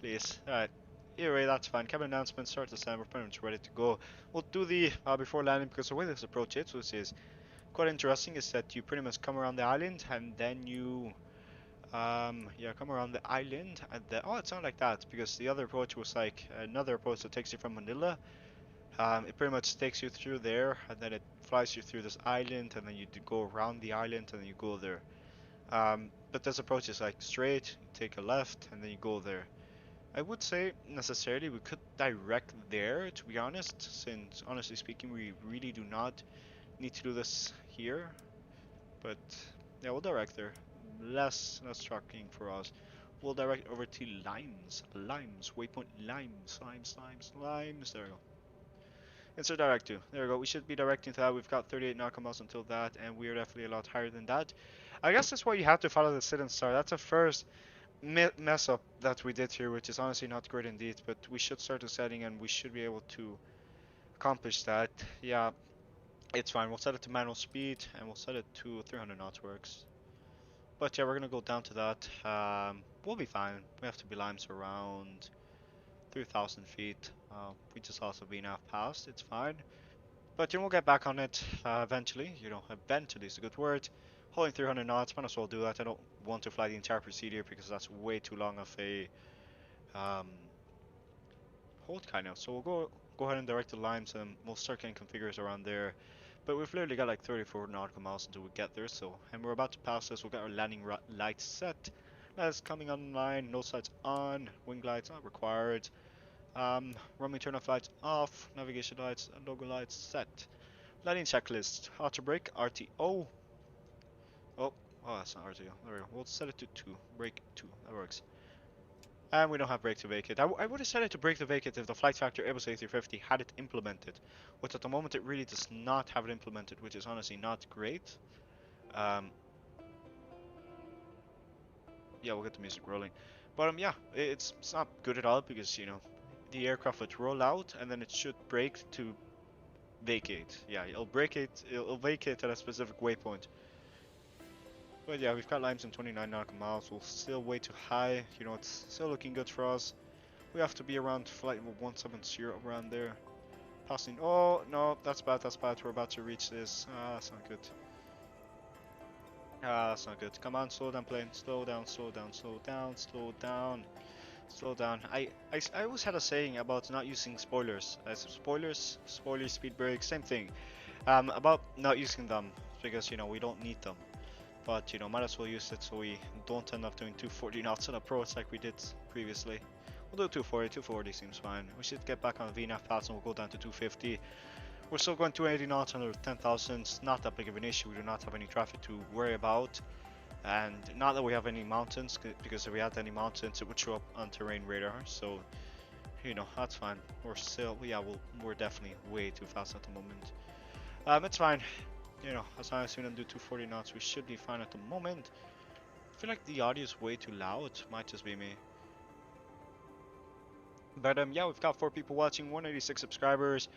please. Alright. Either way, that's fine. Cabin announcement. Start the stand. We're pretty much ready to go. We'll do the before landing because the way this approach is, which is quite interesting, is that you pretty much come around the island and then you yeah, come around the island and then oh, it's not like that because the other approach was like another approach that takes you from Manila. It pretty much takes you through there and then it flies you through this island and then you go around the island and then you go there. But this approach is like straight, you take a left and then you go there. I would say necessarily we could direct there, to be honest, since honestly speaking we really do not need to do this here. But yeah, we'll direct there. Less trucking for us. We'll direct over to Limes, waypoint Limes. There we go. Insert direct to. There we go. We should be directing to that. We've got 38 nautical miles until that, and we are definitely a lot higher than that. I guess that's why you have to follow the sit and start. That's a first mess up that we did here, which is honestly not great indeed. But we should start the setting, and we should be able to accomplish that. Yeah, it's fine. We'll set it to manual speed, and we'll set it to 300 knots works. But yeah, we're gonna go down to that. We'll be fine. We have to be limes around 3,000 feet. We just also been half past. It's fine. But you know, we'll get back on it eventually. You know, eventually is a good word. Holding 300 knots, might as well do that. I don't want to fly the entire procedure because that's way too long of a um, hold kind of. So we'll go ahead and direct the limes and we'll start getting configures around there. But we've literally got like 34 nautical miles until we get there. So, and we're about to pass this. We'll get our landing lights set. That's coming online. Nose lights on. Wing lights not required. Runway turn-off lights off. Navigation lights and logo lights set. Landing checklist. Auto brake. RTO. Oh, that's not RTO. There we go. We'll set it to 2. Brake 2. That works. And we don't have brake to vacate. I would have set it to brake to vacate if the flight factor Airbus A350 had it implemented. Which at the moment it really does not have it implemented, which is honestly not great. Um, yeah, we'll get the music rolling. But yeah, it's not good at all because, you know, the aircraft would roll out and then it should brake to vacate. Yeah, it'll vacate at a specific waypoint. But yeah, we've got limes in 29 nautical miles. We'll still way too high. You know, it's still looking good for us. We have to be around flight 170 around there. Passing. Oh, no, that's bad, that's bad. We're about to reach this. That's not good. That's not good. Come on, slow down, plane. Slow down, slow down, slow down, slow down. Slow down. I always had a saying about not using spoilers. Spoilers, speed brakes, same thing. About not using them because, you know, we don't need them. But, you know, might as well use it so we don't end up doing 240 knots on approach like we did previously. We'll do 240 seems fine. We should get back on VNAV paths and we'll go down to 250. We're still going 280 knots under 10,000. It's not that big of an issue. We do not have any traffic to worry about. And not that we have any mountains, because if we had any mountains it would show up on terrain radar. So, you know, that's fine. We're still, yeah, we're definitely way too fast at the moment. It's fine. You know, as long as we don't do 240 knots, we should be fine at the moment. I feel like the audio is way too loud. Might just be me. But yeah, we've got 4 people watching, 186 subscribers.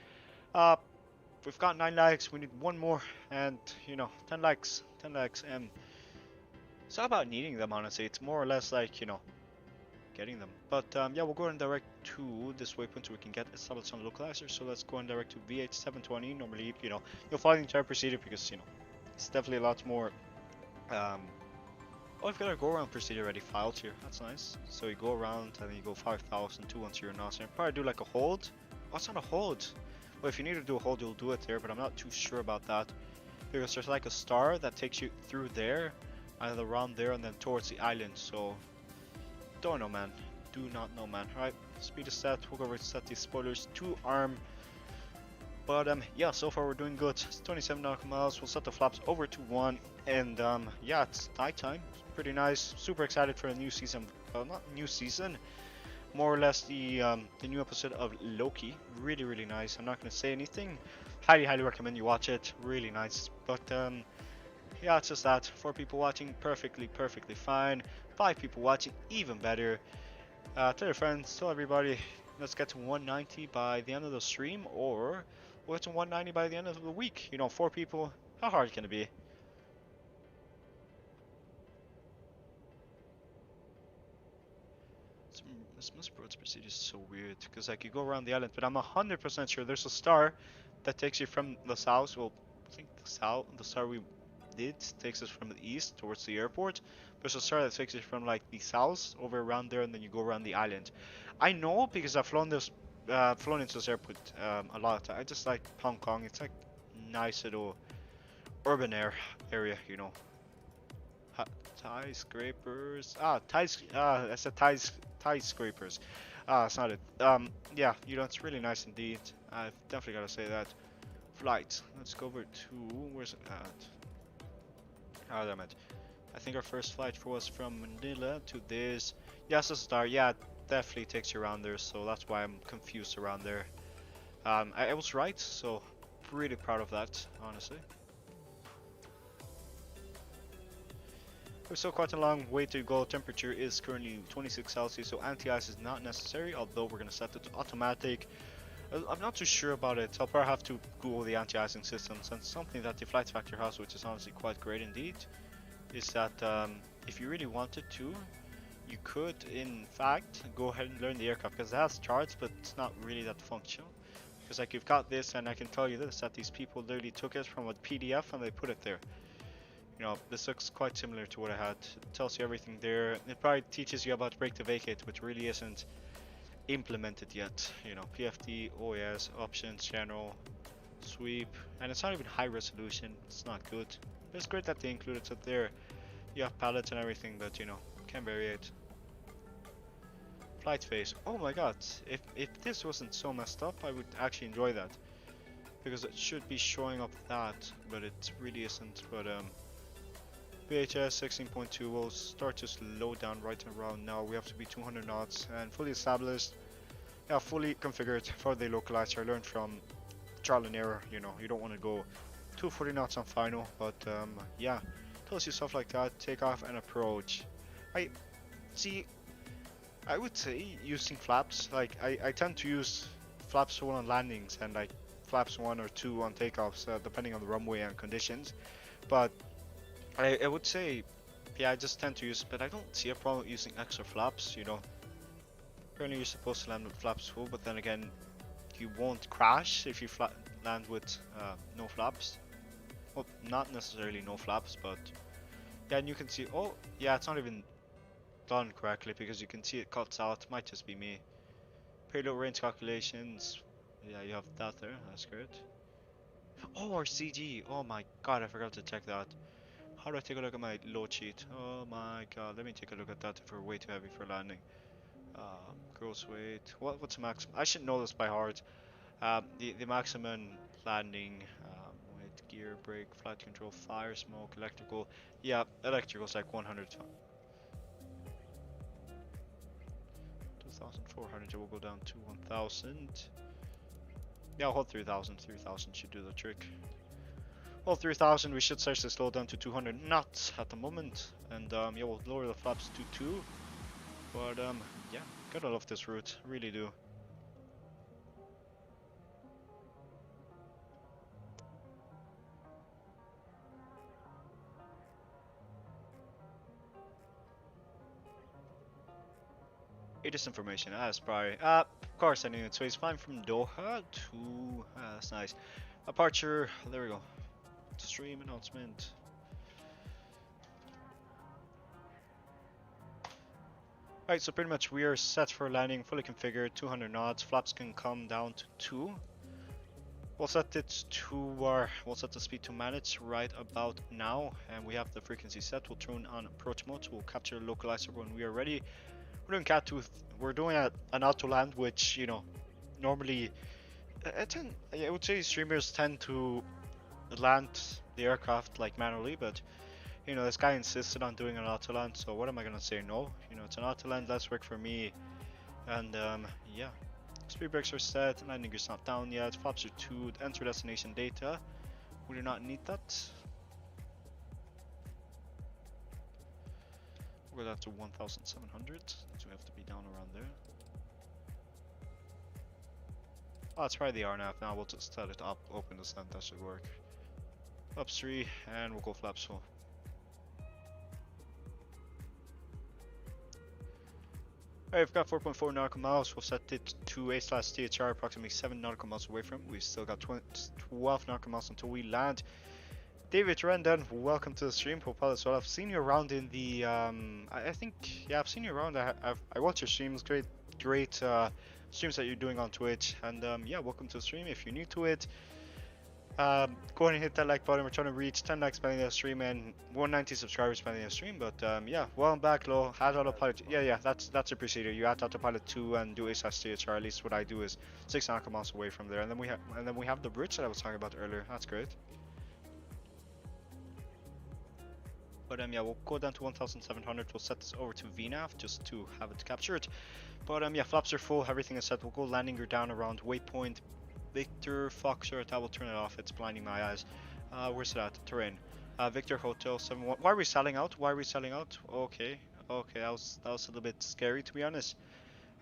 We've got 9 likes. We need 1 more, and you know, 10 likes. It's not about needing them, honestly. It's more or less like, you know, getting them. But yeah, we'll go and direct to this waypoint so we can get a solid sun localizer. So let's go and direct to VH720. Normally, you know, you'll find the entire procedure because, you know, it's definitely a lot more Oh, I've got a go around procedure already filed here. That's nice. So you go around and then you go 5,002 onto your nose. And probably do like a hold. Oh, it's not a hold. Well, if you need to do a hold, you'll do it there, but I'm not too sure about that. Because there's like a star that takes you through there, and around there, and then towards the island. So, don't know, man. Do not know, man. Alright, speed is set. We'll go over to set these spoilers to arm. But yeah, so far we're doing good. It's 27 nautical miles. We'll set the flaps over to 1, and yeah, it's nighttime. It's pretty nice. Super excited for a new season. Well, not new season. More or less the new episode of Loki. Really, really nice. I'm not gonna say anything. Highly, highly recommend you watch it. Really nice. But yeah, it's just that. 4 people watching, perfectly fine. 5 people watching, even better. Tell your friends, tell everybody. Let's get to 190 by the end of the stream, or we'll get to 190 by the end of the week. You know, 4 people. How hard can it be? This Musbroad's procedure is so weird, because like you go around the island, but I'm 100% sure there's a star that takes you from the south. Well, I think the star we did takes us from the east towards the airport. There's a star that takes us from like the south over around there, and then you go around the island. I know because I've flown into this airport a lot. I just like Hong Kong. It's like nice little urban area, you know. Thai scrapers. I said Thai scrapers. It's not it. Yeah, you know, it's really nice indeed. I've definitely got to say that. Flight. Let's go over to, where's it at? Oh, damn it. I think our first flight was from Manila to this. Yes, a star. Yeah, it definitely takes you around there, so that's why I'm confused around there. I was right, so pretty proud of that, honestly. We're still quite a long way to go. Temperature is currently 26 Celsius, so anti-ice is not necessary, although we're going to set it to automatic. I'm not too sure about it. I'll probably have to Google the anti-icing systems, and something that the Flight Factor has, which is honestly quite great indeed, is that if you really wanted to, you could in fact go ahead and learn the aircraft, because it has charts, but it's not really that functional. Because like you've got this, and I can tell you this, that these people literally took it from a PDF and they put it there. You know, this looks quite similar to what I had. It tells you everything there. It probably teaches you about brake to vacate, which really isn't implemented yet. You know, PFD, OAS, options, general, sweep, and it's not even high resolution. It's not good. But it's great that they included it there. You have palettes and everything, but you know, can vary it. Flight phase. Oh my god, if this wasn't so messed up, I would actually enjoy that. Because it should be showing up that, but it really isn't. But VHS 16.2 will start to slow down right around now. We have to be 200 knots and fully established. Yeah, fully configured for the localizer. I learned from trial and error, you know, you don't want to go 240 knots on final, but yeah, tells you stuff like that. Takeoff and approach. I would say using flaps, like I tend to use flaps 1 on landings and like flaps 1 or 2 on takeoffs, depending on the runway and conditions. But I would say, yeah, I just tend to use, but I don't see a problem using extra flaps, you know. Apparently you're supposed to land with flaps full, but then again, you won't crash if you land with no flaps. Well, not necessarily no flaps, but yeah, and you can see, oh, yeah, it's not even done correctly because you can see it cuts out. Might just be me. Payload range calculations, yeah, you have that there, that's great. Oh, our CG, oh my god, I forgot to check that. How do I take a look at my load sheet? Oh my god, let me take a look at that if we're way too heavy for landing. Gross weight. What's the maximum? I should know this by heart. The maximum landing weight, gear, brake, flight control, fire, smoke, electrical. Yeah, electrical's like 100. 2,400. It will go down to 1,000. Yeah, I'll hold 3,000. 3,000 should do the trick. Well, 3,000, we should start to slow down to 200 knots at the moment, and yeah, we'll lower the flaps to 2. But yeah, gotta love this route, really do. It is information, that's probably, of course I knew it, so he's flying from Doha to, that's nice. Departure, there we go. Stream announcement. Alright, so pretty much we are set for landing, fully configured, 200 knots. Flaps can come down to 2. We'll set we'll set the speed to manage right about now, and we have the frequency set. We'll turn on approach mode, so we'll capture the localizer when we are ready. We're doing cat tooth. We're doing an auto land, which normally I would say streamers tend to land the aircraft like manually, but this guy insisted on doing an auto land, so what am I gonna say no? It's an auto land, less work for me, and yeah. Speed brakes are set, landing gear's not down yet, flaps are tuned, enter destination data. We do not need that. We're going to 1,700, so we have to be down around there. Oh, let's try the RNAV now, we'll just set it up, open descent, that should work. Flaps 3, and we'll go flaps 4. Alright, we've got 4.4 nautical miles. We'll set it to A/THR approximately 7 nautical miles away from it. We've still got 12 nautical miles until we land. David Rendon, welcome to the stream. Hope all is well. I've seen you around in the I think I've seen you around. I watch your streams. Great streams that you're doing on Twitch. And yeah, welcome to the stream. If you're new to it, go ahead and hit that like button. We're trying to reach 10 likes by the end of the stream and 190 subscribers by the end of the stream. But yeah, welcome back, Lo. Add autopilot. Yeah, that's appreciated. You add autopilot 2 and do A/THR. At least what I do is 6 nautical miles away from there, and then we have the bridge that I was talking about earlier. That's great. But yeah, we'll go down to 1,700. We'll set this over to VNAV just to have it captured. But yeah, flaps are full. Everything is set. We'll go landing gear down around waypoint Victor Foxtrot. I will turn it off. It's blinding my eyes. Where's it at? Terrain. Victor Hotel 71. Why are we selling out? Okay. That was a little bit scary, to be honest.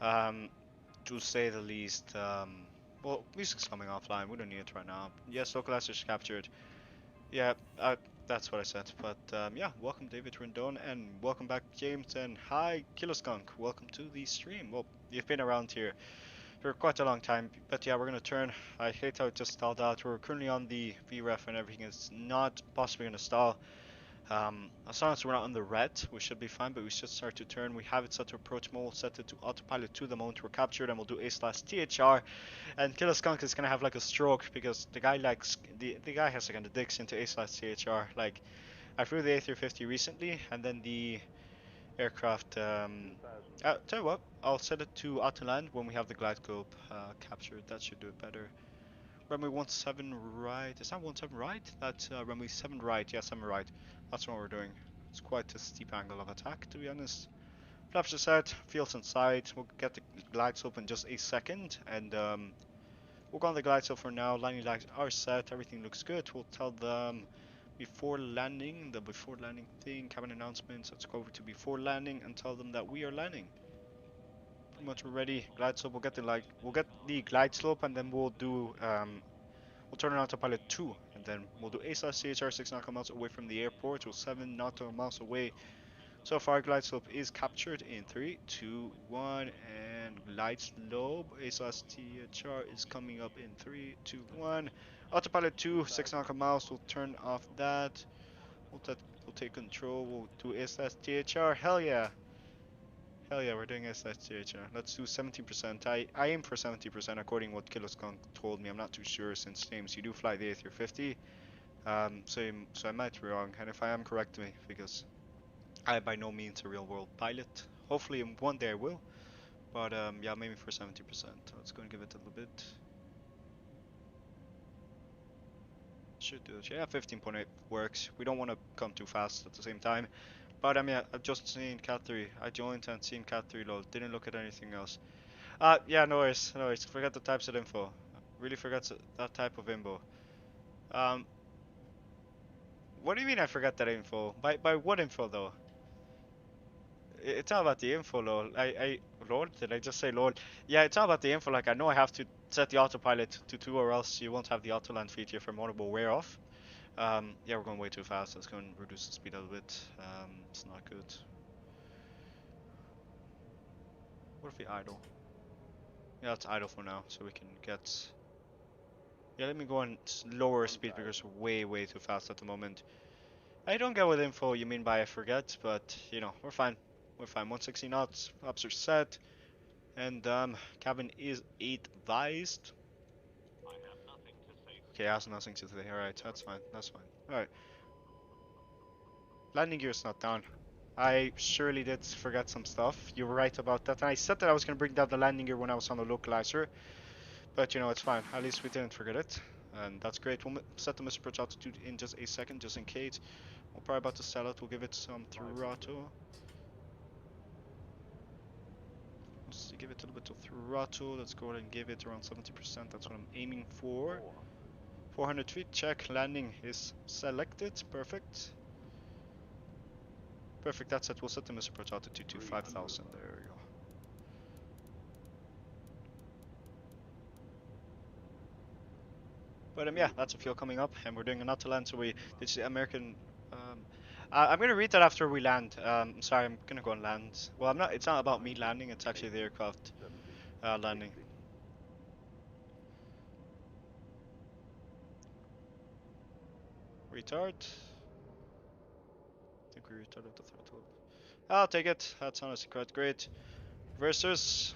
To say the least. Well, music's coming offline. We don't need it right now. Yes, localizer is captured. Yeah, that's what I said. But yeah, welcome David Rendon, and welcome back James, and hi Killerskunk. Welcome to the stream. Well, you've been around here for quite a long time, but yeah, we're gonna turn. I hate how it just stalled out. We're currently on the VREF and everything is not possibly gonna stall. As long as we're not on the red, we should be fine, but we should start to turn. We have it set to approach mode, set it to autopilot to the moment we're captured, and we'll do A/THR. And Killer Skunk is gonna have like a stroke because the guy likes the guy has like an addiction to A/THR. Like, I flew the A350 recently, and then the aircraft. Tell you what, I'll set it to auto land when we have the glide scope captured. That should do it better. Runway 17 right. Is that 17 right? That's runway 7 right. Yeah, 7 right. That's what we're doing. It's quite a steep angle of attack, to be honest. Flaps are set. Fields inside. We'll get the glide slope in just a second, and we'll go on the glide slope for now. Landing lights are set. Everything looks good. We'll tell them before landing, the before landing thing, cabin announcements. Let's go over to before landing and tell them that we are landing. Pretty much we're ready. Glide slope. We'll get the glide slope, and then we'll do we'll turn it on to pilot 2, and then we'll do A/THR 6 nautical miles away from the airport. We're 7 nautical miles away. So far, glide slope is captured in 3, 2, 1, and glide slope. A/THR is coming up in 3, 2, 1. Autopilot 2, 6 nautical miles. We'll turn off that. We'll take control. We'll do A/THR. Hell yeah. Hell yeah, we're doing A/THR. Let's do 70%. I aim for 70% according to what Killer Skunk told me. I'm not too sure since James, you do fly the A350. So I might be wrong, and if I am, correct me, because I am by no means a real world pilot. Hopefully one day I will. But yeah, maybe for 70%. Let's go and give it a little bit. Should do it. Yeah, 15.8 works. We don't want to come too fast at the same time. But yeah, I've just seen Cat 3. I joined and seen Cat 3 load. Didn't look at anything else. Yeah, no worries. Forget the types of info. Really forgot that type of info. What do you mean I forgot that info? By what info though? It's not about the info, lol. Lord? Did I just say lord? Yeah, it's not about the info. Like, I know I have to set the autopilot to 2, or else you won't have the auto land feature for multiple wear off. Yeah, we're going way too fast. Let's go and reduce the speed a little bit. It's not good. What if we idle? Yeah, let's idle for now, so we can get... Yeah, let me go on lower speed because we're way too fast at the moment. I don't get what info you mean by I forget, but, we're fine. We're fine. 160 knots. Flaps are set. And cabin is advised. Okay, has nothing to say. Alright, that's fine. That's fine. Alright. Landing gear is not down. I surely did forget some stuff. You were right about that. And I said that I was going to bring down the landing gear when I was on the localizer. But you know, it's fine. At least we didn't forget it. And that's great. We'll set the missile approach altitude in just a second, just in case. We're probably about to sell it. We'll give it some throttle. Let's give it a little bit of throttle. Let's go ahead and give it around 70%. That's what I'm aiming for. 400 feet. Check. Landing is selected. Perfect. Perfect. That's it. We'll set the missile approach altitude to 5,000. There we go. But yeah, that's a fuel coming up, and we're doing an auto land. So we did the American. I'm gonna read that after we land. Sorry, I'm gonna go and land. Well, I'm not. It's not about me landing. It's actually the aircraft landing. Retard. I think we retarded the throttle. I'll take it. That's honestly quite great. Reversers.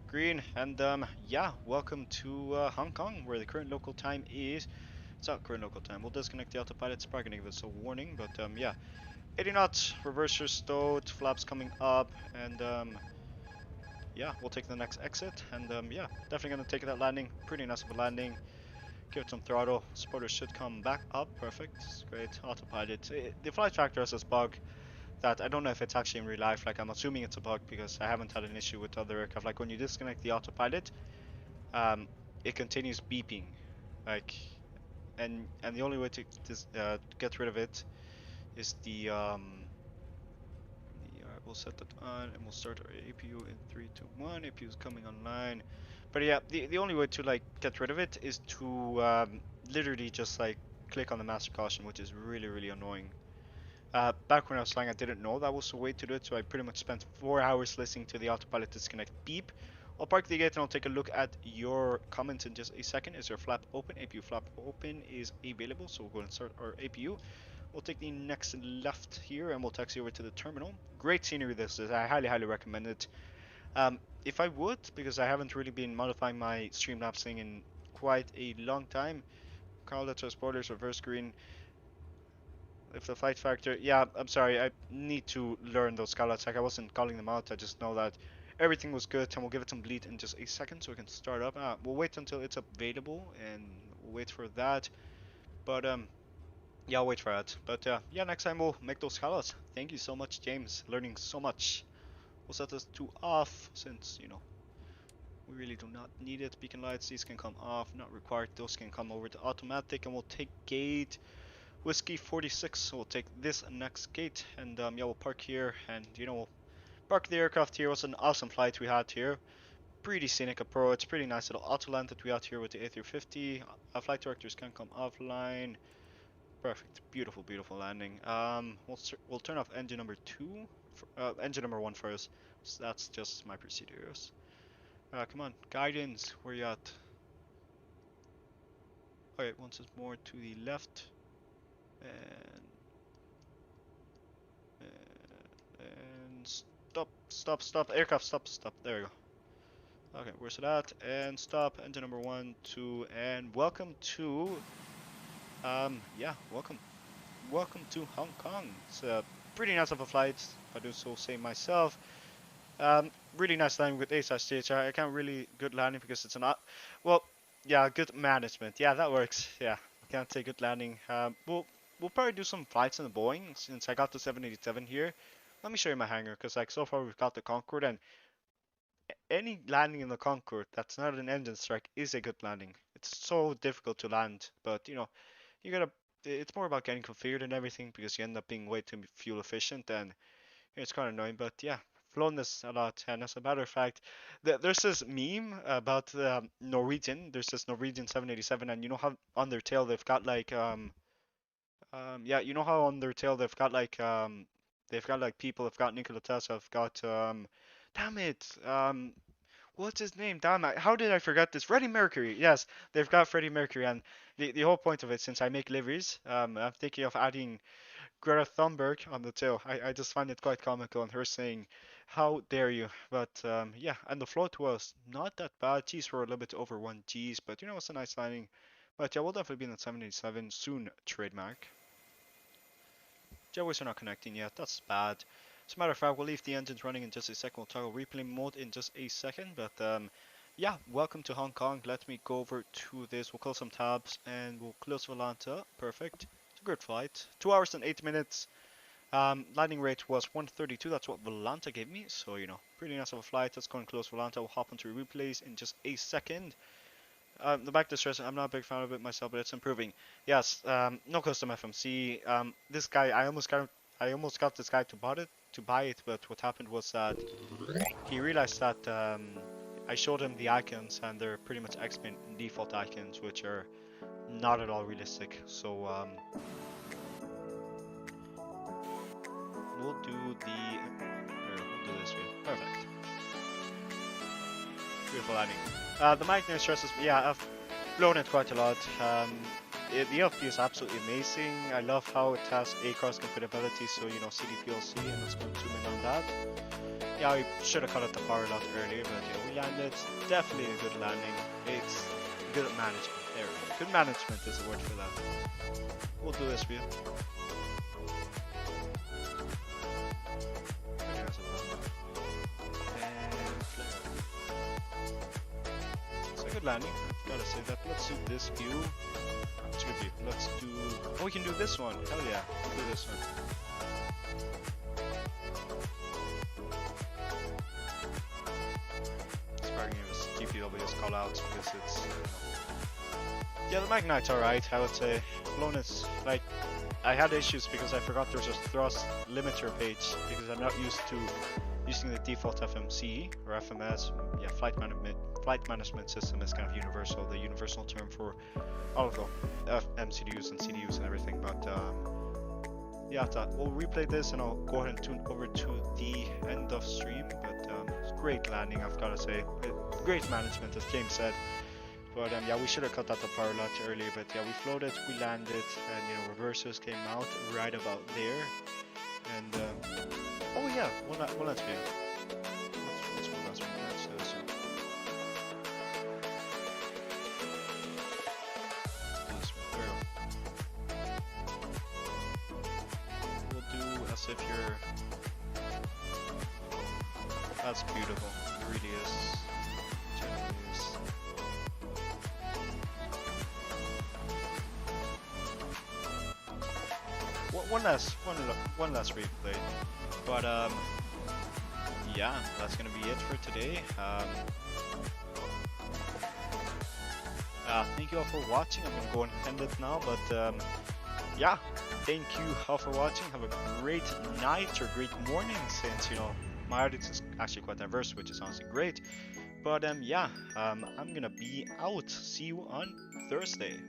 Green, and yeah, welcome to Hong Kong, where the current local time is. It's not current local time. We'll disconnect the autopilot. It's probably gonna give us a warning, but yeah. 80 knots, reverser stowed, flaps coming up, and yeah, we'll take the next exit, and yeah, definitely gonna take that landing. Pretty nice of a landing. Give it some throttle. Spoilers should come back up. Perfect. Great. Autopilot. The flight factor has this bug that I don't know if it's actually in real life. Like, I'm assuming it's a bug because I haven't had an issue with other aircraft. Like, when you disconnect the autopilot, it continues beeping, like, and the only way to get rid of it is we'll set that on and we'll start our APU in 3, 2, 1. APU is coming online. But yeah, the only way to like get rid of it is to literally just like click on the master caution, which is really annoying. Back when I was flying, I didn't know that was the way to do it, so I pretty much spent 4 hours listening to the autopilot disconnect beep. I'll park the gate and I'll take a look at your comments in just a second. Is your flap open? APU flap open is available, so we'll go and start our APU. We'll take the next left here and we'll taxi over to the terminal. Great scenery this is. I highly recommend it. If I would, because I haven't really been modifying my Streamlabs thing in quite a long time. Call it spoilers, reverse green. If the flight factor, yeah, I'm sorry, I need to learn those callouts. Like, I wasn't calling them out, I just know that everything was good, and we'll give it some bleed in just a second so we can start up. We'll wait until it's available, and we'll wait for that. But yeah, I'll wait for that. But yeah, next time we'll make those callouts. Thank you so much, James. Learning so much. We'll set this to off since, you know, we really do not need it. Beacon lights, these can come off, not required. Those can come over to automatic, and we'll take gate Whiskey 46. So we'll take this next gate, and yeah, we'll park here, and you know, we'll park the aircraft here. It was an awesome flight we had here. Pretty scenic approach, pretty nice little auto land that we had here with the A350. Flight directors can come offline. Perfect, beautiful landing. We'll turn off engine number 2, engine number 1 first. So that's just my procedures. Come on, guidance, where you at? Alright, once it's more to the left, and stop, aircraft, stop. There we go. Okay, where's it at? And stop, engine number 1, 2, and welcome to, yeah, welcome to Hong Kong. It's a pretty nice of a flight, if I do so say myself. Really nice landing with A/CH. I can't really good landing because it's not. Well, yeah, good management. Yeah, that works. Yeah, I can't say good landing. We'll probably do some flights in the Boeing since I got the 787 here. Let me show you my hangar because like so far we've got the Concorde, and any landing in the Concorde that's not an engine strike is a good landing. It's so difficult to land, but you know, you gotta. It's more about getting configured and everything because you end up being way too fuel efficient, and it's kind of annoying. But yeah, flown this a lot, and as a matter of fact, there's this meme about Norwegian. There's this Norwegian 787, and you know how on their tail they've got like yeah, you know how on their tail they've got like people have got Nikola Tesla, have got damn it, what's his name? Damn it, how did I forget this? Freddie Mercury. Yes, they've got Freddie Mercury, and the whole point of it, since I make liveries, I'm thinking of adding Greta Thunberg on the tail. I just find it quite comical, and her saying, "How dare you?" But yeah, and the float was not that bad. G's were a little bit over 1 Gs, but you know, it's a nice landing. But yeah, we'll definitely be in the 787 soon, trademark. Jetways are not connecting yet. That's bad. As a matter of fact, we'll leave the engines running in just a second. We'll toggle replay mode in just a second. But yeah, welcome to Hong Kong. Let me go over to this. We'll close some tabs and we'll close Volanta. Perfect. It's a good flight. 2 hours and 8 minutes. Landing rate was 132. That's what Volanta gave me. So, you know, pretty nice of a flight. Let's go and close Volanta. We'll hop onto replays in just a second. The back distress, I'm not a big fan of it myself, but it's improving. Yes, no custom FMC. This guy, I almost got this guy to buy it, but what happened was that he realized that I showed him the icons, and they're pretty much XPLANE default icons, which are not at all realistic. So we'll do this way. Perfect. Beautiful landing. The magnet stresses, yeah, I've blown it quite a lot. The LP is absolutely amazing. I love how it has A-cross compatibility, so you know, CDPLC, and let's go zoom in on that. Yeah, I should have cut out the power a lot earlier, but yeah, we landed. Definitely a good landing. It's good management. There we go. Good management is the word for that. We'll do this for you. Good landing, I've gotta say that. Let's do this view. It's a good view. Let's do... Oh, we can do this one. Hell yeah, we'll do this one. It's probably gonna use GPW's callouts because it's... Yeah, the Magnite's alright, I would say. Blown is like... I had issues because I forgot there was a thrust limiter page because I'm not used to using the default FMC or FMS. Yeah, flight management system is kind of universal, the universal term for all of the MCDUs and CDUs and everything. But yeah, I thought we'll replay this and I'll go ahead and tune over to the end of stream. But it's great landing, I've got to say. Great management, as James said. But yeah, we should have cut out the power lot earlier. But yeah, we floated, we landed, and you know, reversers came out right about there. And oh yeah, one last view. What's one last one? Let's do this one. We'll do as if you're... That's beautiful. It really is. One last replay, but yeah, that's gonna be it for today. Thank you all for watching. I'm gonna go and end it now, but yeah, thank you all for watching. Have a great night or great morning, since you know my audience is actually quite diverse, which is honestly great. But yeah, I'm gonna be out. See you on Thursday.